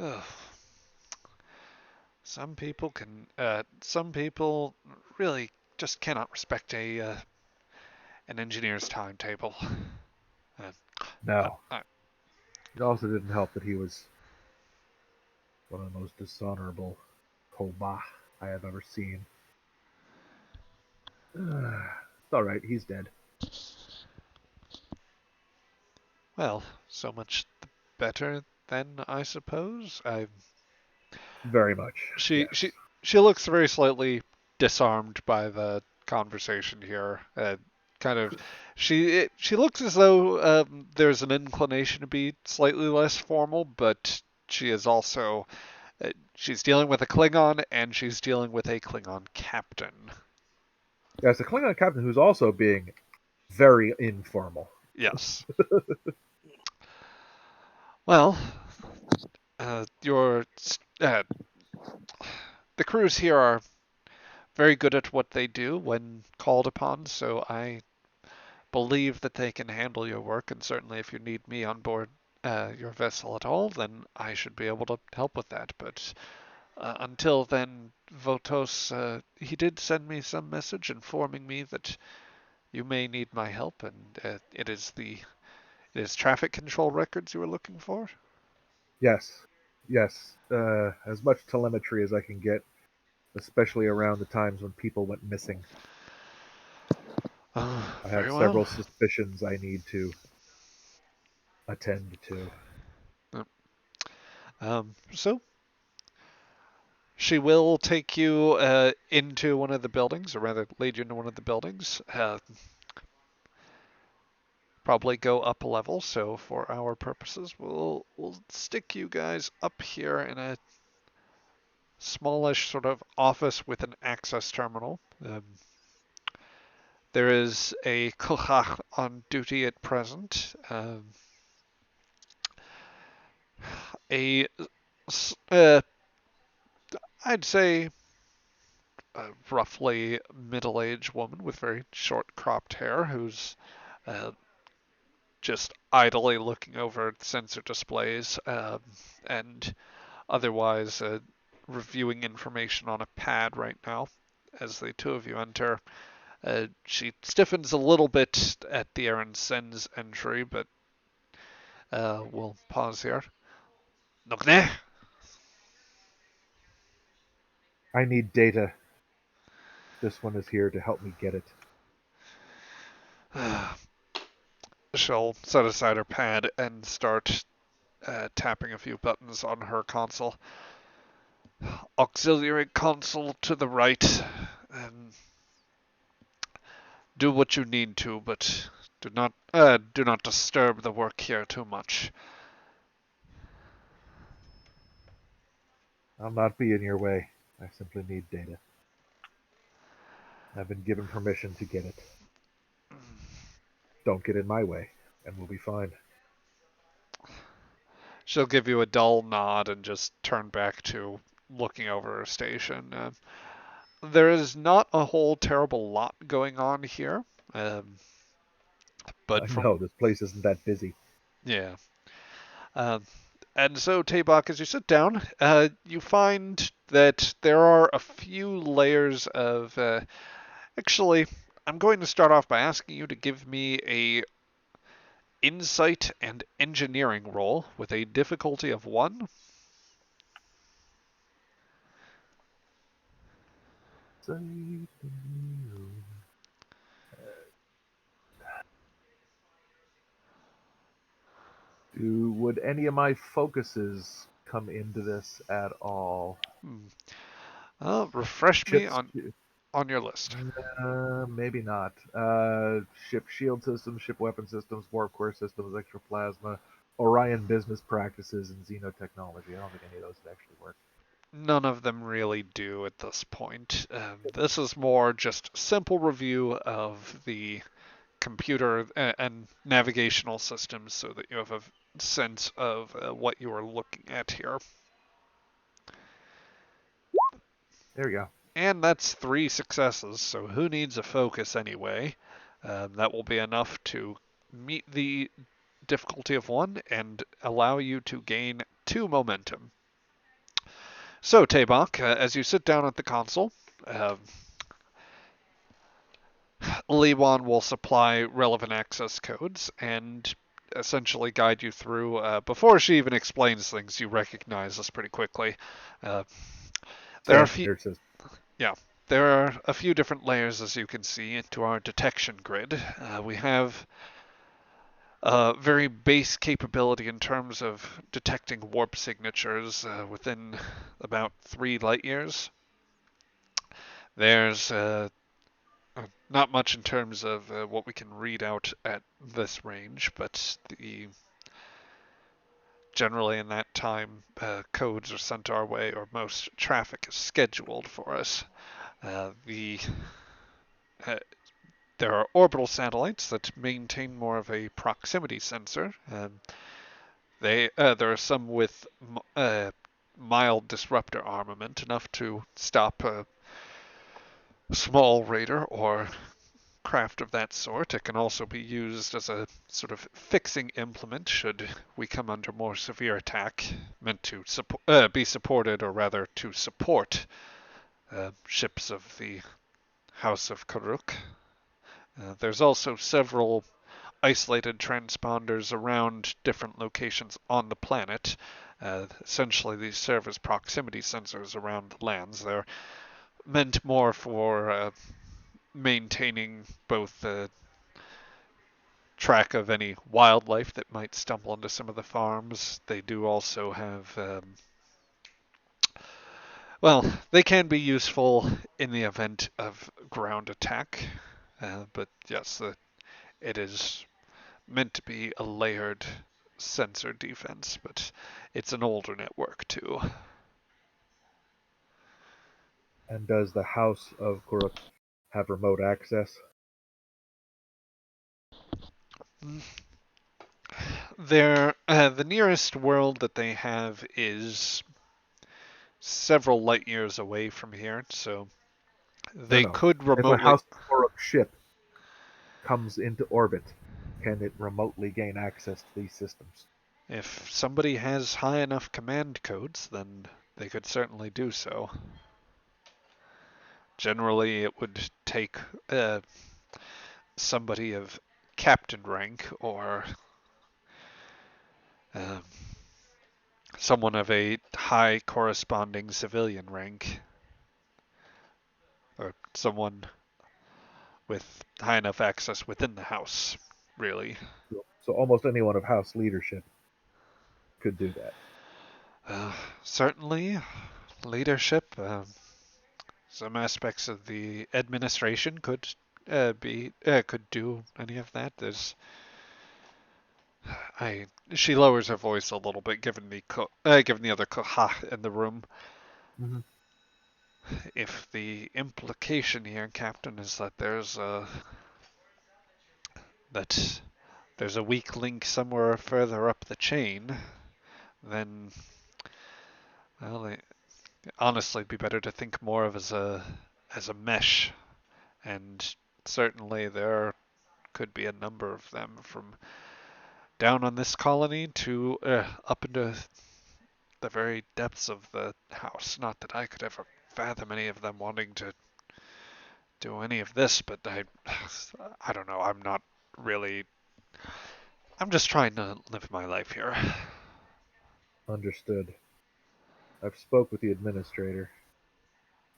Ugh, some people really just cannot respect an engineer's timetable. Uh, but No, it also didn't help that he was one of the most dishonorable Koba I have ever seen. It's all right. He's dead. well, so much the better then, I suppose. Very much. She Yes. she she looks very slightly disarmed by the conversation here. Kind of, she looks as though there's an inclination to be slightly less formal, but she is also she's dealing with a Klingon and she's dealing with a Klingon captain. Yes, the Klingon captain who's also being very informal. Yes. Well, your uh, the crews here are very good at what they do when called upon, so I believe that they can handle your work, and certainly if you need me on board your vessel at all, then I should be able to help with that. But until then, Votos, he did send me some message informing me that you may need my help, and it is traffic control records you were looking for. Yes. Yes. As much telemetry as I can get, especially around the times when people went missing. I have Very well. several suspicions I need to attend to. So she will take you into one of the buildings, or rather, lead you into one of the buildings. Probably go up a level. So for our purposes, we'll stick you guys up here in a smallish sort of office with an access terminal. There is a Kochach on duty at present. A I'd say a roughly middle-aged woman with very short cropped hair who's uh, just idly looking over sensor displays and otherwise reviewing information on a pad right now. As the two of you enter, she stiffens a little bit at the Aaron Sen's entry, but we'll pause here. Nokne? I need data. This one is here to help me get it. She'll set aside her pad and start tapping a few buttons on her console. Auxiliary console to the right. Do what you need to, but do not disturb the work here too much. I'll not be in your way. I simply need data. I've been given permission to get it. Don't get in my way, and we'll be fine. She'll give you a dull nod and just turn back to looking over her station. There is not a whole terrible lot going on here, but I from know, this place isn't that busy. yeah. Um, and so, Tabak, as you sit down, you find that there are a few layers of. Actually, I'm going to start off by asking you to give me a insight and engineering roll with a difficulty of 1. Would any of my focuses come into this at all? Refresh me Ships, on your list. maybe not. Ship shield systems, ship weapon systems, warp core systems, extraplasma, Orion business practices, and xenotechnology. I don't think any of those would actually work. None of them really do at this point. This is more just simple review of the computer and navigational systems so that you have a sense of what you are looking at here. There you go. And that's 3 successes, so who needs a focus anyway? That will be enough to meet the difficulty of 1 and allow you to gain 2 momentum. So, Tabak, as you sit down at the console, Liwan will supply relevant access codes and essentially guide you through. Before she even explains things, you recognize this pretty quickly. There are a few, there are a few different layers, as you can see, into our detection grid. We have very base capability in terms of detecting warp signatures within about 3 light years. There's not much in terms of what we can read out at this range, but generally in that time, codes are sent our way, or most traffic is scheduled for us. Uh, there are orbital satellites that maintain more of a proximity sensor. There are some with mild disruptor armament, enough to stop a small raider or craft of that sort. It can also be used as a sort of fixing implement should we come under more severe attack, meant to be supported, or rather to support ships of the House of Karuk. There's also several isolated transponders around different locations on the planet. Essentially, these serve as proximity sensors around the lands. They're meant more for maintaining both the track of any wildlife that might stumble into some of the farms. They do also have, well, they can be useful in the event of ground attack. But yes, it is meant to be a layered sensor defense, but it's an older network too. And does the House of Kuruk have remote access? The nearest world that they have is several light years away from here, so They No. could If a remotely. House Korok ship comes into orbit, can it remotely gain access to these systems? If somebody has high enough command codes, then they could certainly do so. Generally, it would take somebody of captain rank or um, someone of a high corresponding civilian rank, or someone with high enough access within the house, really. So almost anyone of House leadership could do that. Uh, Certainly, leadership. Some aspects of the administration could do any of that. I She lowers her voice a little bit, given the other ha in the room. Mm-hmm. If the implication here, Captain, is that there's a weak link somewhere further up the chain, then well, it honestly be better to think more of as a mesh, and certainly there could be a number of them from down on this colony to up into the very depths of the house. Not that I could ever fathom any of them wanting to do any of this, but I don't know. I'm not really. I'm just trying to live my life here. Understood. I've spoke with the administrator.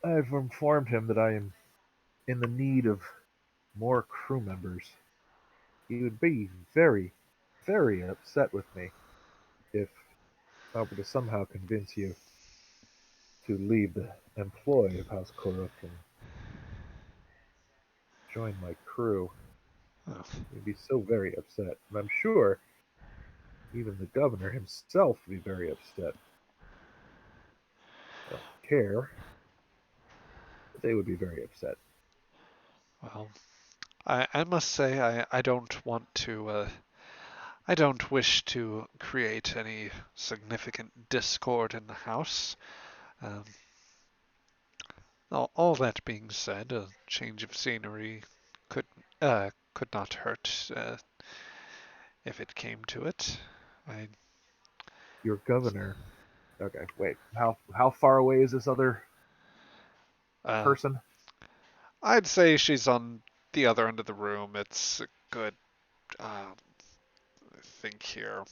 I've informed him that I am in the need of more crew members. He would be very, very upset with me if I were to somehow convince you to leave the employ of House Korok and join my crew. Oh, He'd be so very upset. And I'm sure even the governor himself would be very upset. I don't care, but they would be very upset. well, I must say I don't want to. I don't wish to create any significant discord in the house. Um, all that being said, a change of scenery could could not hurt if it came to it. I Your governor. Okay, wait. How far away is this other uh, person? I'd say she's on the other end of the room. It's a good. I think here,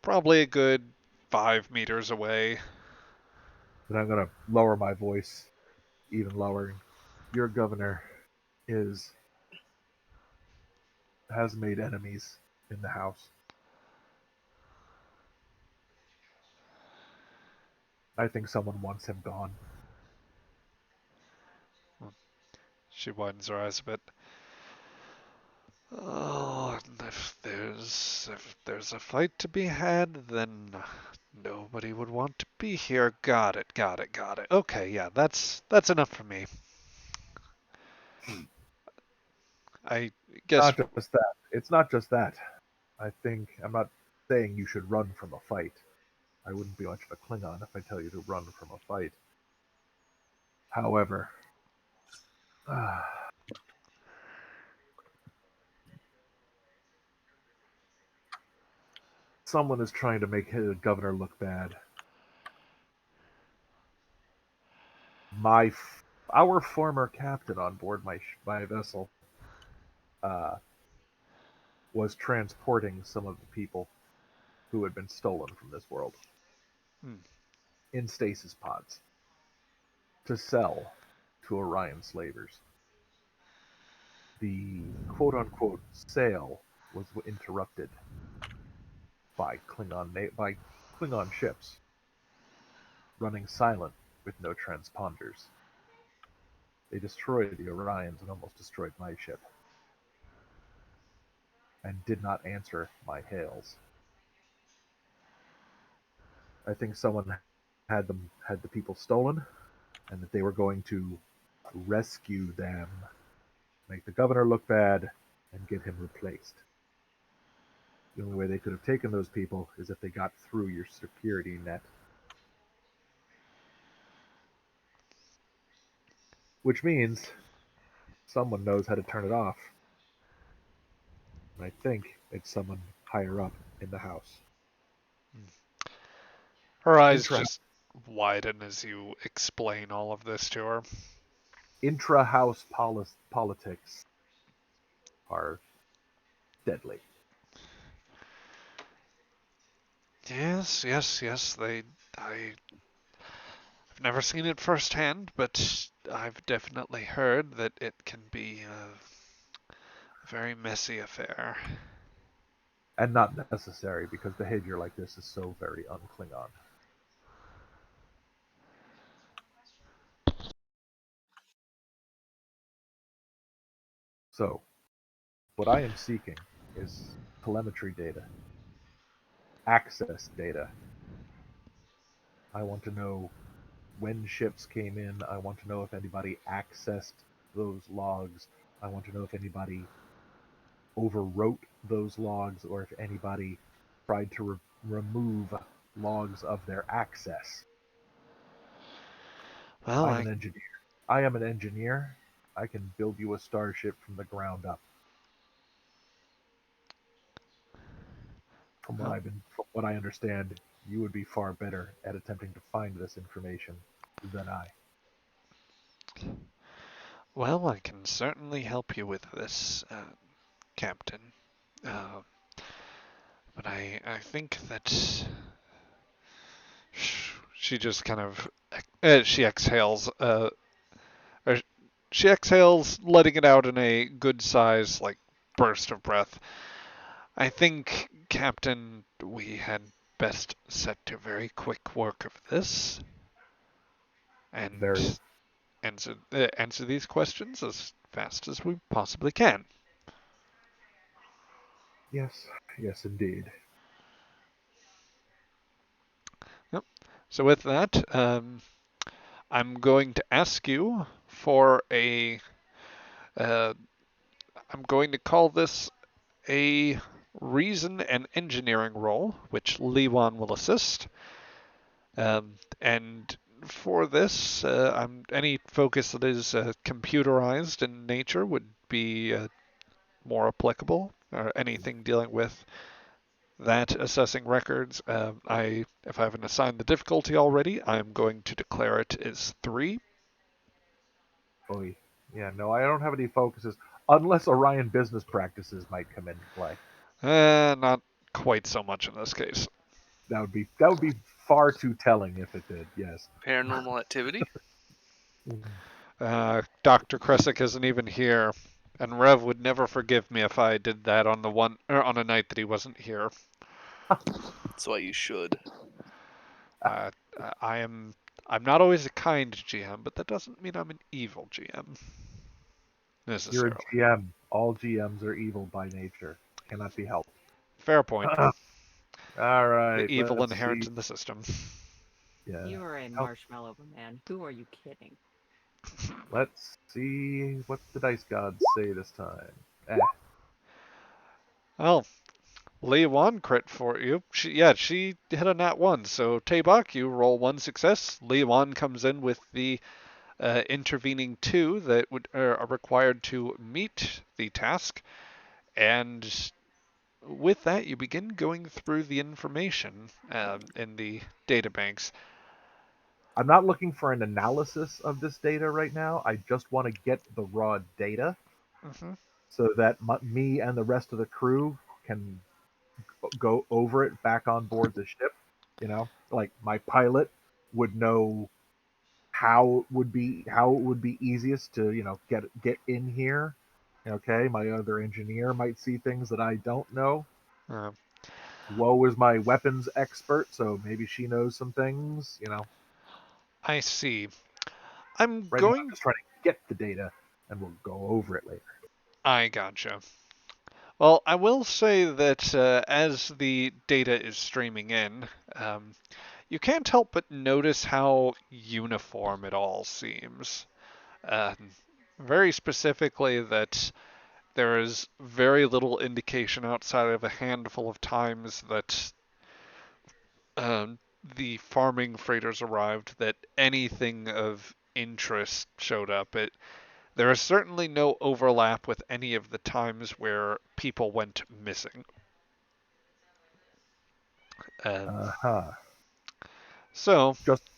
probably a good 5 meters away. And I'm gonna lower my voice even lower. Your governor is has made enemies in the house. I think someone wants him gone. She widens her eyes a bit. Oh, and if there's a fight to be had, then nobody would want to be here. Got it, got it, got it. Okay, yeah, that's enough for me. I guess. Not just that. It's not just that. I think I'm not saying you should run from a fight. I wouldn't be much of a Klingon if I tell you to run from a fight. However, someone is trying to make the governor look bad. Our former captain on board my vessel uh, was transporting some of the people who had been stolen from this world Hmm. in stasis pods to sell to Orion slavers. The quote unquote sale was interrupted by Klingon ships running silent with no transponders. They destroyed the Orions and almost destroyed my ship, and did not answer my hails. I think someone had the people stolen, and that they were going to rescue them, make the governor look bad, and get him replaced. The only way they could have taken those people is if they got through your security net. which means someone knows how to turn it off. And I think it's someone higher up in the house. Her eyes Intra just widen as you explain all of this to her. intra-house politics are deadly. Yes, yes, yes. I've never seen it firsthand, but I've definitely heard that it can be a very messy affair. And not necessary, because behavior like this is so very un-Klingon. So, what I am seeking is telemetry data, access data. I want to know when ships came in. I want to know if anybody accessed those logs. I want to know if anybody overwrote those logs or if anybody tried to remove logs of their access. Well, I'm an engineer. I am an engineer. I can build you a starship from the ground up. From well, what I understand, you would be far better at attempting to find this information than I. well, I can certainly help you with this, Captain. Uh, but I think that she just kind of she exhales, or she exhales, letting it out in a good size like burst of breath. I think, Captain, we had best set to very quick work of this Very and answer these questions as fast as we possibly can. yes, yes, indeed. Yep. So with that, I'm going to ask you for a. Uh, I'm going to call this a reason and engineering role, which Lewan will assist. And for this, any focus that is computerized in nature would be more applicable, or anything dealing with that assessing records. If I haven't assigned the difficulty already, I'm going to declare it as 3. Oy. Yeah, no, I don't have any focuses unless Orion business practices might come into play. Not quite so much in this case. That would be far too telling if it did. Yes. Paranormal activity? Dr. Kresick isn't even here, and Rev would never forgive me if I did that on the one or on a night that he wasn't here. That's why you should. Uh, I am. I'm not always a kind GM, but that doesn't mean I'm an evil GM You're a necessarily. GM. All GMs are evil by nature. Cannot be helped. Fair point. All The right, evil let's inherent see. in the system. Yeah. You are a Oh, marshmallow man. Who are you kidding? let's see what the dice gods say this time. Eh, Well, Lee one crit for you. She hit a nat 1. So Tabak, you roll 1 success. Lee one comes in with the intervening 2 that are required to meet the task, and with that, you begin going through the information in the databanks. I'm not looking for an analysis of this data right now. I just want to get the raw data Mm-hmm. so that me and the rest of the crew can go over it back on board the ship. Like my pilot would know how it would be easiest to get in here. Okay, my other engineer might see things that I don't know. Uh, Woe is my weapons expert, so maybe she knows some things. I see. I'm Right now, I'm going. just trying to get the data, and we'll go over it later. I gotcha. Well, I will say that as the data is streaming in, you can't help but notice how uniform it all seems. Uh, Very specifically, that there is very little indication outside of a handful of times that um, the farming freighters arrived that anything of interest showed up. There is certainly no overlap with any of the times where people went missing. Um, Uh-huh. so,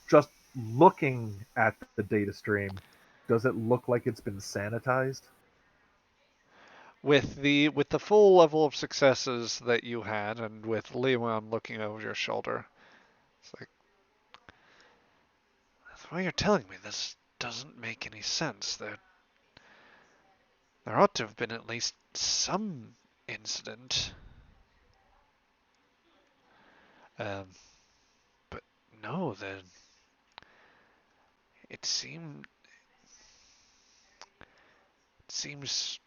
Just looking at the data stream, does it look like it's been sanitized? with the full level of successes that you had, and with Leon looking over your shoulder, it's like, the way you're telling me this doesn't make any sense. There ought to have been at least some incident. Um, but no, it seemed it seems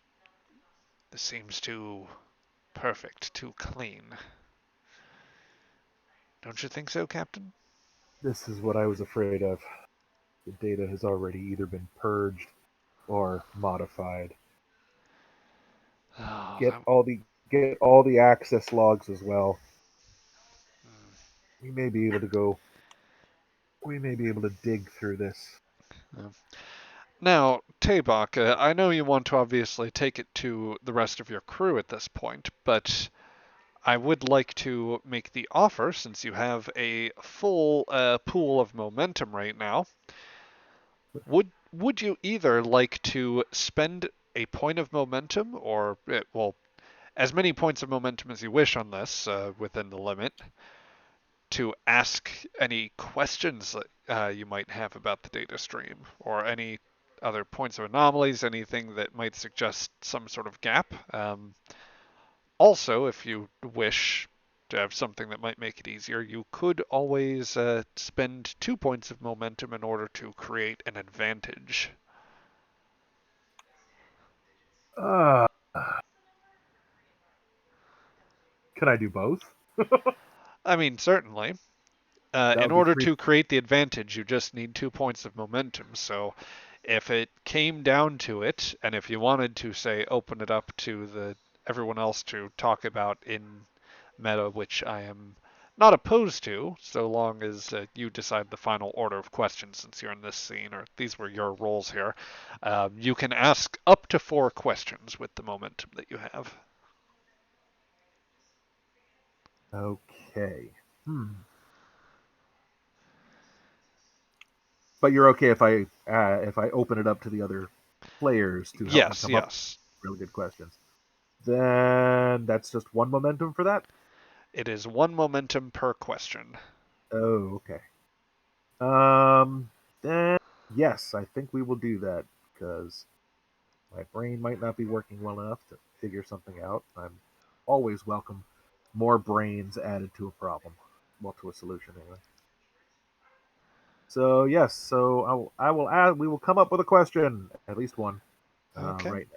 this seems too perfect, too clean. Don't you think so, Captain? This is what I was afraid of. The data has already either been purged or modified. Oh, Get all the access logs as well. We may be able to go. We may be able to dig through this. Now, Tabak, I know you want to obviously take it to the rest of your crew at this point, but I would like to make the offer, since you have a full pool of momentum right now. Would you either like to spend a point of momentum, or well, as many points of momentum as you wish on this, within the limit, to ask any questions that you might have about the data stream, or any other points of anomalies, anything that might suggest some sort of gap. Also, if you wish to have something that might make it easier, you could always spend 2 points of momentum in order to create an advantage. Uh, can I do both? I mean, certainly. That In would be order three. to create the advantage, you just need 2 points of momentum. So if it came down to it, and if you wanted to, say, open it up to everyone else to talk about in meta, which I am not opposed to, so long as you decide the final order of questions, since you're in this scene, or these were your roles here, you can ask up to 4 questions with the momentum that you have. Okay. But you're okay if I open it up to the other players to help me Yes, come up yes. with really good questions. Then that's just one momentum for that. It is 1 momentum per question. Oh, okay. Then yes, I think we will do that because my brain might not be working well enough to figure something out. I'm always welcome more brains added to a problem, well, to a solution anyway. So yes, so I will add. We will come up with a question, at least one, Okay. right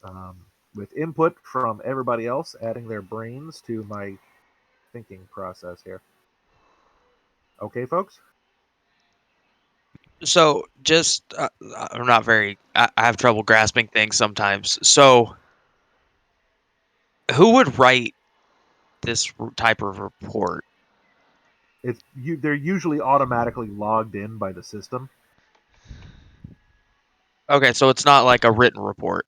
now, with input from everybody else, adding their brains to my thinking process here. Okay, folks. So just I'm not very. I have trouble grasping things sometimes. So who would write this type of report? They're usually automatically logged in by the system. Okay, so it's not like a written report.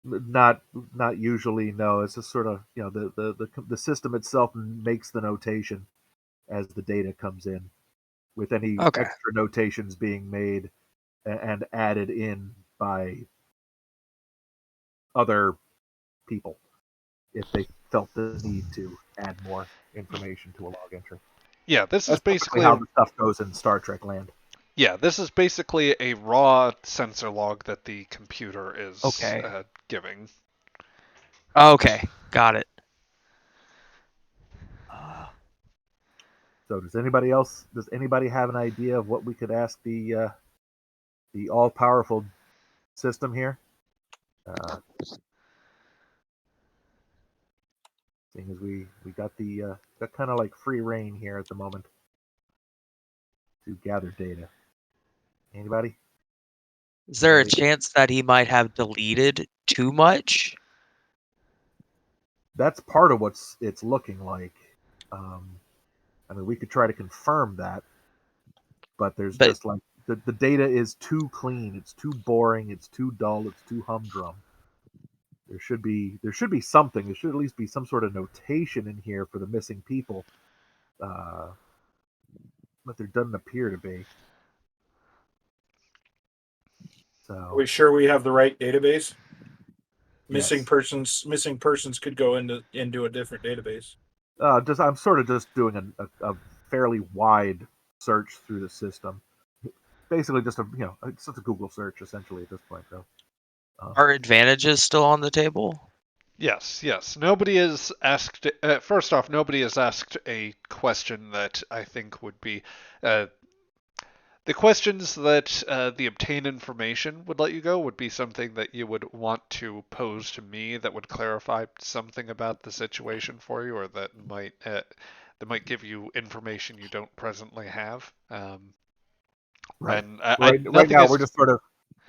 Not not usually. No, it's just sort of the system itself makes the notation as the data comes in, with any Okay. extra notations being made and added in by other people if they felt the need to add more information to a log entry. Yeah, this is That's typically basically how the stuff goes in Star Trek land. this is basically a raw sensor log that the computer is Okay. giving. Okay, got it. So does anybody have an idea of what we could ask the all powerful system here? Seeing as we got kind of like free reign here at the moment to gather data. Anybody? Is there a Anybody? chance that he might have deleted too much? That's part of what's it's looking like. I mean, we could try to confirm that, but there's But just like the data is too clean. It's too boring. It's too dull. It's too humdrum. There should be something. There should at least be some sort of notation in here for the missing people, but there doesn't appear to be. Are So we sure we have the right database? yes. Missing persons could go into a different database. I'm sort of just doing a fairly wide search through the system. Basically, just it's just a Google search essentially at this point, though. Are advantages still on the table? Yes. Nobody is asked. First off, nobody has asked a question that I think would be the questions that the obtain information would let you go would be something that you would want to pose to me that would clarify something about the situation for you, or that might give you information you don't presently have. Right. And Right nothing now, is. we're just sort of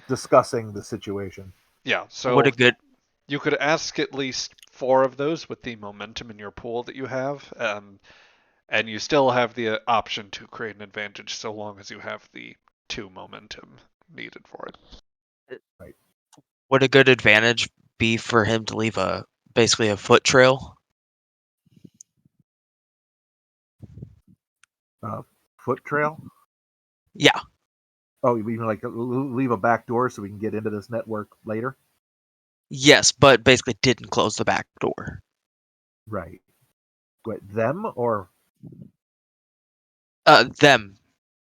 discussing the situation. Yeah. What So a good you could ask at least 4 of those with the momentum in your pool that you have, and you still have the option to create an advantage so long as you have the 2 momentum needed for it. Right. would a good advantage be for him to leave basically a foot trail? Foot trail. Yeah. Oh, you mean like leave a back door so we can get into this network later? Yes, but basically didn't close the back door. Right. Wait, them or Them.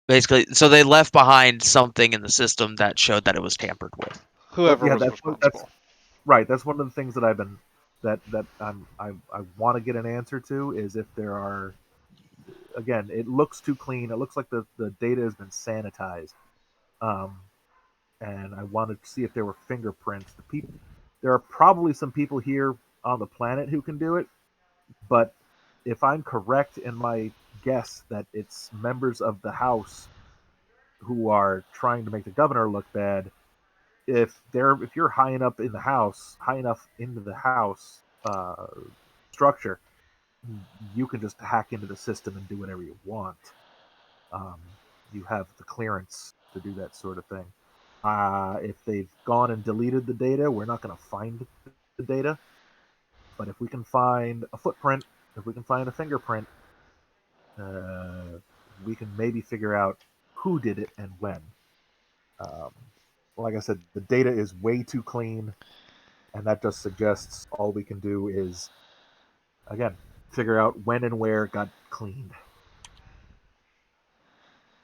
Basically, so they left behind something in the system that showed that it was tampered with. Whoever yeah, was that's responsible. right. That's one of the things that I've been that I want to get an answer to is if there are, again, it looks too clean. It looks like the data has been sanitized. Um, and I wanted to see if there were fingerprints. There are probably some people here on the planet who can do it, but if I'm correct in my guess that it's members of the House who are trying to make the governor look bad, if you're high enough into the House structure, you can just hack into the system and do whatever you want. Um, you have the clearance to do that sort of thing. If they've gone and deleted the data, we're not going to find the data. But if we can find a footprint, if we can find a fingerprint, uh, we can maybe figure out who did it and when. Um, like I said, the data is way too clean, and that just suggests all we can do is, again, figure out when and where it got cleaned.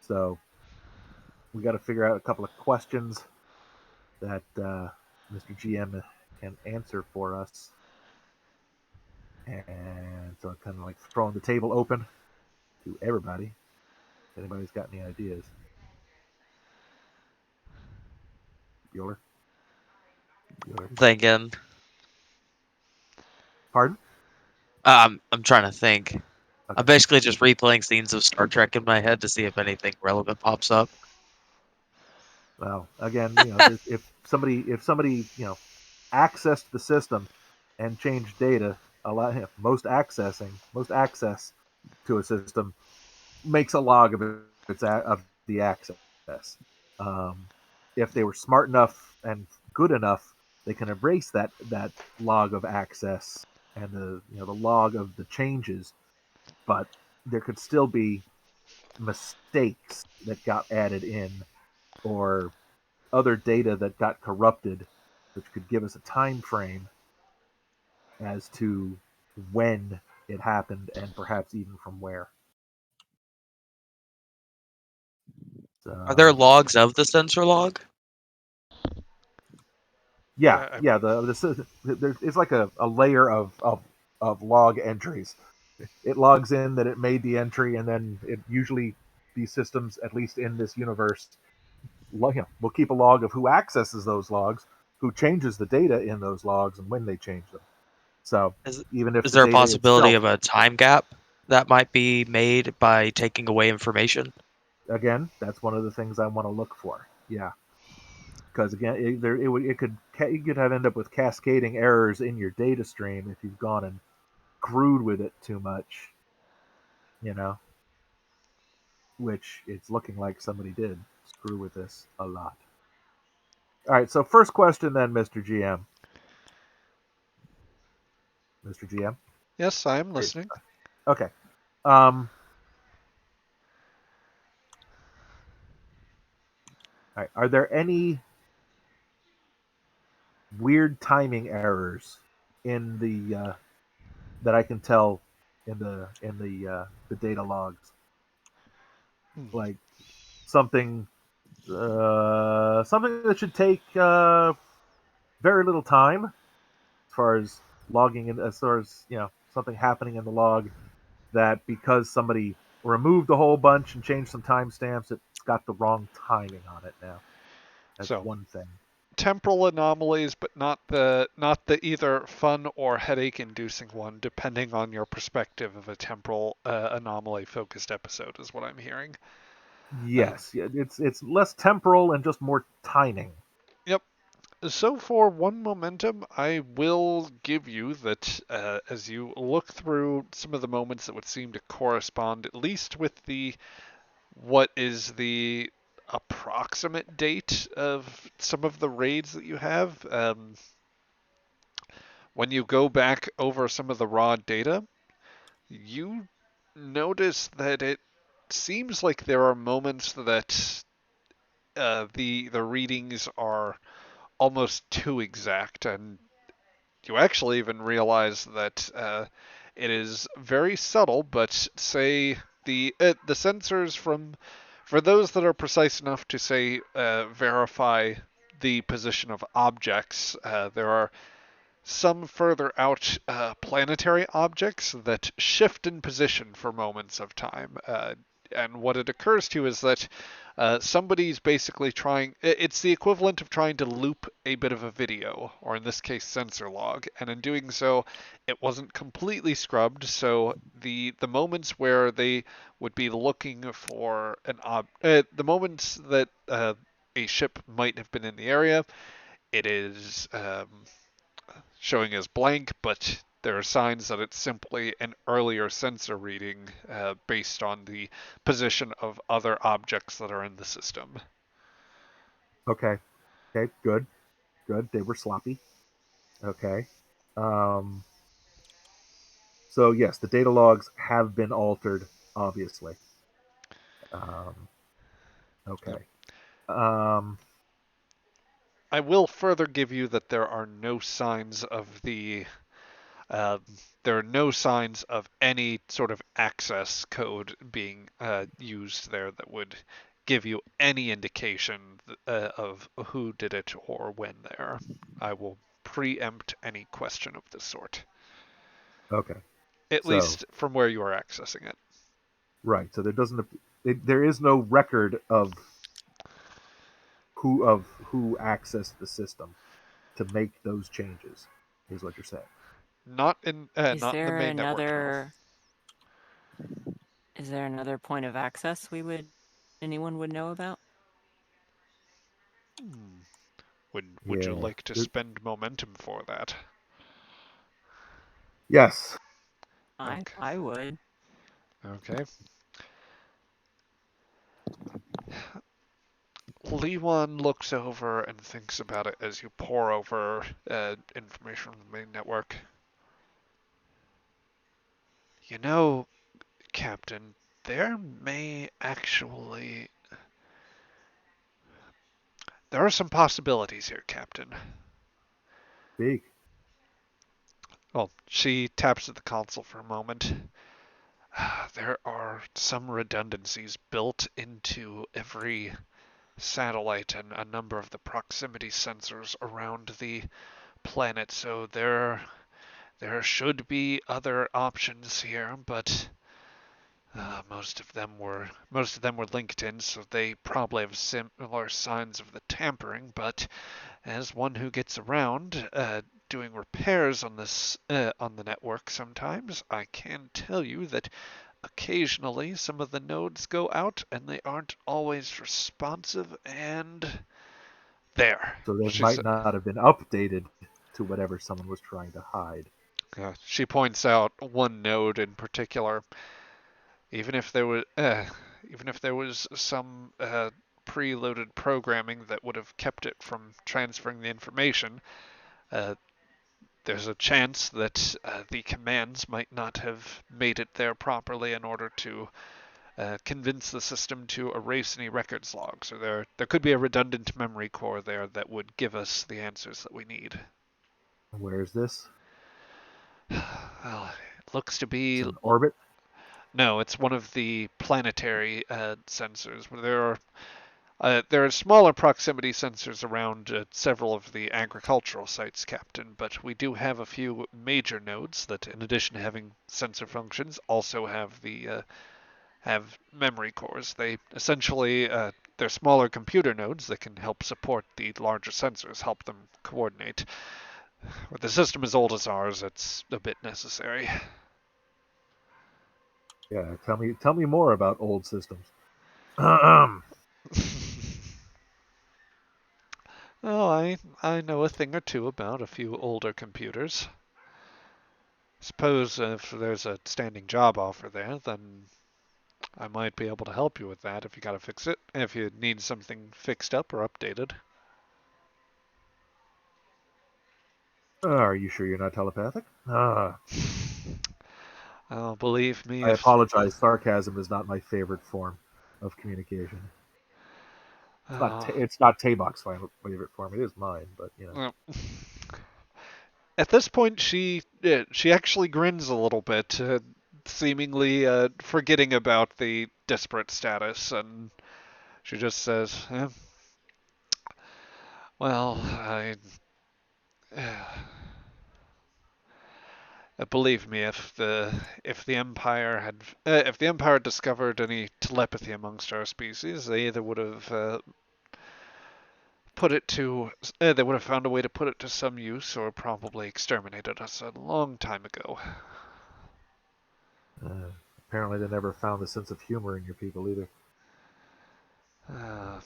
So we got to figure out a couple of questions that Mr. GM can answer for us. And so I'm kind of like throwing the table open to everybody. If anybody's got any ideas. Bueller? Thinking. Pardon? I'm trying to think. Okay. I'm basically just replaying scenes of Star Trek in my head to see if anything relevant pops up. Well, again, if somebody accessed the system and changed data, most access to a system makes a log of of the access. Um, if they were smart enough and good enough, they can erase that log of access and the log of the changes, but there could still be mistakes that got added in or other data that got corrupted, which could give us a time frame as to when it happened and perhaps even from where. Are there So logs of the sensor log? yeah, I yeah. It's like a layer of log entries. It logs in that it made the entry, and then it usually these systems, at least in this universe, will keep a log of who accesses those logs, who changes the data in those logs, and when they change them. So Is even if is the there a data possibility itself, of a time gap that might be made by taking away information? again, that's one of the things I want to look for. Yeah, because again, you could have end up with cascading errors in your data stream if you've gone and screwed with it too much, you know, which it's looking like somebody did. screw with this a lot. All right, so first question then, Mr. GM. Mr. GM? Yes, I am listening. Okay. All right. Are there any weird timing errors in the that I can tell in the data logs? Like something something that should take very little time as far as logging in, as far as something happening in the log that because somebody removed a whole bunch and changed some timestamps, it's got the wrong timing on it now. That's So, one thing. temporal anomalies, but not the either fun or headache-inducing one, depending on your perspective of a temporal anomaly-focused episode, is what I'm hearing. Yes, it's less temporal and just more timing. Yep. So for one momentum, I will give you that as you look through some of the moments that would seem to correspond, at least with what is the approximate date of some of the raids that you have. When you go back over some of the raw data, you notice that it seems like there are moments that the readings are almost too exact, and you actually even realize that it is very subtle. But say the sensors for those that are precise enough to say verify the position of objects, there are some further out planetary objects that shift in position for moments of time. And what it occurs to is that somebody's basically trying, it's the equivalent of trying to loop a bit of a video, or in this case, sensor log. And in doing so, it wasn't completely scrubbed. So the moments where they would be looking for the moments that a ship might have been in the area, it is showing as blank, but there are signs that it's simply an earlier sensor reading based on the position of other objects that are in the system. Okay. Okay. Good. Good. They were sloppy. Okay. Um, so yes, the data logs have been altered, obviously. Um, Yep. okay. Um, I will further give you that there are no signs of uh, there are no signs of any sort of access code being used there that would give you any indication of who did it or when there. I will preempt any question of this sort, okay. at So least from where you are accessing it. right. So there doesn't. There is no record of who accessed the system to make those changes. Is what you're saying. Is not in the there main network, no. another point of access anyone would know about? Hmm. Would you Yeah. like to spend momentum for that? Yes. Okay. I would. Okay. Lewan looks over and thinks about it as you pour over information from the main network. You know, Captain, there may actually. There are some possibilities here, Captain. Big. Well, she taps at the console for a moment. There are some redundancies built into every satellite and a number of the proximity sensors around the planet, so there should be other options here, but most of them were linked in, so they probably have similar signs of the tampering. But as one who gets around doing repairs on the network, sometimes I can tell you that occasionally some of the nodes go out and they aren't always responsive. And there, So they she might not have been updated to whatever someone was trying to hide. she points out one node in particular. Even if there was some preloaded programming that would have kept it from transferring the information, there's a chance that the commands might not have made it there properly in order to convince the system to erase any records logs, or there could be a redundant memory core there that would give us the answers that we need. Where is this? Well, it looks to It's be in orbit. no, it's one of the planetary sensors. There are smaller proximity sensors around several of the agricultural sites, Captain, but we do have a few major nodes that, in addition to having sensor functions, also have memory cores. They essentially they're smaller computer nodes that can help support the larger sensors, help them coordinate. With a system as old as ours, it's a bit necessary. Yeah, tell me more about old systems. Um, Oh, I know a thing or two about a few older computers. Suppose if there's a standing job offer there, then I might be able to help you with that if you gotta fix it. If you need something fixed up or updated. are you sure you're not telepathic? Oh, believe me, I if apologize. Sarcasm is not my favorite form of communication. oh, It's not Tabok's favorite form. It is mine, but well, at this point, she actually grins a little bit, seemingly forgetting about the disparate status, and she just says, "Well, believe me, if the Empire had discovered any telepathy amongst our species, they either would have put it to they would have found a way to put it to some use, or probably exterminated us a long time ago." uh, apparently they never found the sense of humor in your people either. Uh,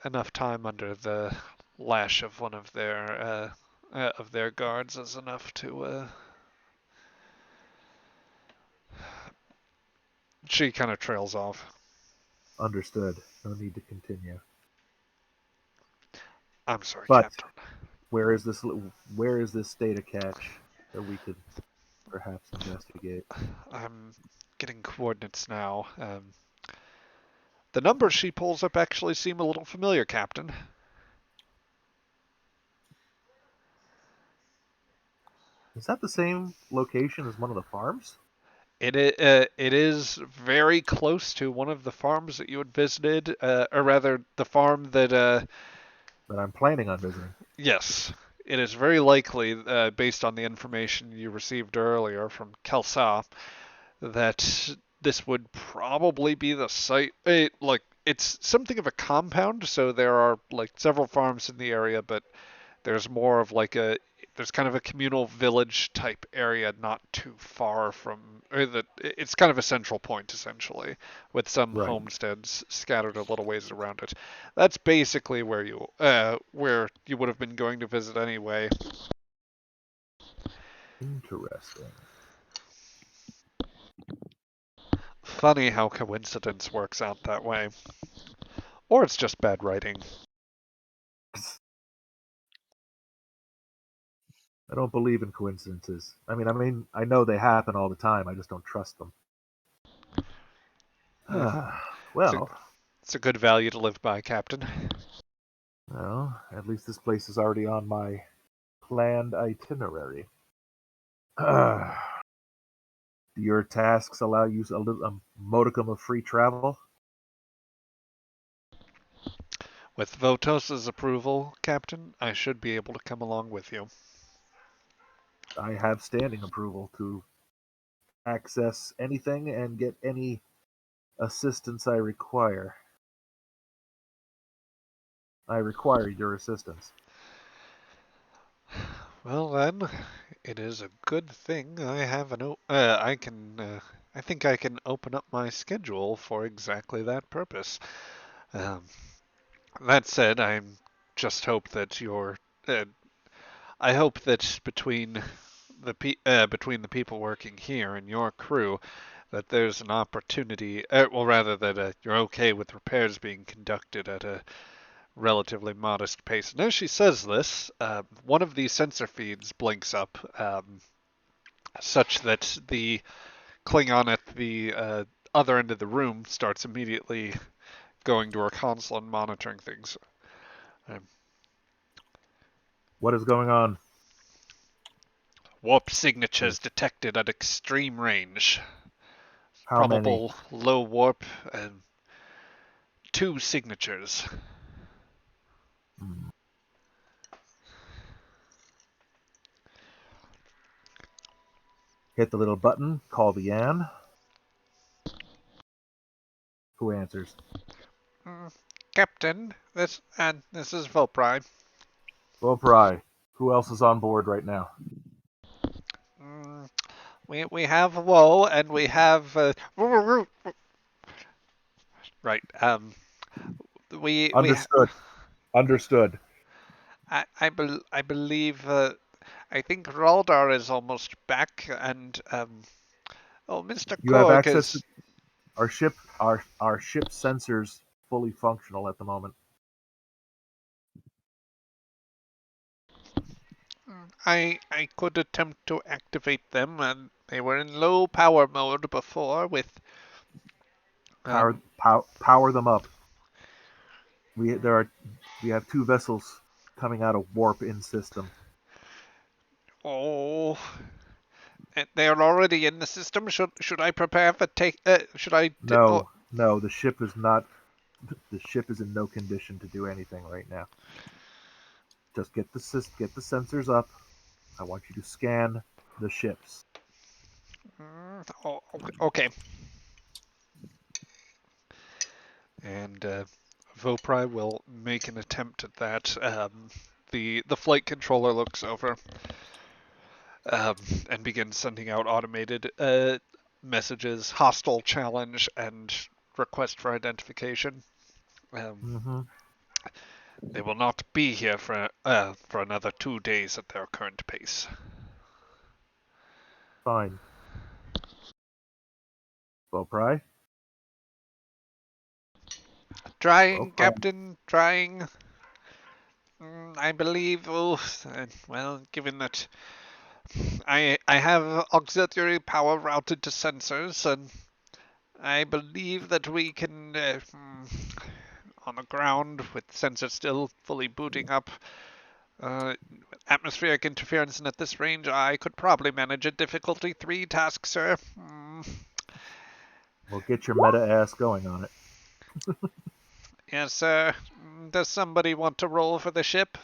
enough time under the lash of one of their guards is enough to. She kind of trails off. Understood. No need to continue. I'm sorry, But Captain. where is this? Where is this data cache that we could perhaps investigate? I'm getting coordinates now. The numbers she pulls up actually seem a little familiar, Captain. Is that the same location as one of the farms It is very close to one of the farms that you had visited, or rather, the farm that that I'm planning on visiting? yes, it is very likely, based on the information you received earlier from Kelsa, that this would probably be the site. Like, it's something of a compound, so there are like several farms in the area, but there's more of like there's kind of a communal village type area not too far from, or it's kind of a central point essentially, with some Right. homesteads scattered a little ways around it. That's basically where you would have been going to visit anyway. Interesting. Funny how coincidence works out that way. Or it's just bad writing. I don't believe in coincidences. I know they happen all the time. I just don't trust them. Uh, it's, a, Well, it's a good value to live by, Captain. well, at least this place is already on my planned itinerary. Do your tasks allow you a modicum of free travel? With Votos's approval, Captain, I should be able to come along with you. I have standing approval to access anything and get any assistance I require. I require your assistance. Well then, it is a good thing I have I think I can open up my schedule for exactly that purpose. Um, that said, just hope that uh, I hope that between the people working here and your crew, that there's an opportunity, well, rather that you're okay with repairs being conducted at a relatively modest pace. And as she says this, one of these sensor feeds blinks up, such that the Klingon at the other end of the room starts immediately going to her console and monitoring things. What is going on? Warp signatures detected at extreme range. How many? Probable low warp and 2 signatures. Hit the little button, call the Yan. Who answers? Captain, this is Volpry. Vopri. Who else is on board right now? We have Woe and we have right. We Understood. Understood. I believe I think Raldar is almost back, and Mr. You have Korg access is. to our ship. Our ship sensors fully functional at the moment. I could attempt to activate them, and they were in low power mode before with. Power them up. We have 2 vessels coming out of warp in system. Oh, they are already in the system. Should I prepare for take? Should I? No, no, the ship is not. The ship is in no condition to do anything right now. Just get the sensors up. I want you to scan the ships. Oh, okay. And Vopri will make an attempt at that. The flight controller looks over and begins sending out automated messages, hostile challenge, and request for identification. They will not be here for another 2 days at their current pace. Fine. Vopri? Trying, Captain, trying. I believe, well, given that I have auxiliary power routed to sensors, and I believe that we can, on the ground, with sensors still fully booting up, atmospheric interference, and at this range, I could probably manage a difficulty 3 task, sir. Well, get your meta ass going on it. Yes, sir. Does somebody want to roll for the ship?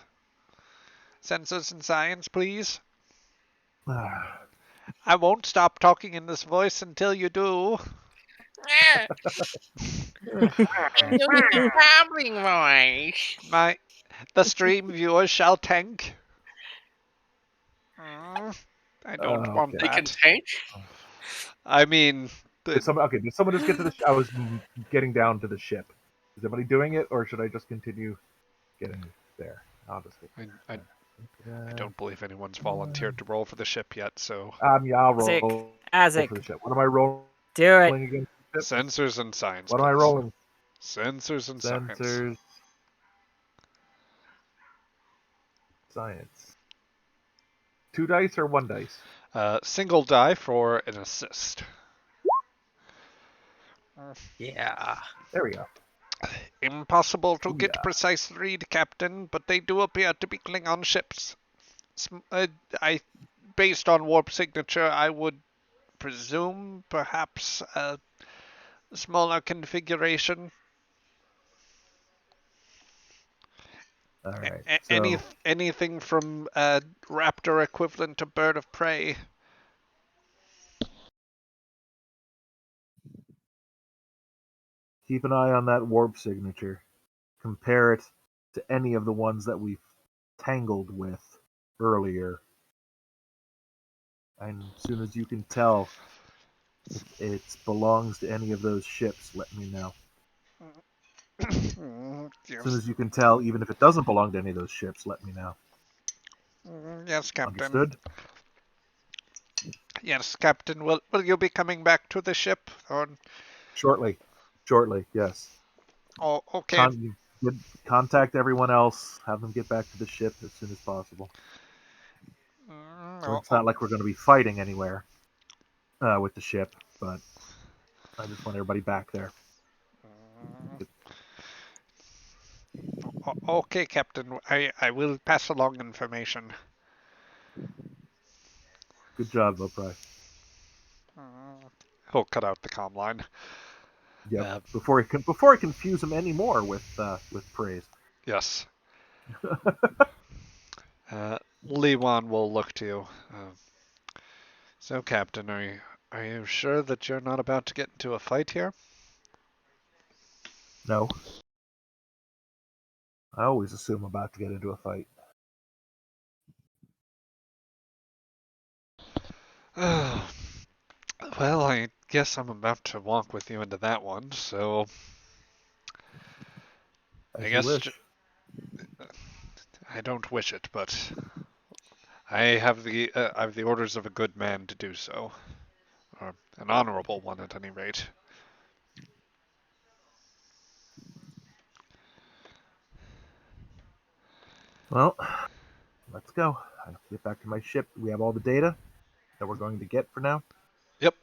Sensors and science, please. I won't stop talking in this voice until you do. Babbling voice. The stream viewers shall tank. I don't want They that. can tank? I mean, Did someone just get to the I was getting down to the ship. Is anybody doing it, or should I just continue getting there? I'll just get I don't believe anyone's volunteered to roll for the ship yet, so. Yeah, I'll roll Azek, for the ship. What am I rolling do it. against the ship? Sensors and science. What please. am I rolling? Sensors and science. Sensors. Science. 2 dice or 1 dice? Single die for an assist. Yeah. There we go. Impossible to get Yeah. precise read, Captain, but they do appear to be Klingon ships. Based on warp signature, I would presume perhaps a smaller configuration. All right. Anything from raptor equivalent to bird of prey. Keep an eye on that warp signature. Compare it to any of the ones that we've tangled with earlier. And as soon as you can tell if it belongs to any of those ships, let me know. As soon as you can tell, even if it doesn't belong to any of those ships, let me know. Yes, Captain. Understood? Yes, Captain. Will you be coming back to the ship? Or... Shortly, yes. Oh, okay. Contact everyone else. Have them get back to the ship as soon as possible. Oh, It's not like we're going to be fighting anywhere with the ship, but I just want everybody back there. okay, Captain. I will pass along information. Good job, Vopri. He'll cut out the comm line. Yep. Before I confuse him anymore with praise. Yes. Lee Wan will look to you. So, Captain, are you sure that you're not about to get into a fight here? No. I always assume I'm about to get into a fight. Well, I guess I'm about to walk with you into that one, so As I you guess wish. I don't wish it, but I have the orders of a good man to do so, or an honorable one at any rate. Well, let's go. I have to get back to my ship. We have all the data that we're going to get for now. Yep.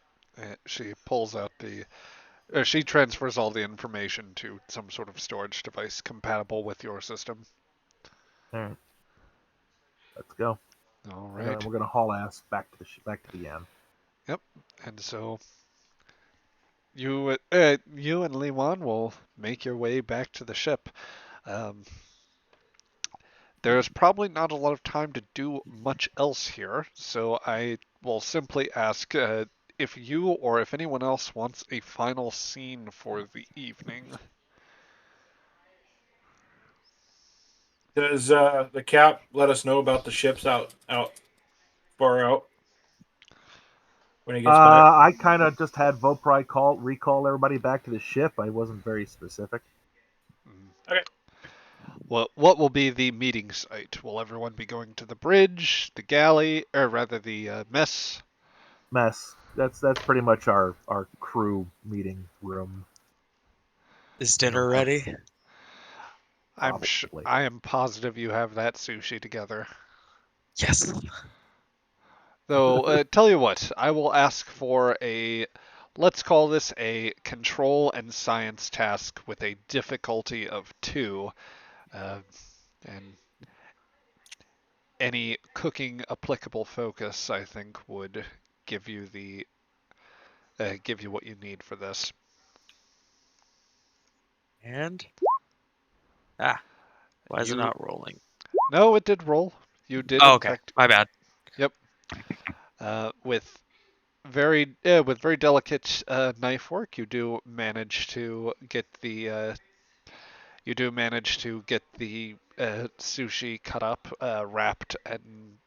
She pulls out she transfers all the information to some sort of storage device compatible with your system. All right. Let's go. All And then right. we're gonna haul ass back to the inn. Yep. And so you and Lee Wan will make your way back to the ship. Um, there's probably not a lot of time to do much else here, so I will simply ask if you or if anyone else wants a final scene for the evening. Does the cap let us know about the ships out far out when he gets back? I kind of just had Vopri recall everybody back to the ship. I wasn't very specific. Okay. What will be the meeting site? Will everyone be going to the bridge, the galley, or rather the mess? Mess. That's pretty much our crew meeting room. Is dinner ready? Probably. I am positive you have that sushi together. Yes. Though, tell you what, I will ask for let's call this a control and science task with a difficulty of 2, and any cooking applicable focus, I think, would give you give you what you need for this. And why is it You not rolling? No, it did roll. You did Oh, in okay. fact. My bad. Yep. With very delicate knife work, you do manage to get the sushi cut up, wrapped, and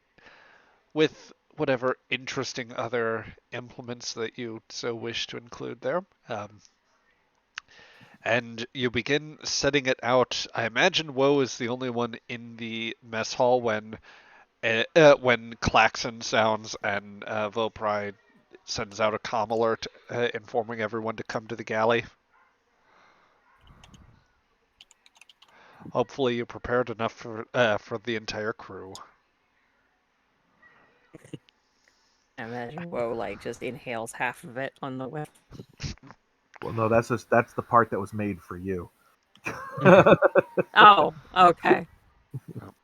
with whatever interesting other implements that you so wish to include there. And you begin setting it out. I imagine Woe is the only one in the mess hall when klaxon sounds and Vopri sends out a comm alert informing everyone to come to the galley. Hopefully you prepared enough for the entire crew. I imagine Woe like just inhales half of it on the way. Well, no, that's the part that was made for you. Oh, okay.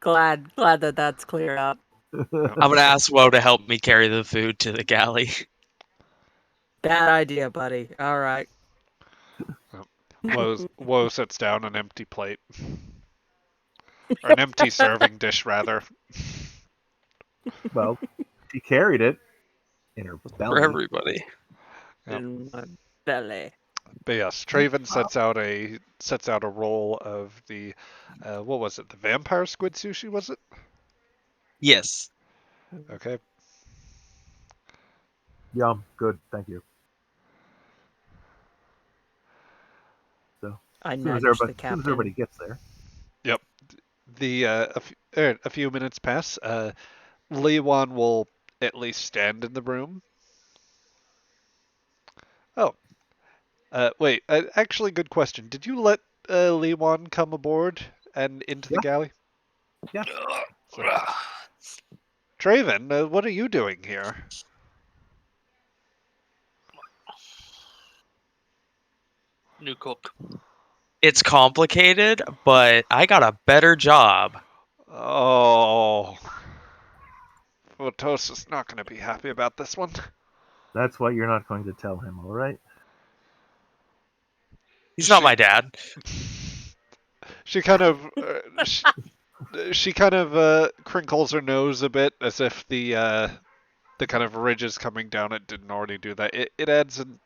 Glad that that's cleared up. I'm gonna ask Woe to help me carry the food to the galley. Bad idea, buddy. All right. Woe sets down an empty plate. Or an empty serving dish, rather. Well, she carried it in her For belly. everybody. Yep. In my belly. But yes, Traven sets out a roll of the what was it? The vampire squid sushi, was it? Yes. Okay. Yum. Good. Thank you. So I as soon as nudged the everybody captain. gets there. Yep. A few minutes pass. Lewan will at least stand in the room Wait, actually, good question. Did you let Lewan come aboard and into the Yeah. galley? Yeah. So, Traven, what are you doing here? New cook. It's complicated, but I got a better job. Oh, Photos is not going to be happy about this one. That's why you're not going to tell him, all right? He's not my dad. She kind of she kind of crinkles her nose a bit as if the kind of ridges coming down it didn't already do that. It adds an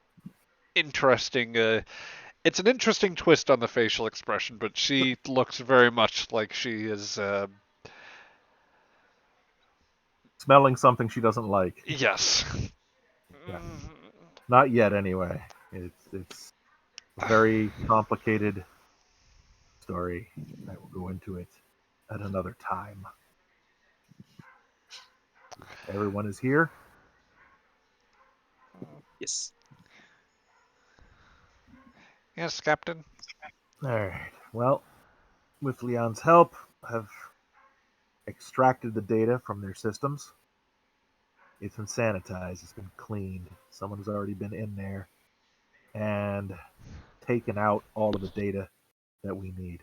interesting it's an interesting twist on the facial expression, but she looks very much like she is Smelling something she doesn't like. yes. Yeah. Not yet, anyway. It's a very complicated story. I will go into it at another time. Everyone is here. Yes. Yes, Captain. All right. Well, with Leon's help, I've extracted the data from their systems. It's been sanitized. It's been cleaned. Someone has already been in there and taken out all of the data that we need.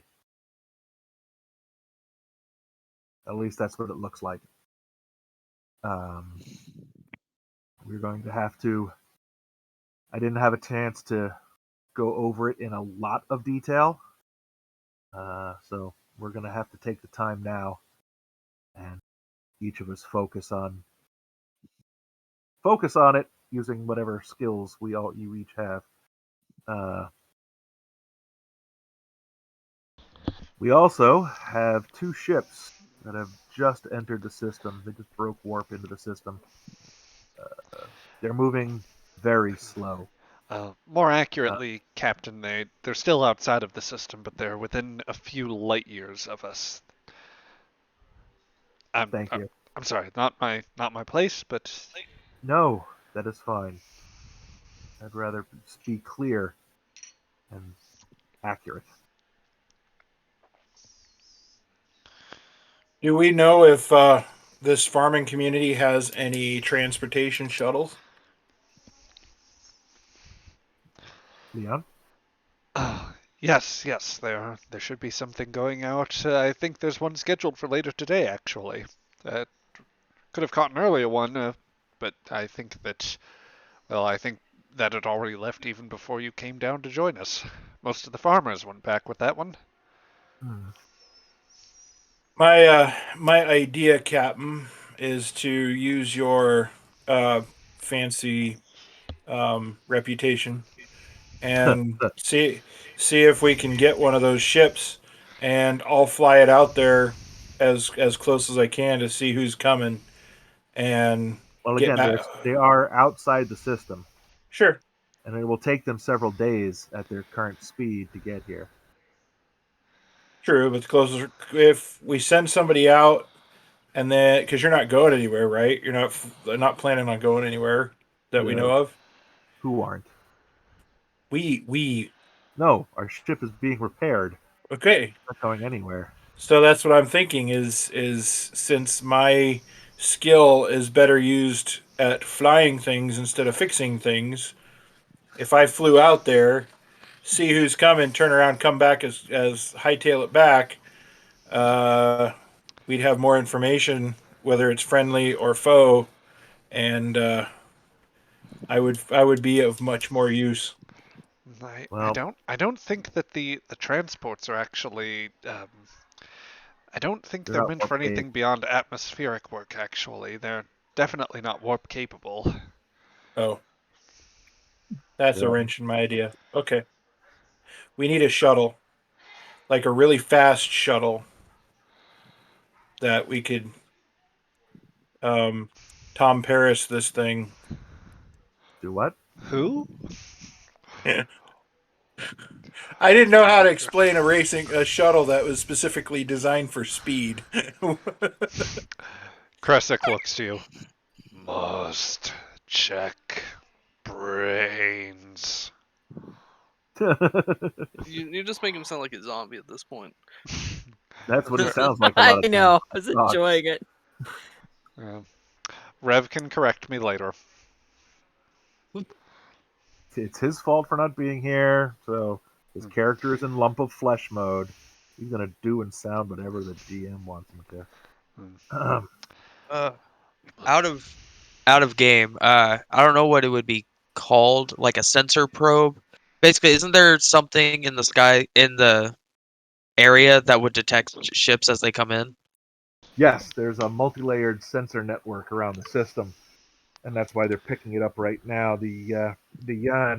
At least that's what it looks like. Um, we're going to have to. I didn't have a chance to go over it in a lot of detail, so we're going to have to take the time now and each of us focus on it using whatever skills you each have. Uh, we also have two ships that have just entered the system. They just broke warp into the system. They're moving very slow. More Uh, accurately, Captain, they're still outside of the system, but they're within a few light years of us. I'm Thank you. I'm sorry, not my place, but No, that is fine. I'd rather be clear and accurate. Do we know if this farming community has any transportation shuttles? Leon? yes, there should be something going out. I think there's one scheduled for later today, actually. Uh, could have caught an earlier one, but I think that it already left even before you came down to join us. Most of the farmers went back with that one. Hmm. My idea, Captain, is to use your fancy reputation and see if we can get one of those ships, and I'll fly it out there as close as I can to see who's coming and Well, get again, back. they are outside the system, Sure, and it will take them several days at their current speed to get here. true, but the closer if we send somebody out and then because you're not going anywhere, right? You're not planning on going anywhere that we The know of. who aren't? We No, our ship is being repaired. okay. Not going anywhere. So that's what I'm thinking is since my skill is better used at flying things instead of fixing things, if I flew out there, see who's coming, turn around, come back as hightail it back, uh, we'd have more information whether it's friendly or foe, and I would be of much more use. I Well, don't think that the transports are actually I don't think they're they're not meant for warp gauge. anything beyond atmospheric work. Actually, they're definitely not warp capable. Oh, that's a They're wrench in my idea. Okay, we need a shuttle, like a really fast shuttle that we could um, Tom Paris this thing. do what? Who? I didn't know how to explain a shuttle that was specifically designed for speed. Kresik looks to you. Must check brains. You just make him sound like a zombie at this point. That's what he sounds like a lot I of times. know. I was Sucks. enjoying it. Rev can correct me later. It's his fault for not being here. So his character is in lump of flesh mode. He's gonna do and sound whatever the DM wants him to. Out of game. I don't know what it would be called, like a sensor probe. Basically, isn't there something in the sky in the area that would detect ships as they come in? Yes, there's a multi-layered sensor network around the system, and that's why they're picking it up right now. The I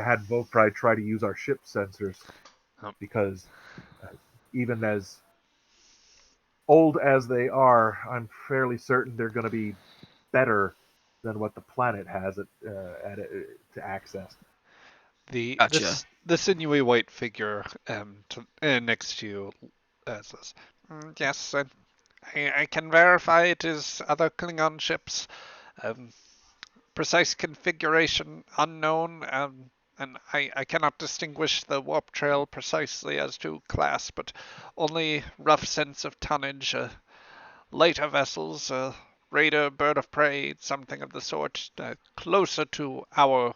had Volpry try to use our ship sensors because even as old as they are, I'm fairly certain they're going to be better than what the planet has to access. Gotcha. The sinewy white figure next to you says, "Yes, I can verify it is other Klingon ships. Um, Precise configuration unknown, and I cannot distinguish the warp trail precisely as to class, but only rough sense of tonnage. Lighter vessels, raider, bird of prey, something of the sort, closer to our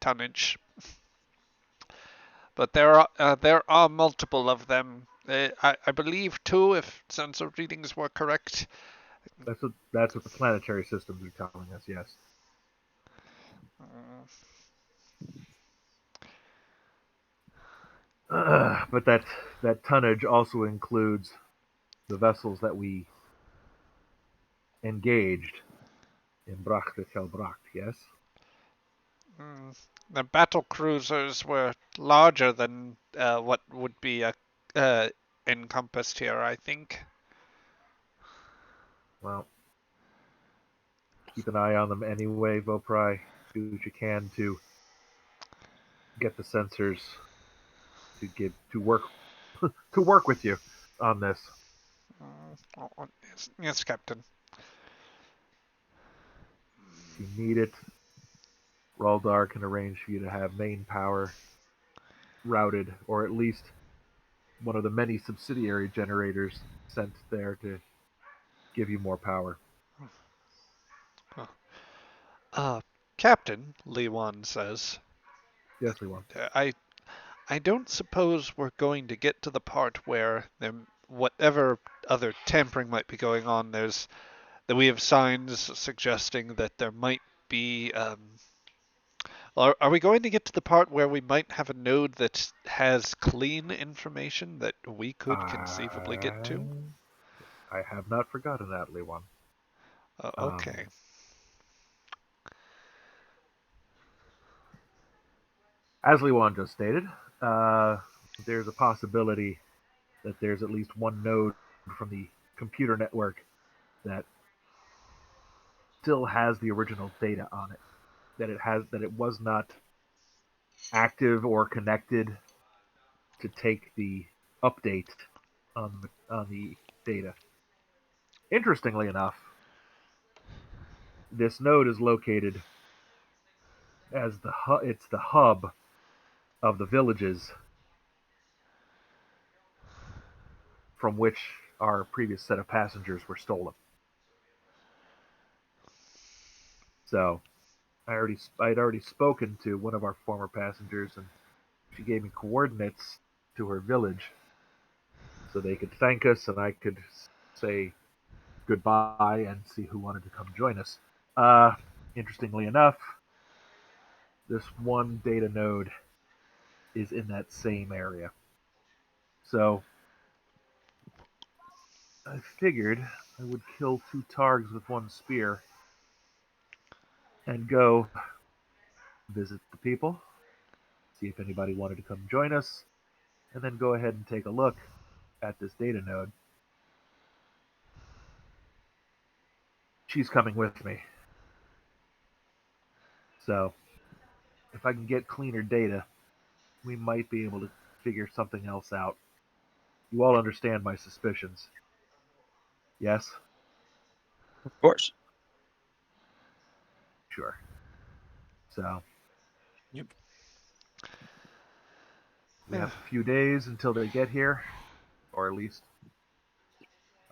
tonnage. But there are multiple of them. I believe two, if sensor readings were correct. That's what the planetary systems are telling us. Yes. But that tonnage also includes the vessels that we engaged in Brachte Kelbracht. Yes. The battle cruisers were larger than what would be encompassed here, I think. Well, keep an eye on them anyway, Vopry. Do what you can to get the sensors to work to work with you on this. Yes, Captain. If you need it, Raldar can arrange for you to have main power routed, or at least one of the many subsidiary generators sent there to give you more power. Uh, Captain, Li Wan says, Yes, Lewan. I I don't suppose we're going to get to the part where whatever other tampering might be going on, that we have signs suggesting that there might be. Are we going to get to the part where we might have a node that has clean information that we could conceivably get to? I have not forgotten that, Lewan. Okay. As Lewan just stated, there's a possibility that there's at least one node from the computer network that still has the original data on it. That it was not active or connected to take the update on the data. Interestingly enough, this node is located as it's the hub of the villages from which our previous set of passengers were stolen. So I'd already spoken to one of our former passengers, and she gave me coordinates to her village so they could thank us and I could say goodbye and see who wanted to come join us. Interestingly enough, this one data node is in that same area. So I figured I would kill two targs with one spear and go visit the people, see if anybody wanted to come join us, and then go ahead and take a look at this data node. She's coming with me. So if I can get cleaner data, we might be able to figure something else out. You all understand my suspicions. Yes? Of course. Sure. So Yep. we have a few days until they get here, or at least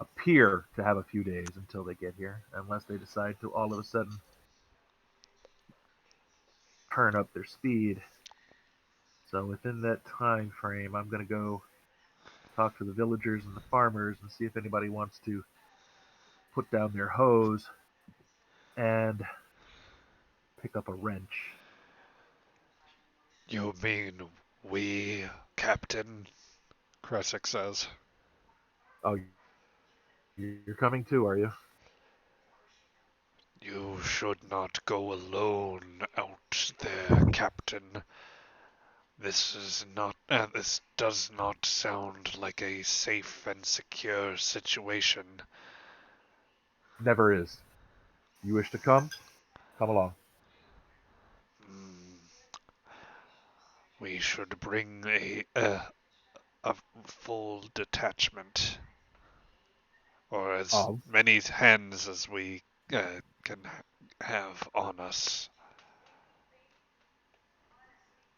appear to have a few days until they get here, unless they decide to all of a sudden turn up their speed. So within that time frame, I'm going to go talk to the villagers and the farmers and see if anybody wants to put down their hoes and pick up a wrench. You mean we, Captain? Kresic says. Oh, you're coming too, are you? You should not go alone out there, Captain. This does not sound like a safe and secure situation. Never is. You wish to come? Come along. Mm, we should bring a full detachment, or as Of. many hands as we can have on us.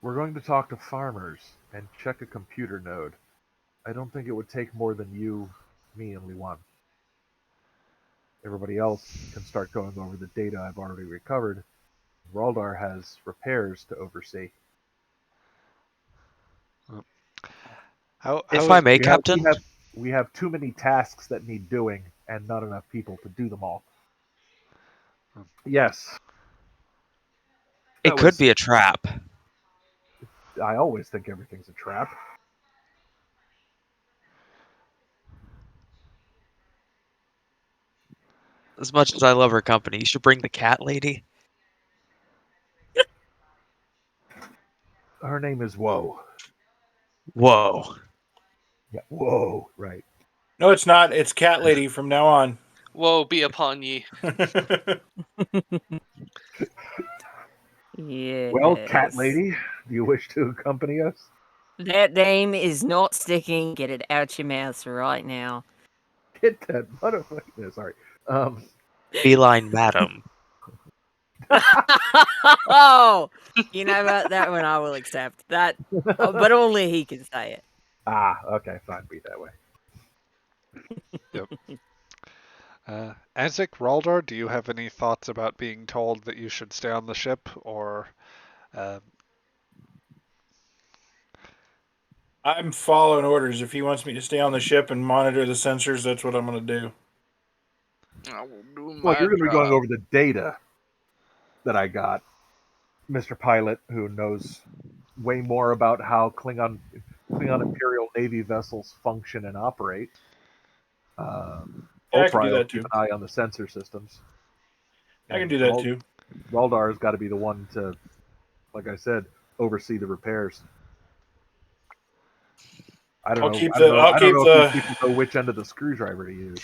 We're going to talk to farmers and check a computer node. I don't think it would take more than you, me, and Liwan. Everybody else can start going over the data I've already recovered. Raldar has repairs to oversee. How If is I may, We have we Captain, have we have too many tasks that need doing and not enough people to do them all. Yes, it that could was. be a trap. I always think everything's a trap. As much as I love her company, you should bring the cat lady. Her name is Woe. Whoa. Yeah, Whoa. Right. No, it's not. It's Cat Lady from now on. Woe be upon ye. Well, Cat Yes. Lady, do you wish to accompany us? That name is not sticking. Get it out your mouth right now. Get that butterfly. No, sorry. Um, Feline madam. Oh, you know what? That one I will accept. That, but only he can say it. okay, fine. Be that way. Azek, Raldar, do you have any thoughts about being told that you should stay on the ship, or uh, I'm following orders. If he wants me to stay on the ship and monitor the sensors, that's what I'm going to do. I will do Well, my you're going to be going job. over the data that I got, Mr. Pilot, who knows way more about how Klingon Imperial Navy vessels function and operate. Yeah, I can do Opry will that keep too. an eye on the sensor systems. I can And do that too. Raldar's got to be the one to, like I said, oversee the repairs. I don't I'll know. keep I don't the. know. I'll I don't keep know if these the. people know which end of the screwdriver to use.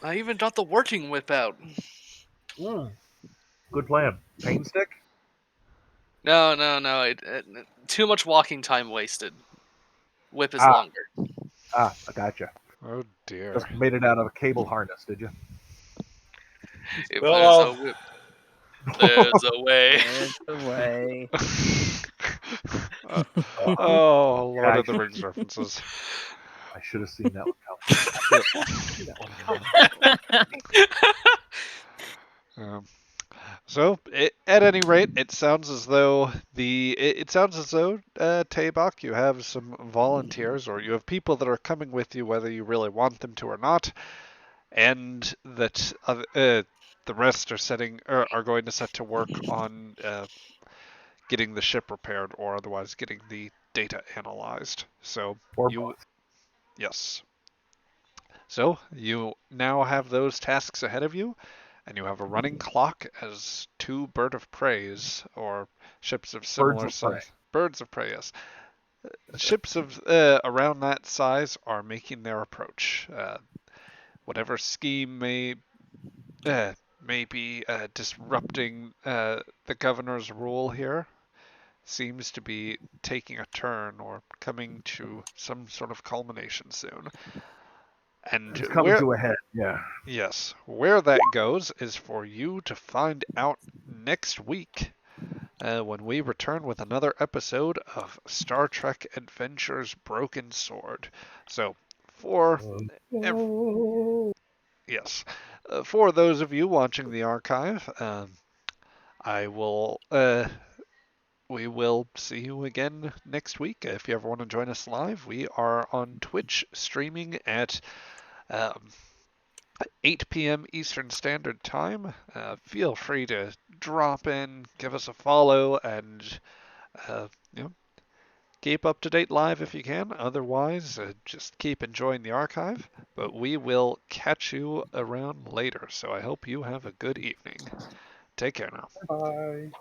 I even got the working whip out. Good plan. Pain stick? No. Too much walking time wasted. Whip is Ah, longer. I gotcha. oh dear. Just made it out of a cable harness, did you? Well, There's a whip. There's a way. There's the way. Uh, oh, Lord Yeah, of the Rings references. I should have seen that one coming. Yep. See that one coming. So, at any rate, it sounds as though Taybok, you have some volunteers, or you have people that are coming with you, whether you really want them to or not, and that the rest are going to set to work on getting the ship repaired, or otherwise getting the data analyzed. So Or you, both. yes. So you now have those tasks ahead of you, and you have a running clock as two bird of preys, or ships of Birds similar of prey. size. Birds of prey, yes. Ships of around that size are making their approach. Whatever scheme may be disrupting the governor's rule here seems to be taking a turn or coming to some sort of culmination soon. And It's coming to a head, yeah. yes, where that goes is for you to find out next week. when we return with another episode of Star Trek Adventures Broken Sword. So, for yes, for those of you watching the archive, I will. We will see you again next week. If you ever want to join us live, we are on Twitch streaming at um, 8 p.m. Eastern Standard Time. Feel free to drop in, give us a follow, and uh, you know, keep up to date live if you can. Otherwise, just keep enjoying the archive. But we will catch you around later. So I hope you have a good evening. Take care now. Bye.